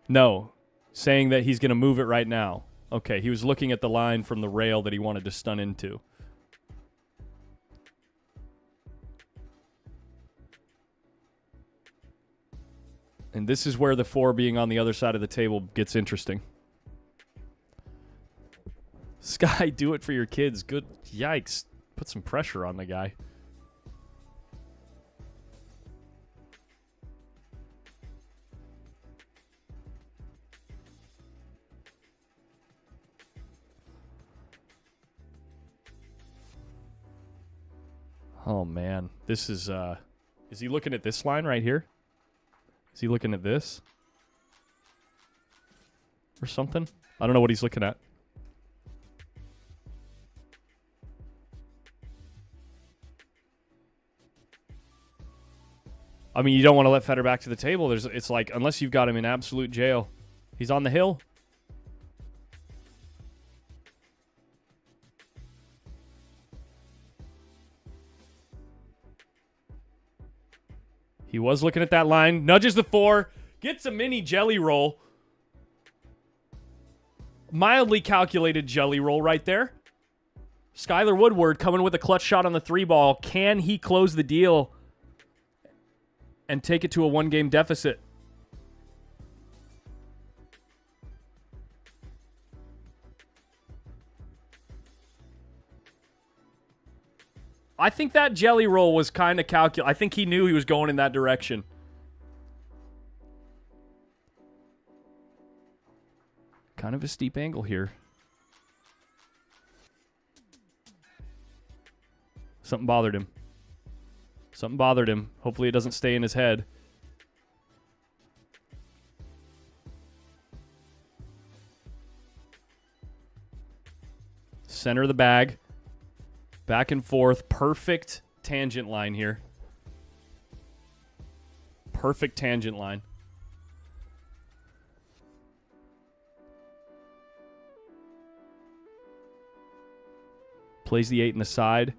No, saying that he's going to move it right now. Okay, he was looking at the line from the rail that he wanted to stun into. And this is where the 4 being on the other side of the table gets interesting. Sky, do it for your kids. Good. Yikes. Put some pressure on the guy. Oh, man. This is he looking at this line right here? Is he looking at this? Or something? I don't know what he's looking at. I mean, you don't want to let FEDOR back to the table. It's like, unless you've got him in absolute jail. He's on the hill. He was looking at that line. Nudges the 4. Gets a mini jelly roll. Mildly calculated jelly roll right there. Skyler Woodward coming with a clutch shot on the 3 ball. Can he close the deal and take it to a 1-game deficit? I think that jelly roll was kind of calculated. I think he knew he was going in that direction. Kind of a steep angle here. Something bothered him. Something bothered him. Hopefully it doesn't stay in his head. Center of the bag. Back and forth. Perfect tangent line here. Perfect tangent line. Plays the 8 in the side.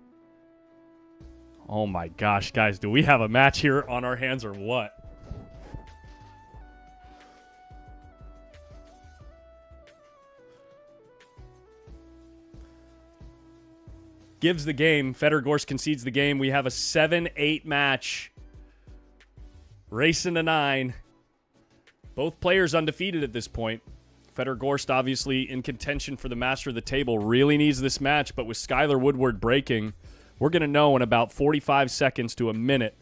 Oh my gosh, guys. Do we have a match here on our hands or what? Gives the game. FEDOR GORST concedes the game. We have a 7-8 match. Racing to 9. Both players undefeated at this point. FEDOR GORST obviously in contention for the master of the table. Really needs this match, but with Skyler Woodward breaking, we're going to know in about 45 seconds to a minute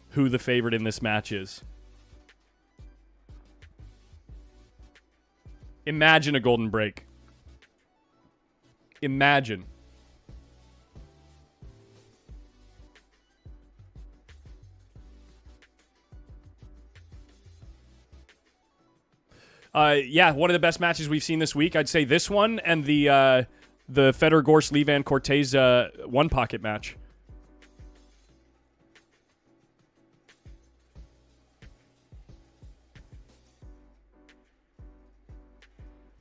who the favorite in this match is. Imagine a golden break. Imagine. Yeah, one of the best matches we've seen this week. I'd say this one and the FEDOR GORST Levan Cortez one pocket match.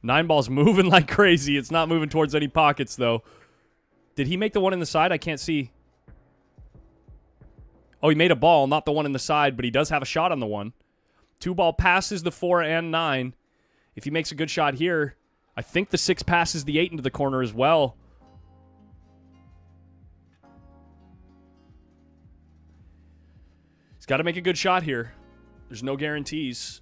Nine ball's moving like crazy. It's not moving towards any pockets, though. Did he make the one in the side? I can't see. Oh, he made a ball, not the one in the side, but he does have a shot on the one. 2-ball passes the 4 and 9. If he makes a good shot here, I think the 6 passes the 8 into the corner as well. He's got to make a good shot here. There's no guarantees.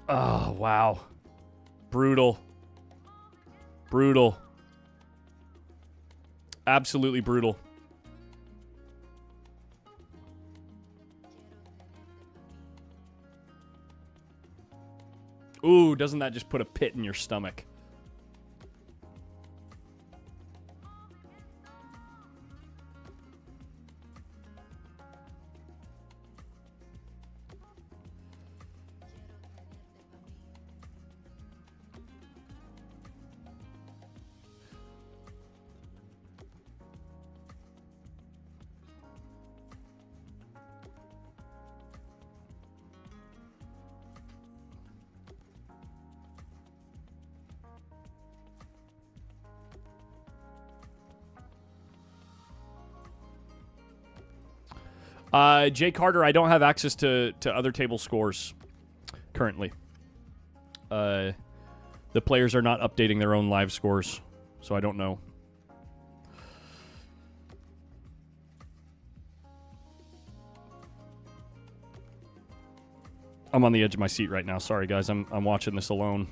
Oh, wow. Brutal. Brutal. Absolutely brutal. Ooh, doesn't that just put a pit in your stomach? Jay Carter, I don't have access to other table scores currently. The players are not updating their own live scores, so I don't know. I'm on the edge of my seat right now. Sorry, guys. I'm watching this alone.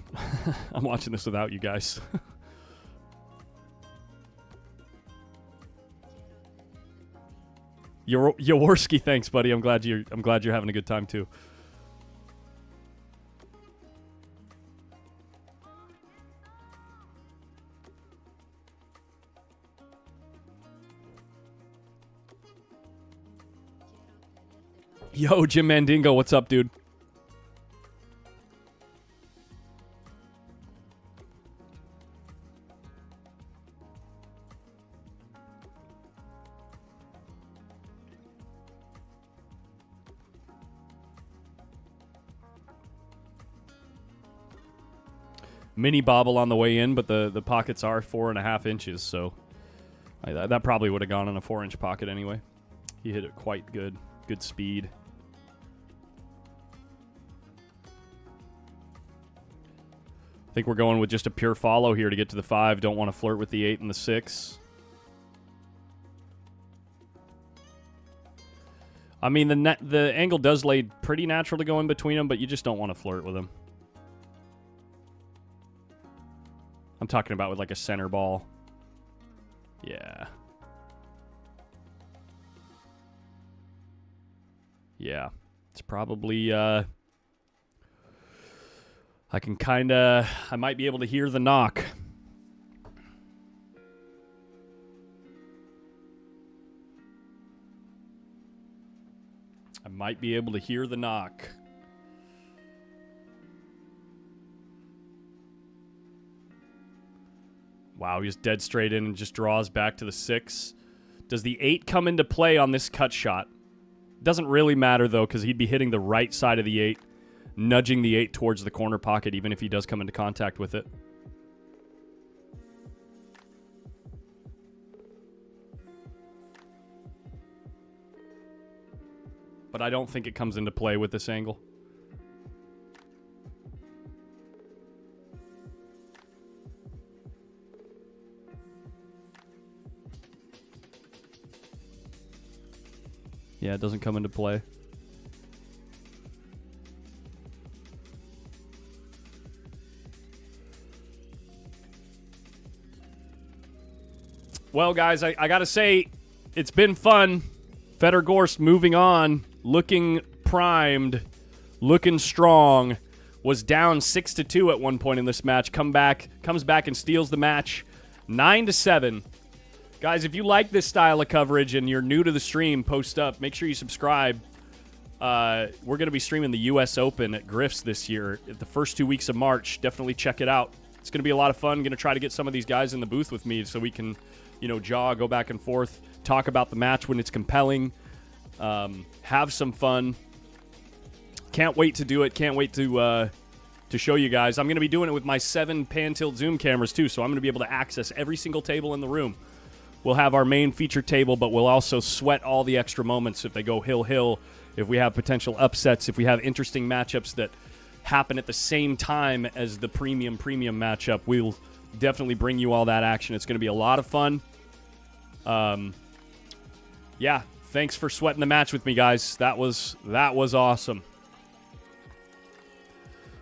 I'm watching this without you guys. Jaworski, thanks, buddy. I'm glad you're having a good time too. Yo, Jim Mandingo, what's up, dude? Mini bobble on the way in, but the pockets are 4.5 inches, so that probably would have gone in a 4-inch pocket anyway. He hit it quite good. Good speed. I think we're going with just a pure follow here to get to the 5. Don't want to flirt with the 8 and the 6. I mean, the angle does lay pretty natural to go in between them, but you just don't want to flirt with them. I'm talking about with like a center ball. Yeah. Yeah. It's probably, I might be able to hear the knock. I might be able to hear the knock. Wow, he's dead straight in and just draws back to the 6. Does the 8 come into play on this cut shot? Doesn't really matter, though, because he'd be hitting the right side of the 8, nudging the 8 towards the corner pocket, even if he does come into contact with it. But I don't think it comes into play with this angle. Yeah, it doesn't come into play. Well, guys, I got to say, it's been fun. FEDOR GORST moving on, looking primed, looking strong. Was down 6-2 at one point in this match. Comes back and steals the match 9-7. Guys, if you like this style of coverage and you're new to the stream, post up. Make sure you subscribe. We're going to be streaming the U.S. Open at Griff's this year at the first 2 weeks of March. Definitely check it out. It's going to be a lot of fun. I'm going to try to get some of these guys in the booth with me so we can, go back and forth, talk about the match when it's compelling, have some fun. Can't wait to do it. Can't wait to to show you guys. I'm going to be doing it with my 7 pan-tilt zoom cameras too, so I'm going to be able to access every single table in the room. We'll have our main feature table, but we'll also sweat all the extra moments if they go hill-hill, if we have potential upsets, if we have interesting matchups that happen at the same time as the premium matchup. We'll definitely bring you all that action. It's going to be a lot of fun. Yeah, thanks for sweating the match with me, guys. That was awesome.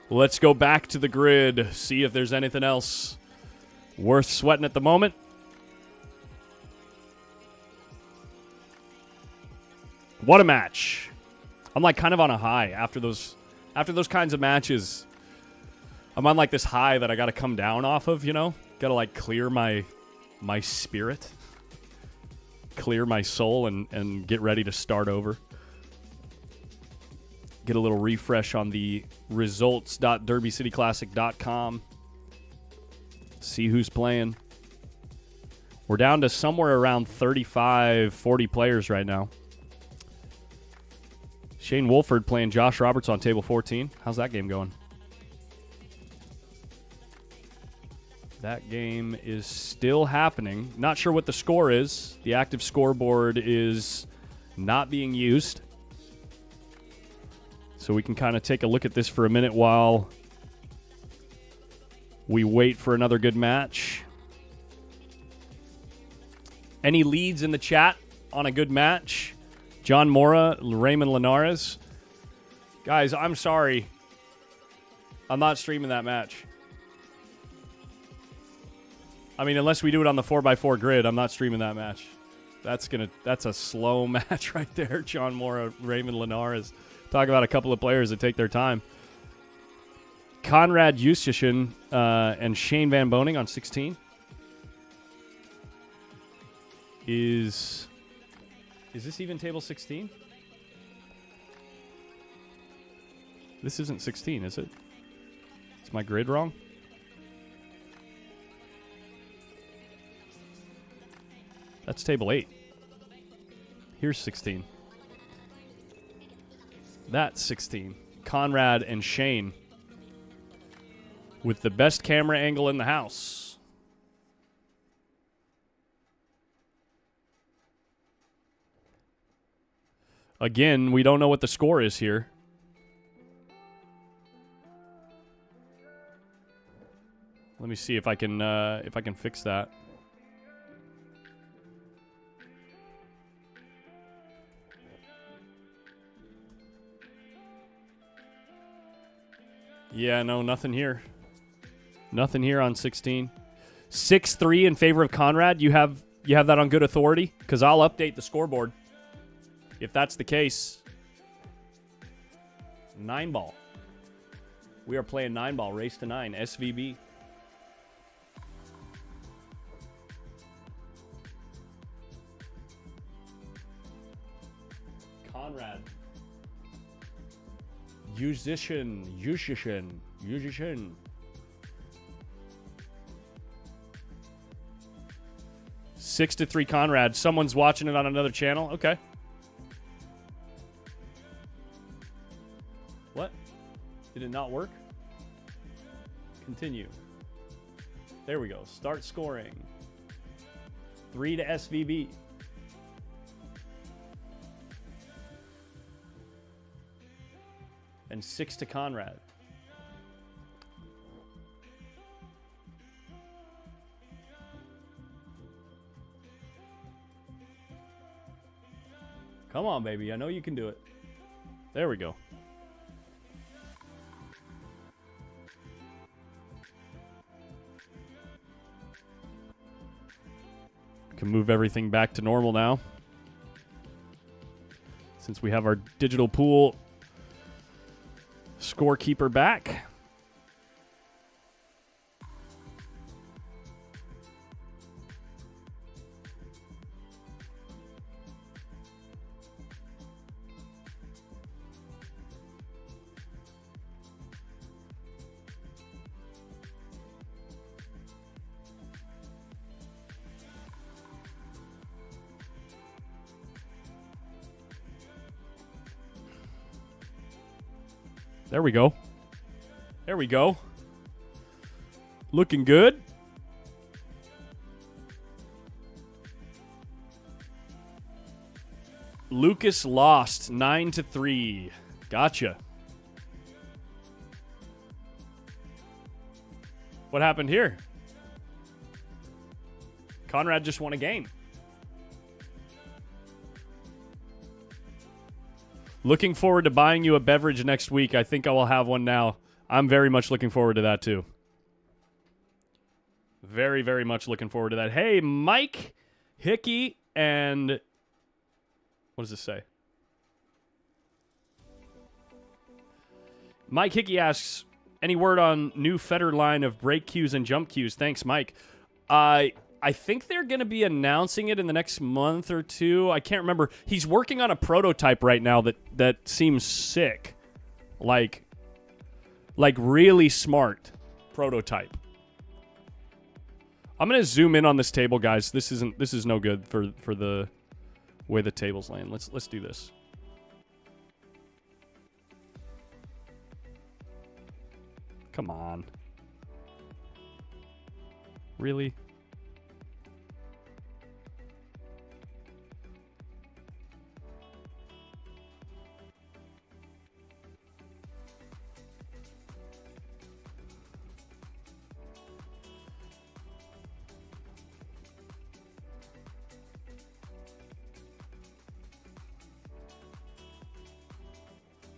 Let's go back to the grid, see if there's anything else worth sweating at the moment. What a match. I'm like kind of on a high after those kinds of matches. I'm on like this high that I got to come down off of, you know? Got to like clear my spirit, clear my soul, and get ready to start over. Get a little refresh on the results.derbycityclassic.com. See who's playing. We're down to somewhere around 35, 40 players right now. Shane Wolford playing Josh Roberts on table 14. How's that game going? That game is still happening. Not sure what the score is. The active scoreboard is not being used. So we can kind of take a look at this for a minute while we wait for another good match. Any leads in the chat on a good match? John Mora, Raymond Linares. Guys, I'm sorry. I'm not streaming that match. I mean, unless we do it on the 4x4 grid, I'm not streaming that match. That's a slow match right there. John Mora, Raymond Linares. Talk about a couple of players that take their time. Conrad Justishin and Shane Van Boning on 16. Is this even table 16? This isn't 16, is it? Is my grid wrong? That's table 8. Here's 16. That's 16. Conrad and Shane with the best camera angle in the house. Again, we don't know what the score is here. Let me see if I can fix that. Yeah, no, nothing here. Nothing here on 16. 6-3 in favor of Conrad. You have that on good authority? Because I'll update the scoreboard if that's the case. 9-ball. We are playing 9-ball, race to 9, SVB. Conrad. Musician. 6-3 Conrad. Someone's watching it on another channel. Okay. What? Did it not work? Continue. There we go. Start scoring. 3 to SVB. And 6 to Conrad. Come on, baby. I know you can do it. There we go. Can move everything back to normal now. Since we have our digital pool scorekeeper back. There we go. There we go. Looking good. Lucas lost 9-3. Gotcha. What happened here? Conrad just won a game. Looking forward to buying you a beverage next week. I think I will have one now. I'm very much looking forward to that too. Very, very much looking forward to that. Hey, Mike Hickey and... what does this say? Mike Hickey asks, any word on new FEDOR line of break cues and jump cues? Thanks, Mike. I think they're going to be announcing it in the next month or two. I can't remember. He's working on a prototype right now that seems sick. Like really smart prototype. I'm going to zoom in on this table, guys. This is no good for the way the table's laying. Let's do this. Come on. Really?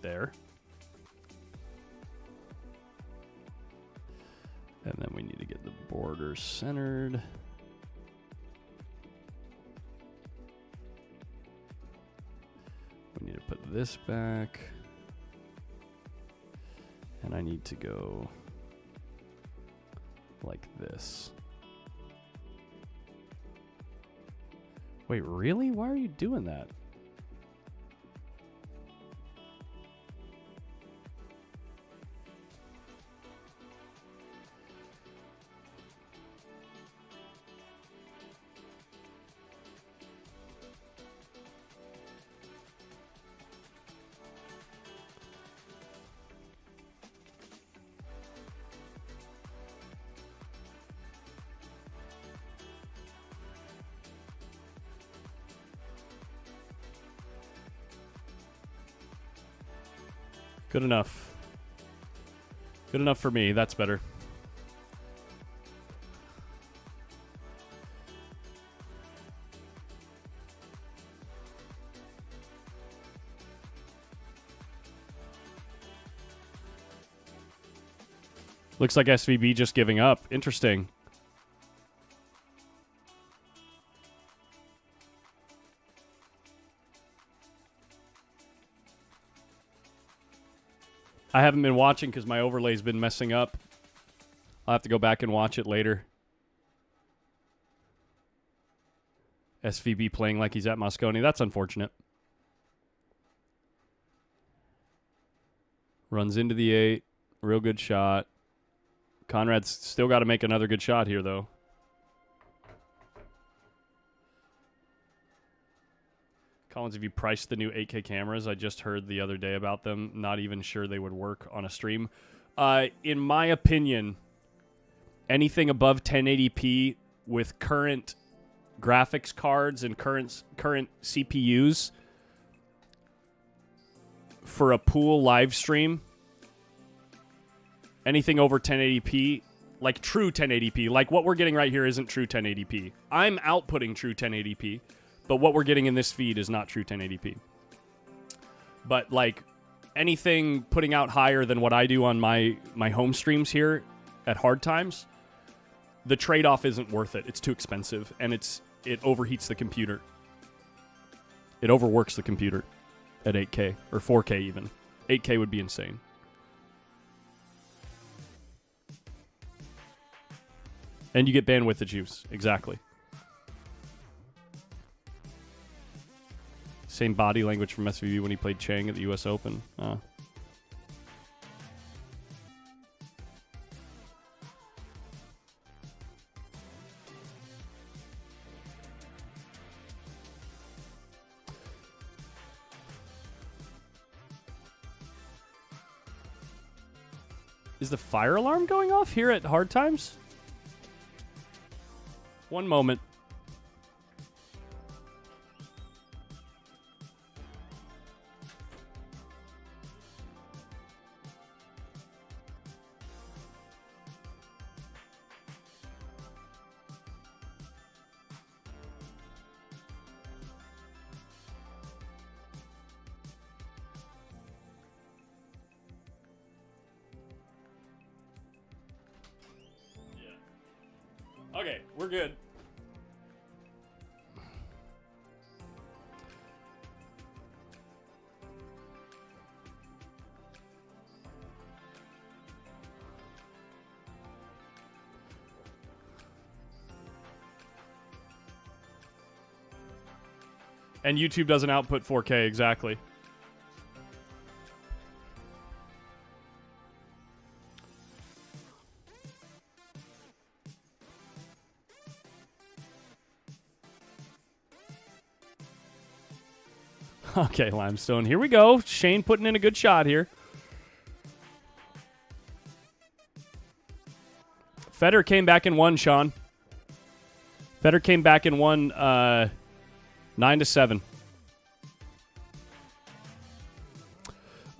There. And then we need to get the border centered. We need to put this back. And I need to go like this. Wait, really? Why are you doing that? Good enough. Good enough for me. That's better. Looks like SVB just giving up. Interesting. I haven't been watching because my overlay's been messing up. I'll have to go back and watch it later. SVB playing like he's at Moscone. That's unfortunate. Runs into the 8. Real good shot. Conrad's still got to make another good shot here, though. Collins, have you priced the new 8K cameras? I just heard the other day about them. Not even sure they would work on a stream. In my opinion, anything above 1080p with current graphics cards and current CPUs for a pool live stream, anything over 1080p, like true 1080p, like what we're getting right here isn't true 1080p. I'm outputting true 1080p. But what we're getting in this feed is not true 1080p. But like anything putting out higher than what I do on my home streams here at Hard Times, the trade-off isn't worth it. It's too expensive, and it overheats the computer. It overworks the computer at 8K or 4K even. 8K would be insane. And you get bandwidth juice. Exactly. Same body language from SVB when he played Chang at the US Open. Is the fire alarm going off here at Hard Times? One moment. Okay, we're good. And YouTube doesn't output 4K, exactly. Okay, Limestone. Here we go. Shane putting in a good shot here. FEDOR came back and won, Sean. FEDOR came back and won 9-7.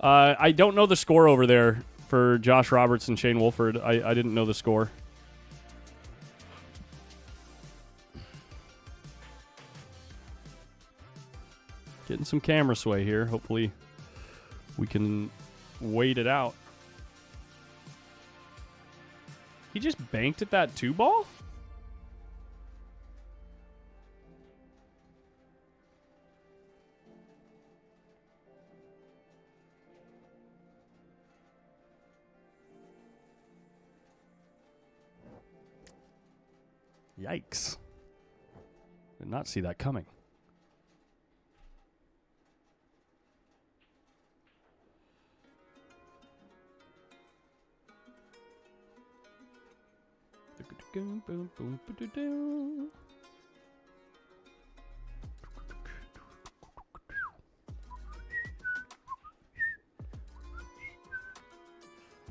I don't know the score over there for Josh Roberts and Shane Wolford. I didn't know the score. Getting some camera sway here. Hopefully we can wait it out. He just banked at that 2-ball? Yikes. Did not see that coming.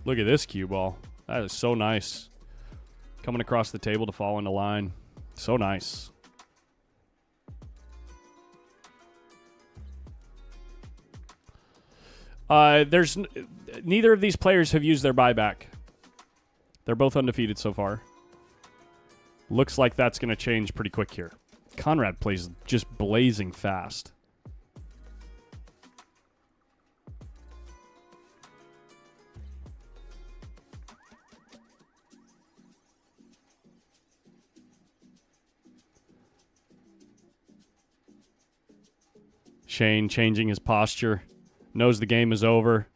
Look at this cue ball. That is so nice. Coming across the table to fall into line. So nice. Neither of these players have used their buyback. They're both undefeated so far. Looks like that's going to change pretty quick here. Conrad plays just blazing fast. Shane changing his posture. Knows the game is over.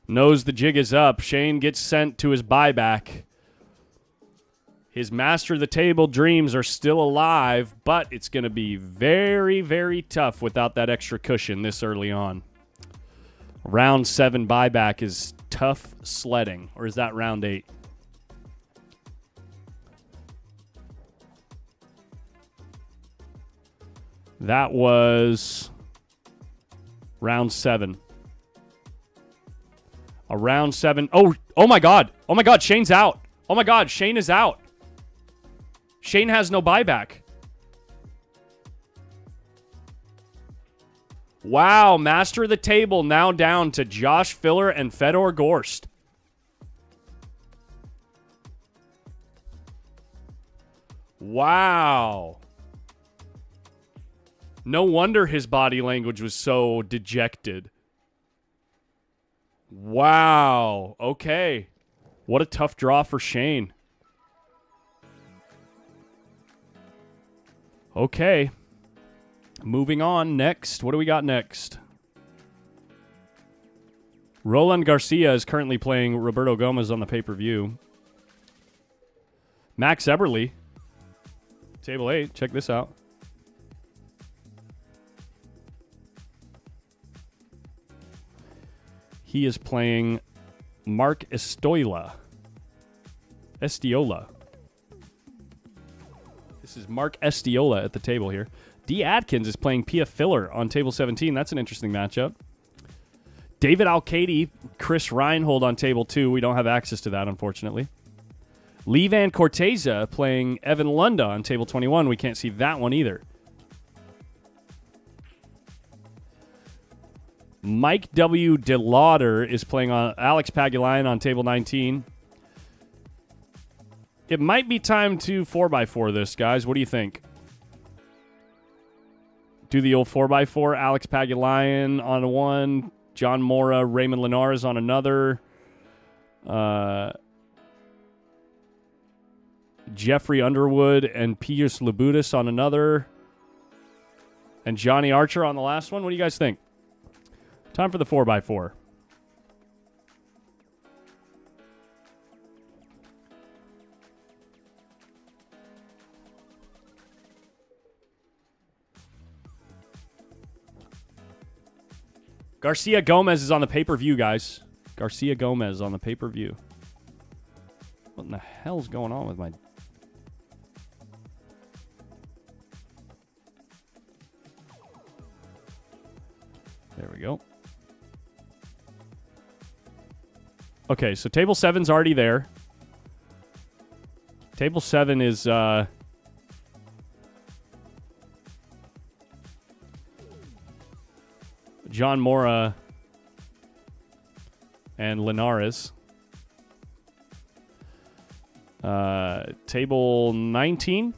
Knows the jig is up. Shane gets sent to his buyback. His master of the table dreams are still alive, but it's going to be very, very tough without that extra cushion this early on. Round 7 buyback is tough sledding, or is that round 8? That was round 7. A round 7. Oh my God. Oh my God. Shane's out. Oh my God. Shane is out. Shane has no buyback. Wow. Master of the table now down to Josh Filler and FEDOR GORST. Wow. No wonder his body language was so dejected. Wow. Okay. What a tough draw for Shane. Okay. Moving on. Next. What do we got next? Roland Garcia is currently playing Roberto Gomez on the pay-per-view. Max Eberle. Table 8. Check this out. He is playing Mark Estiola. This is Mark Estiola at the table here. D. Adkins is playing Pia Filler on table 17. That's an interesting matchup. David Alcady, Chris Reinhold on table 2. We don't have access to that, unfortunately. Lee Van Corteza playing Evan Lunda on table 21. We can't see that one either. Mike W. DeLauder is playing on Alex Pagulayan on table 19. It might be time to 4x4 this, guys. What do you think? Do the old 4x4. Alex Pagulayan on one. John Mora, Raymond Linares on another. Jeffrey Underwood and Pius Labutis on another. And Johnny Archer on the last one. What do you guys think? Time for the 4x4. Garcia Gomez is on the pay-per-view, guys. Garcia Gomez on the pay-per-view. What in the hell's going on with my... There we go. Okay, so table 7's already there. Table 7 is... John Mora and Linares. Table 19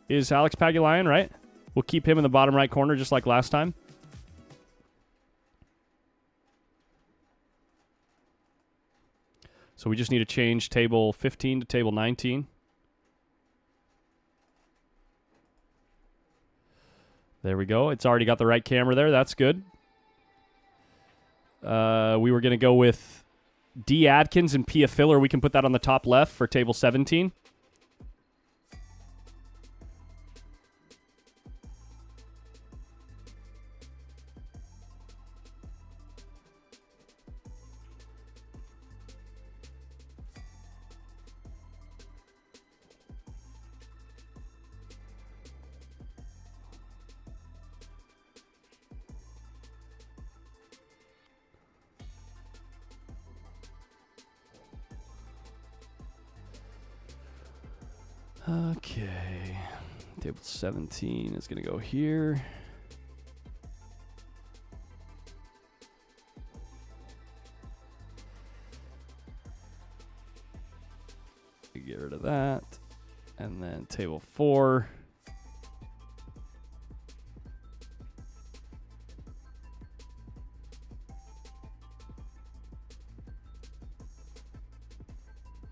is Alex Pagulayan, right? We'll keep him in the bottom right corner just like last time. So we just need to change table 15 to table 19. There we go. It's already got the right camera there. That's good. We were going to go with D. Adkins and Pia Filler. We can put that on the top left for table 17. Okay. Table 17 is going to go here. Get rid of that. And then table 4.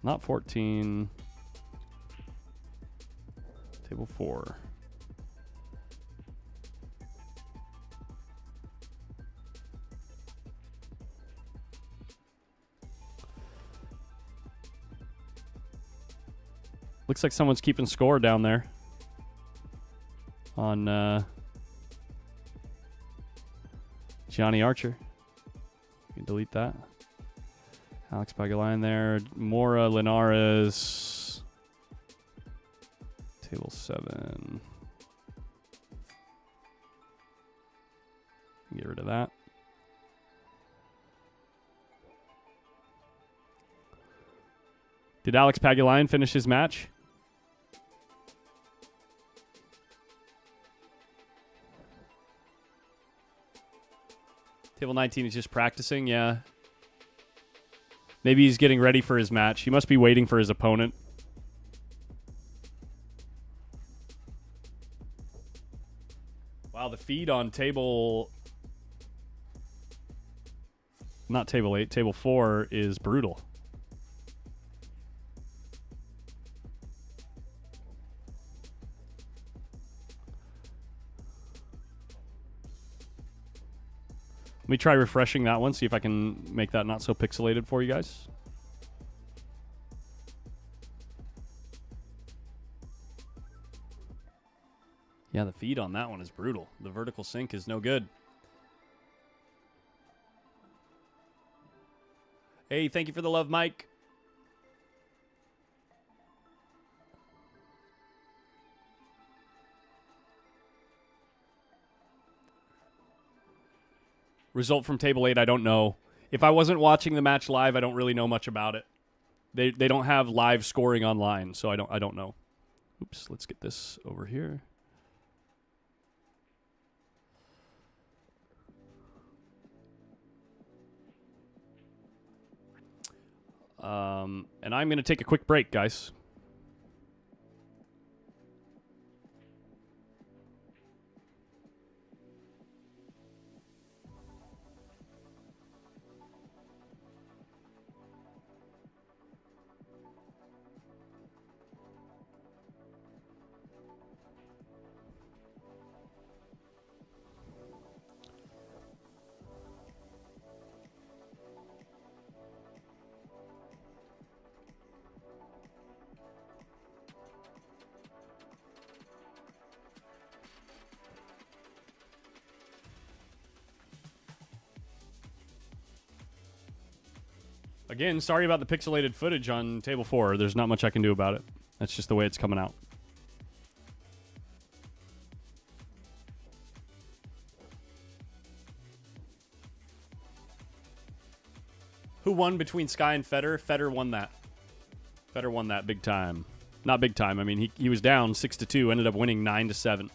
Not 14. Table 4. Looks like someone's keeping score down there on Johnny Archer. You can delete that. Alex Pagulayan there. Mora Linares. Table 7. Get rid of that. Did Alex Pagulayan finish his match? Table 19 is just practicing, yeah. Maybe he's getting ready for his match. He must be waiting for his opponent. Wow, the feed on table... Not table 8, table 4 is brutal. Let me try refreshing that one, see if I can make that not so pixelated for you guys. Yeah, the feed on that one is brutal. The vertical sync is no good. Hey, thank you for the love, Mike. Result from table 8, I don't know. If I wasn't watching the match live, I don't really know much about it. They don't have live scoring online, so I don't know. Oops, let's get this over here. And I'm going to take a quick break, guys. Again, sorry about the pixelated footage on table 4. There's not much I can do about it. That's just the way it's coming out. Who won between Sky and FEDOR? FEDOR won that. FEDOR won that big time. Not big time. I mean, he was down 6-2, ended up winning 9-7.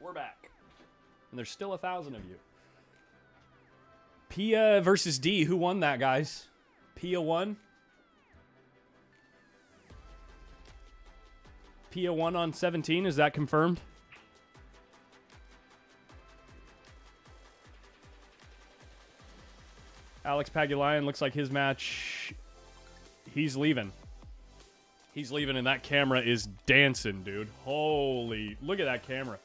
We're back. And there's still 1,000 of you. Pia versus D. Who won that, guys? Pia won. Pia won on 17. Is that confirmed? Alex Pagulayan looks like his match. He's leaving. He's leaving, and that camera is dancing, dude. Holy, look at that camera.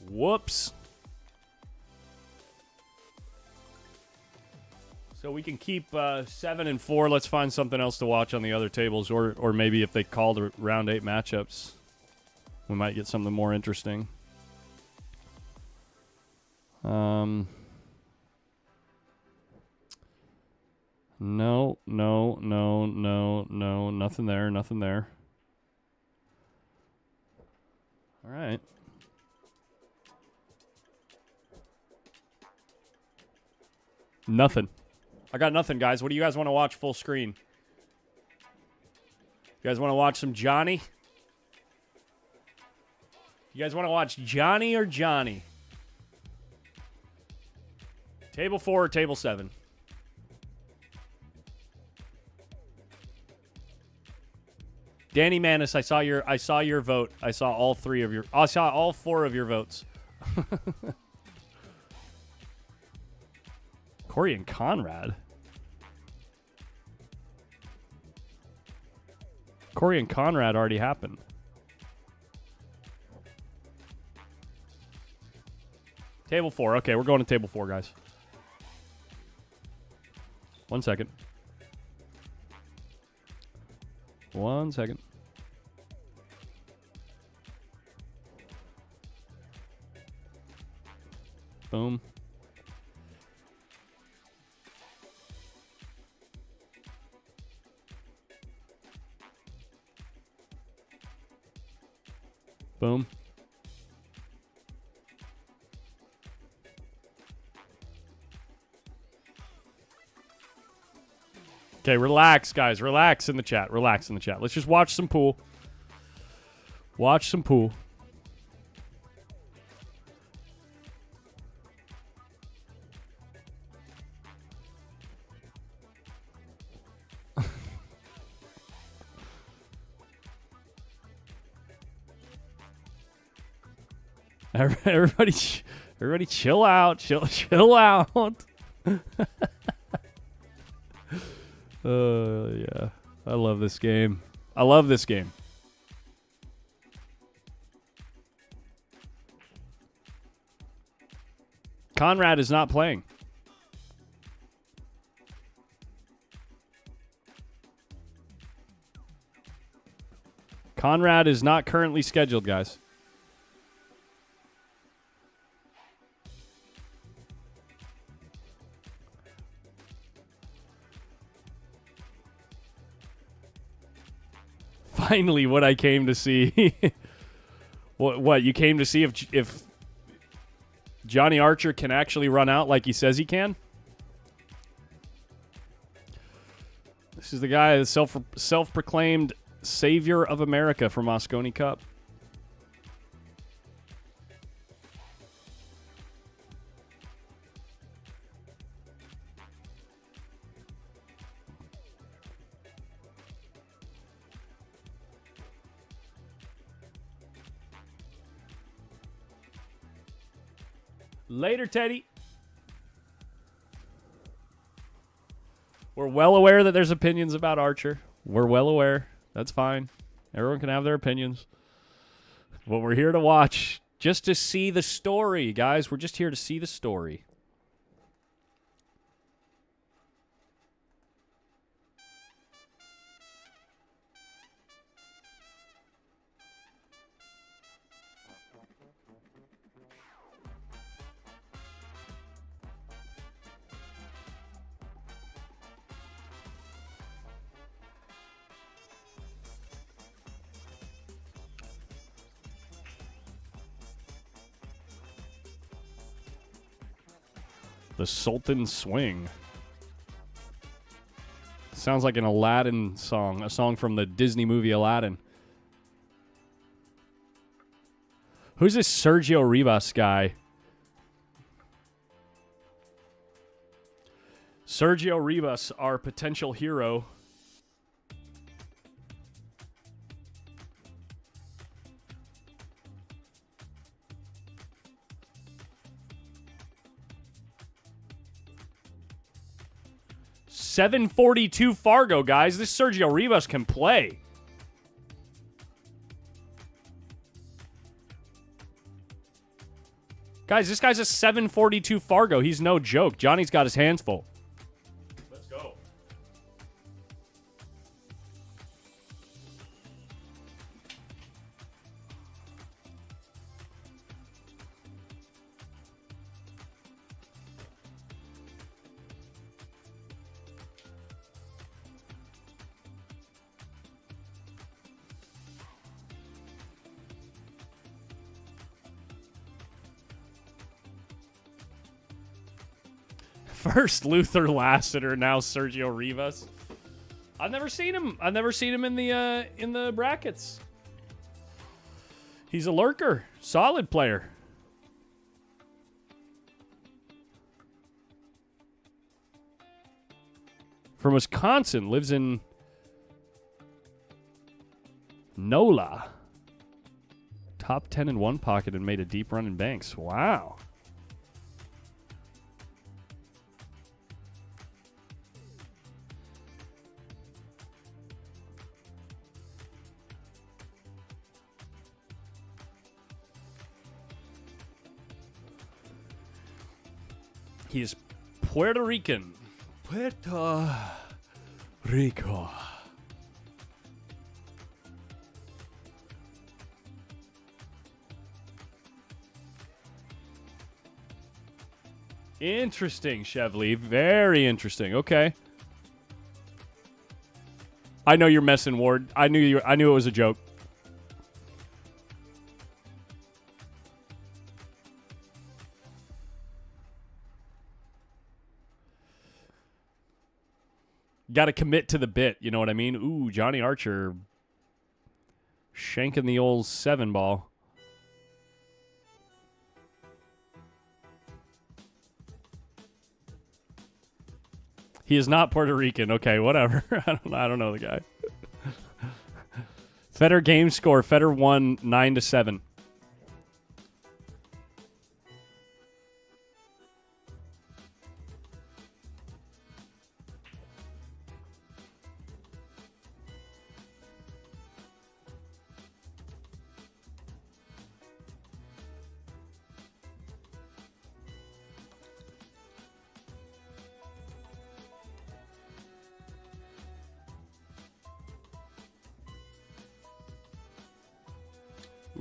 Whoops. So we can keep 7 and 4. Let's find something else to watch on the other tables, or maybe if they call the round 8 matchups, we might get something more interesting. No, nothing there, nothing there. All right. Nothing. I got nothing, guys. What do you guys want to watch full screen? You guys want to watch some Johnny? You guys want to watch Johnny or Johnny? Table 4 or table 7? Danny Manis, I saw your vote. I saw all 4 of your votes. Corey and Conrad. Corey and Conrad already happened. Table 4. Okay, we're going to table 4, guys. 1 second. 1 second. Boom. Boom. Okay, relax, guys. Relax in the chat. Relax in the chat. Let's just watch some pool. Watch some pool. Everybody chill out. Chill out. Yeah. I love this game. I love this game. Conrad is not playing. Conrad is not currently scheduled, guys. Finally, what I came to see. What you came to see if Johnny Archer can actually run out like he says he can? This is the guy, the self-proclaimed savior of America for Moscone Cup. Later, Teddy. We're well aware that there's opinions about Archer. We're well aware. That's fine. Everyone can have their opinions. But we're here to watch, just to see the story, guys. We're just here to see the story. The Sultan Swing. Sounds like an Aladdin song. A song from the Disney movie Aladdin. Who's this Sergio Rivas guy? Sergio Rivas, our potential hero. $742 Fargo, guys. This Sergio Rivas can play. Guys, this guy's a 742 Fargo. He's no joke. Johnny's got his hands full. Let's go. First Luther Lassiter, now Sergio Rivas. I've never seen him. I've never seen him in the brackets. He's a lurker, solid player. From Wisconsin, lives in NOLA. Top 10 in one pocket and made a deep run in banks. Wow. He is Puerto Rican. Puerto Rico. Interesting, Chevly. Very interesting. Okay. I know you're messing, Ward. I knew it was a joke. Got to commit to the bit, you know what I mean? Ooh, Johnny Archer shanking the old 7 ball. He is not Puerto Rican. Okay, whatever. I don't know the guy. FEDOR game score. FEDOR won 9-7.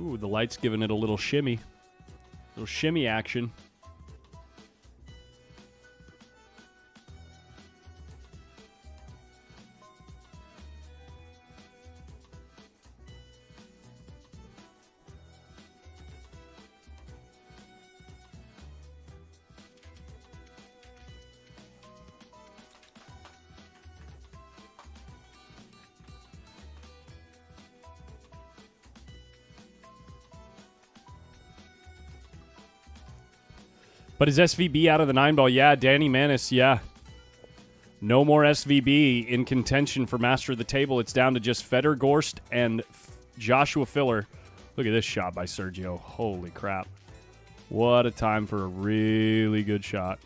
Ooh, the light's giving it a little shimmy. Little shimmy action. But is SVB out of the 9-ball? Yeah, Danny Manis, yeah. No more SVB in contention for Master of the Table. It's down to just FEDOR, GORST, and Joshua Filler. Look at this shot by Sergio. Holy crap. What a time for a really good shot.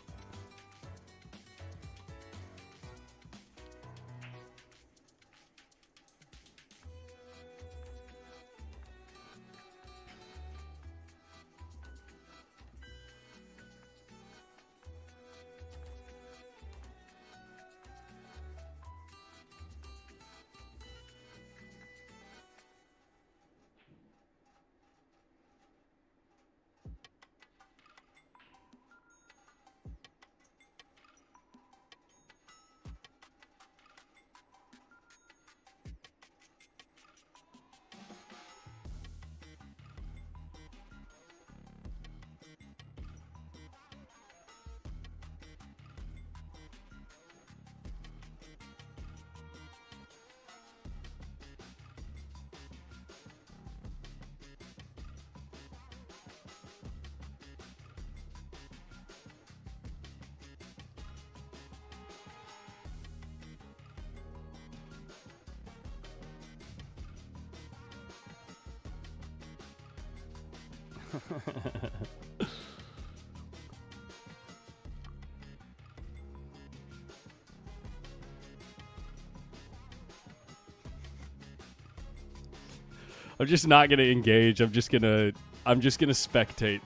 I'm just not gonna engage. I'm just gonna spectate.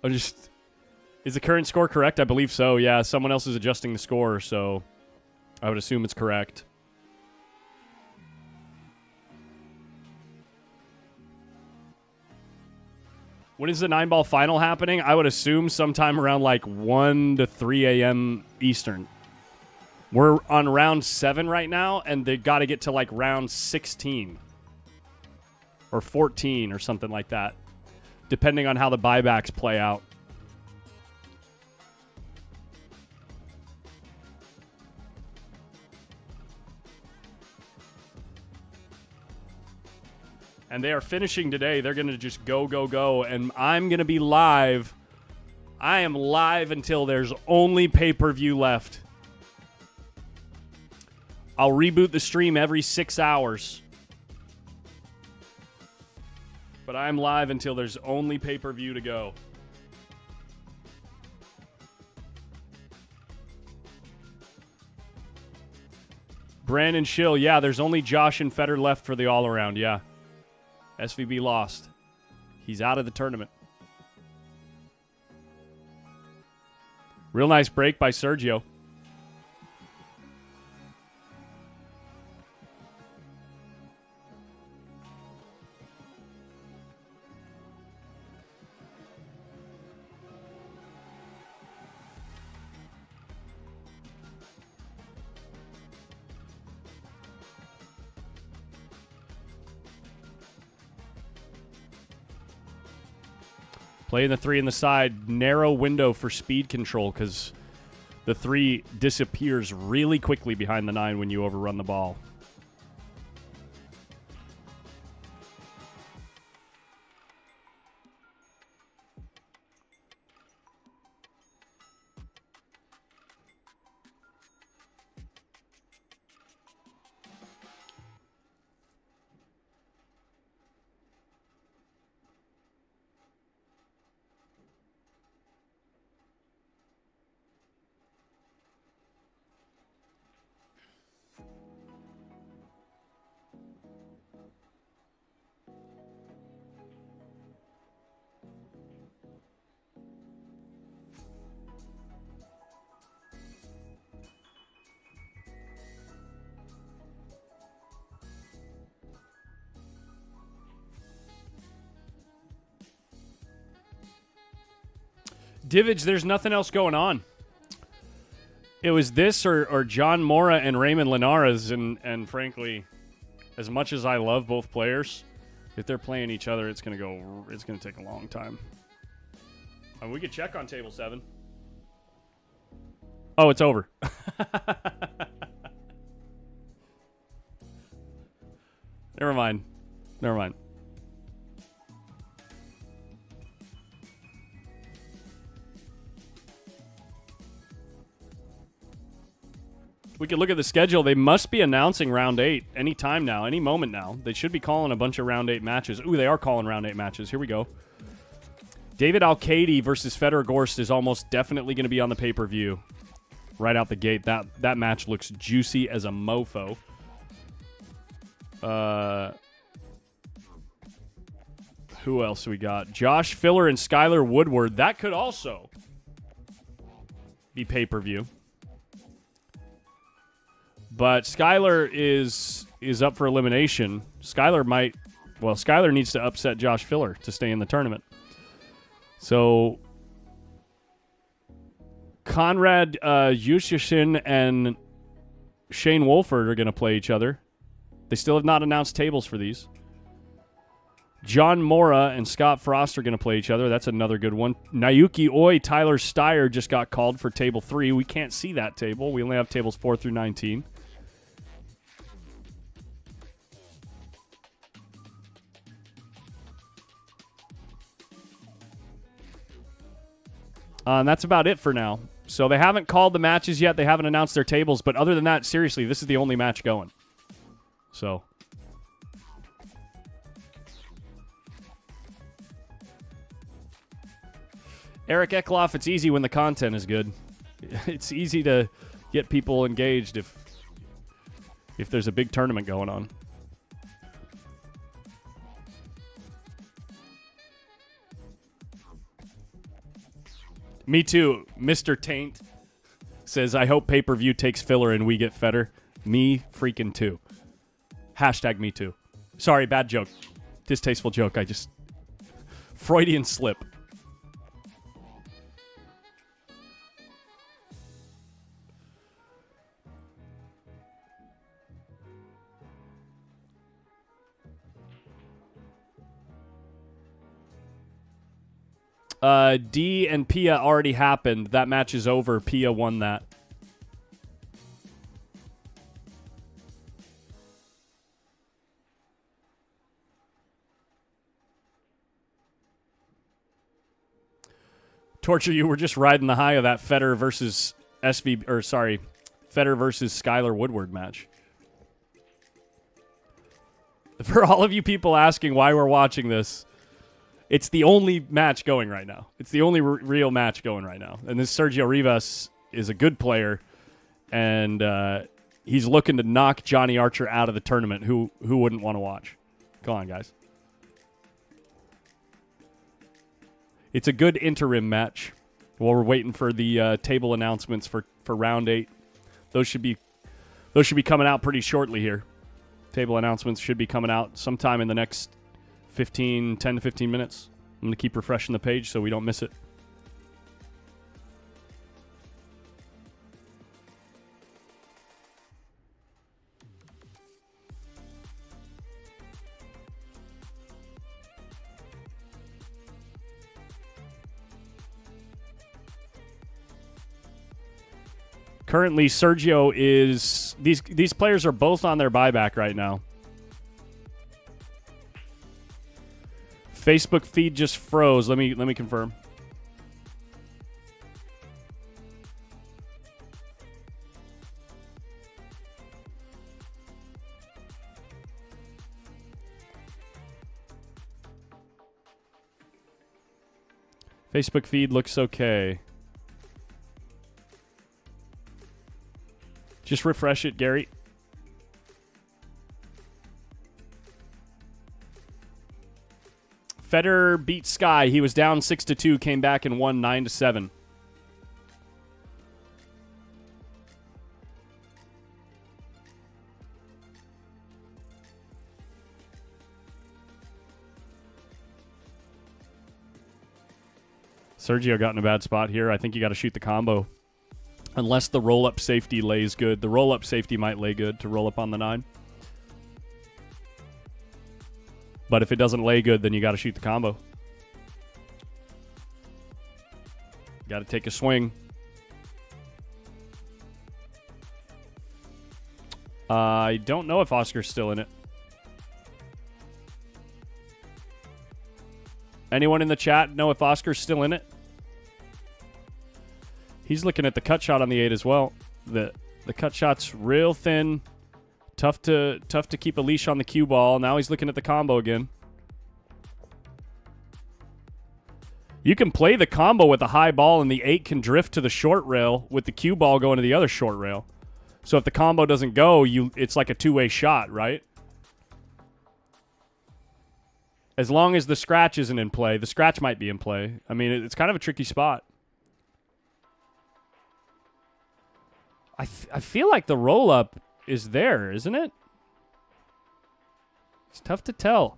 Is the current score correct? I believe so. Yeah, someone else is adjusting the score, so I would assume it's correct. When is the 9-ball final happening? I would assume sometime around like 1 to 3 a.m. Eastern. We're on round 7 right now, and they got to get to like round 16 or 14 or something like that, depending on how the buybacks play out. And they are finishing today. They're going to just go, go, go. And I'm going to be live. I am live until there's only pay-per-view left. I'll reboot the stream every 6 hours. But I'm live until there's only pay-per-view to go. Brandon Schill, yeah, there's only Josh and Fedor left for the all-around, yeah. SVB lost. He's out of the tournament. Real nice break by Sergio. Playing the 3 in the side, narrow window for speed control because the 3 disappears really quickly behind the 9 when you overrun the ball. Divage, there's nothing else going on. It was this or John Mora and Raymond Linares, and frankly, as much as I love both players, if they're playing each other, it's gonna take a long time. And we could check on table 7. Oh, it's over. Never mind. We could look at the schedule. They must be announcing round 8 any time now, any moment now. They should be calling a bunch of round 8 matches. Ooh, they are calling round 8 matches. Here we go. David Alcady versus FEDOR GORST is almost definitely going to be on the pay-per-view right out the gate. That match looks juicy as a mofo. Who else we got? Josh Filler and Skyler Woodward. That could also be pay-per-view. But Skyler is up for elimination. Skyler needs to upset Josh Filler to stay in the tournament. So Conrad Yushishin and Shane Wolford are going to play each other. They still have not announced tables for these. John Mora and Scott Frost are going to play each other. That's another good one. Nayuki Oi, Tyler Steyer just got called for table 3. We can't see that table. We only have tables 4 through 19. And that's about it for now. So they haven't called the matches yet. They haven't announced their tables. But other than that, seriously, this is the only match going. So Eric Ekloff, it's easy when the content is good. It's easy to get people engaged if there's a big tournament going on. Me too. Mr. Taint says, I hope pay-per-view takes filler and we get FEDOR. Me freaking too. Hashtag me too. Sorry, bad joke. Distasteful joke. I just... Freudian slip. D and Pia already happened. That match is over. Pia won that. Torture, you were just riding the high of that FEDOR versus FEDOR versus Skyler Woodward match. For all of you people asking why we're watching this, it's the only match going right now. It's the only real match going right now. And this Sergio Rivas is a good player, and he's looking to knock Johnny Archer out of the tournament. Who wouldn't want to watch? Come on, guys. It's a good interim match while we're waiting for the table announcements for round 8. Those should be coming out pretty shortly here. Table announcements should be coming out sometime in the next 10 to 15 minutes. I'm going to keep refreshing the page so we don't miss it. Currently, Sergio is... These players are both on their buyback right now. Facebook feed just froze. Let me confirm. Facebook feed looks okay. Just refresh it, Gary. FEDOR beat Sky. He was down 6-2, came back and won 9-7. Sergio got in a bad spot here. I think you got to shoot the combo. Unless the roll-up safety lays good. The roll-up safety might lay good to roll up on the 9. But if it doesn't lay good, then you got to shoot the combo. Got to take a swing. I don't know if Oscar's still in it. Anyone in the chat know if Oscar's still in it? He's looking at the cut shot on the 8 as well. The cut shot's real thin. Tough to keep a leash on the cue ball. Now he's looking at the combo again. You can play the combo with a high ball, and the 8 can drift to the short rail with the cue ball going to the other short rail. So if the combo doesn't go, it's like a two-way shot, right? As long as the scratch isn't in play. The scratch might be in play. I mean, it's kind of a tricky spot. I feel like the roll-up is there, isn't it? It's tough to tell.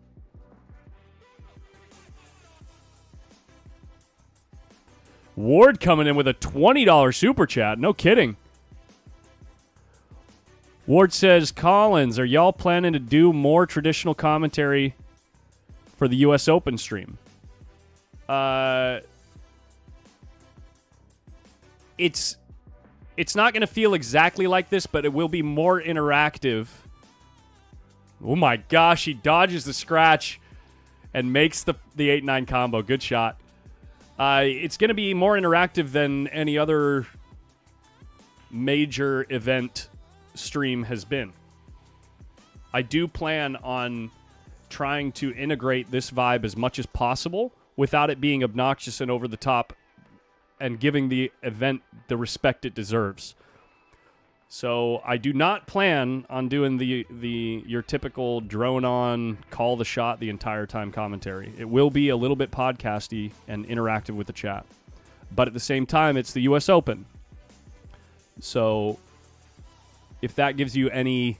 Ward coming in with a $20 super chat. No kidding. Ward says, Collins, are y'all planning to do more traditional commentary for the U.S. Open stream? It's not going to feel exactly like this, but it will be more interactive. Oh my gosh, he dodges the scratch and makes the 8-9 combo. Good shot. It's going to be more interactive than any other major event stream has been. I do plan on trying to integrate this vibe as much as possible without it being obnoxious and over the top and giving the event the respect it deserves. So I do not plan on doing your typical drone on, call the shot the entire time commentary. It will be a little bit podcasty and interactive with the chat. But at the same time, it's the US Open. So if that gives you any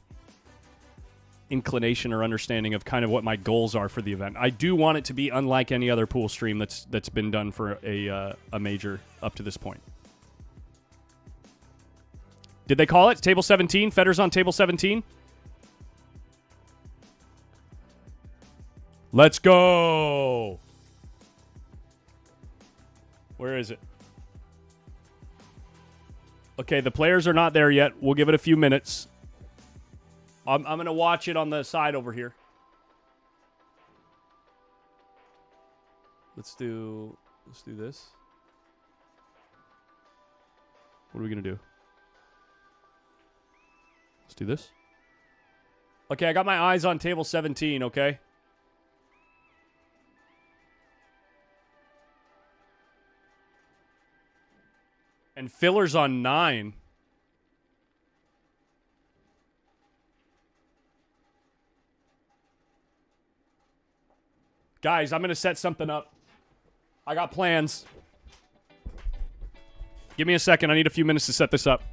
inclination or understanding of kind of what my goals are for the event, I do want it to be unlike any other pool stream that's been done for a major up to this point. Did they call it? Table 17? FEDOR's on table 17? Let's go! Where is it? Okay, the players are not there yet. We'll give it a few minutes. I'm going to watch it on the side over here. Let's do this. What are we going to do? Let's do this. Okay, I got my eyes on table 17, okay? And filler's on 9. Guys, I'm going to set something up. I got plans. Give me a second. I need a few minutes to set this up.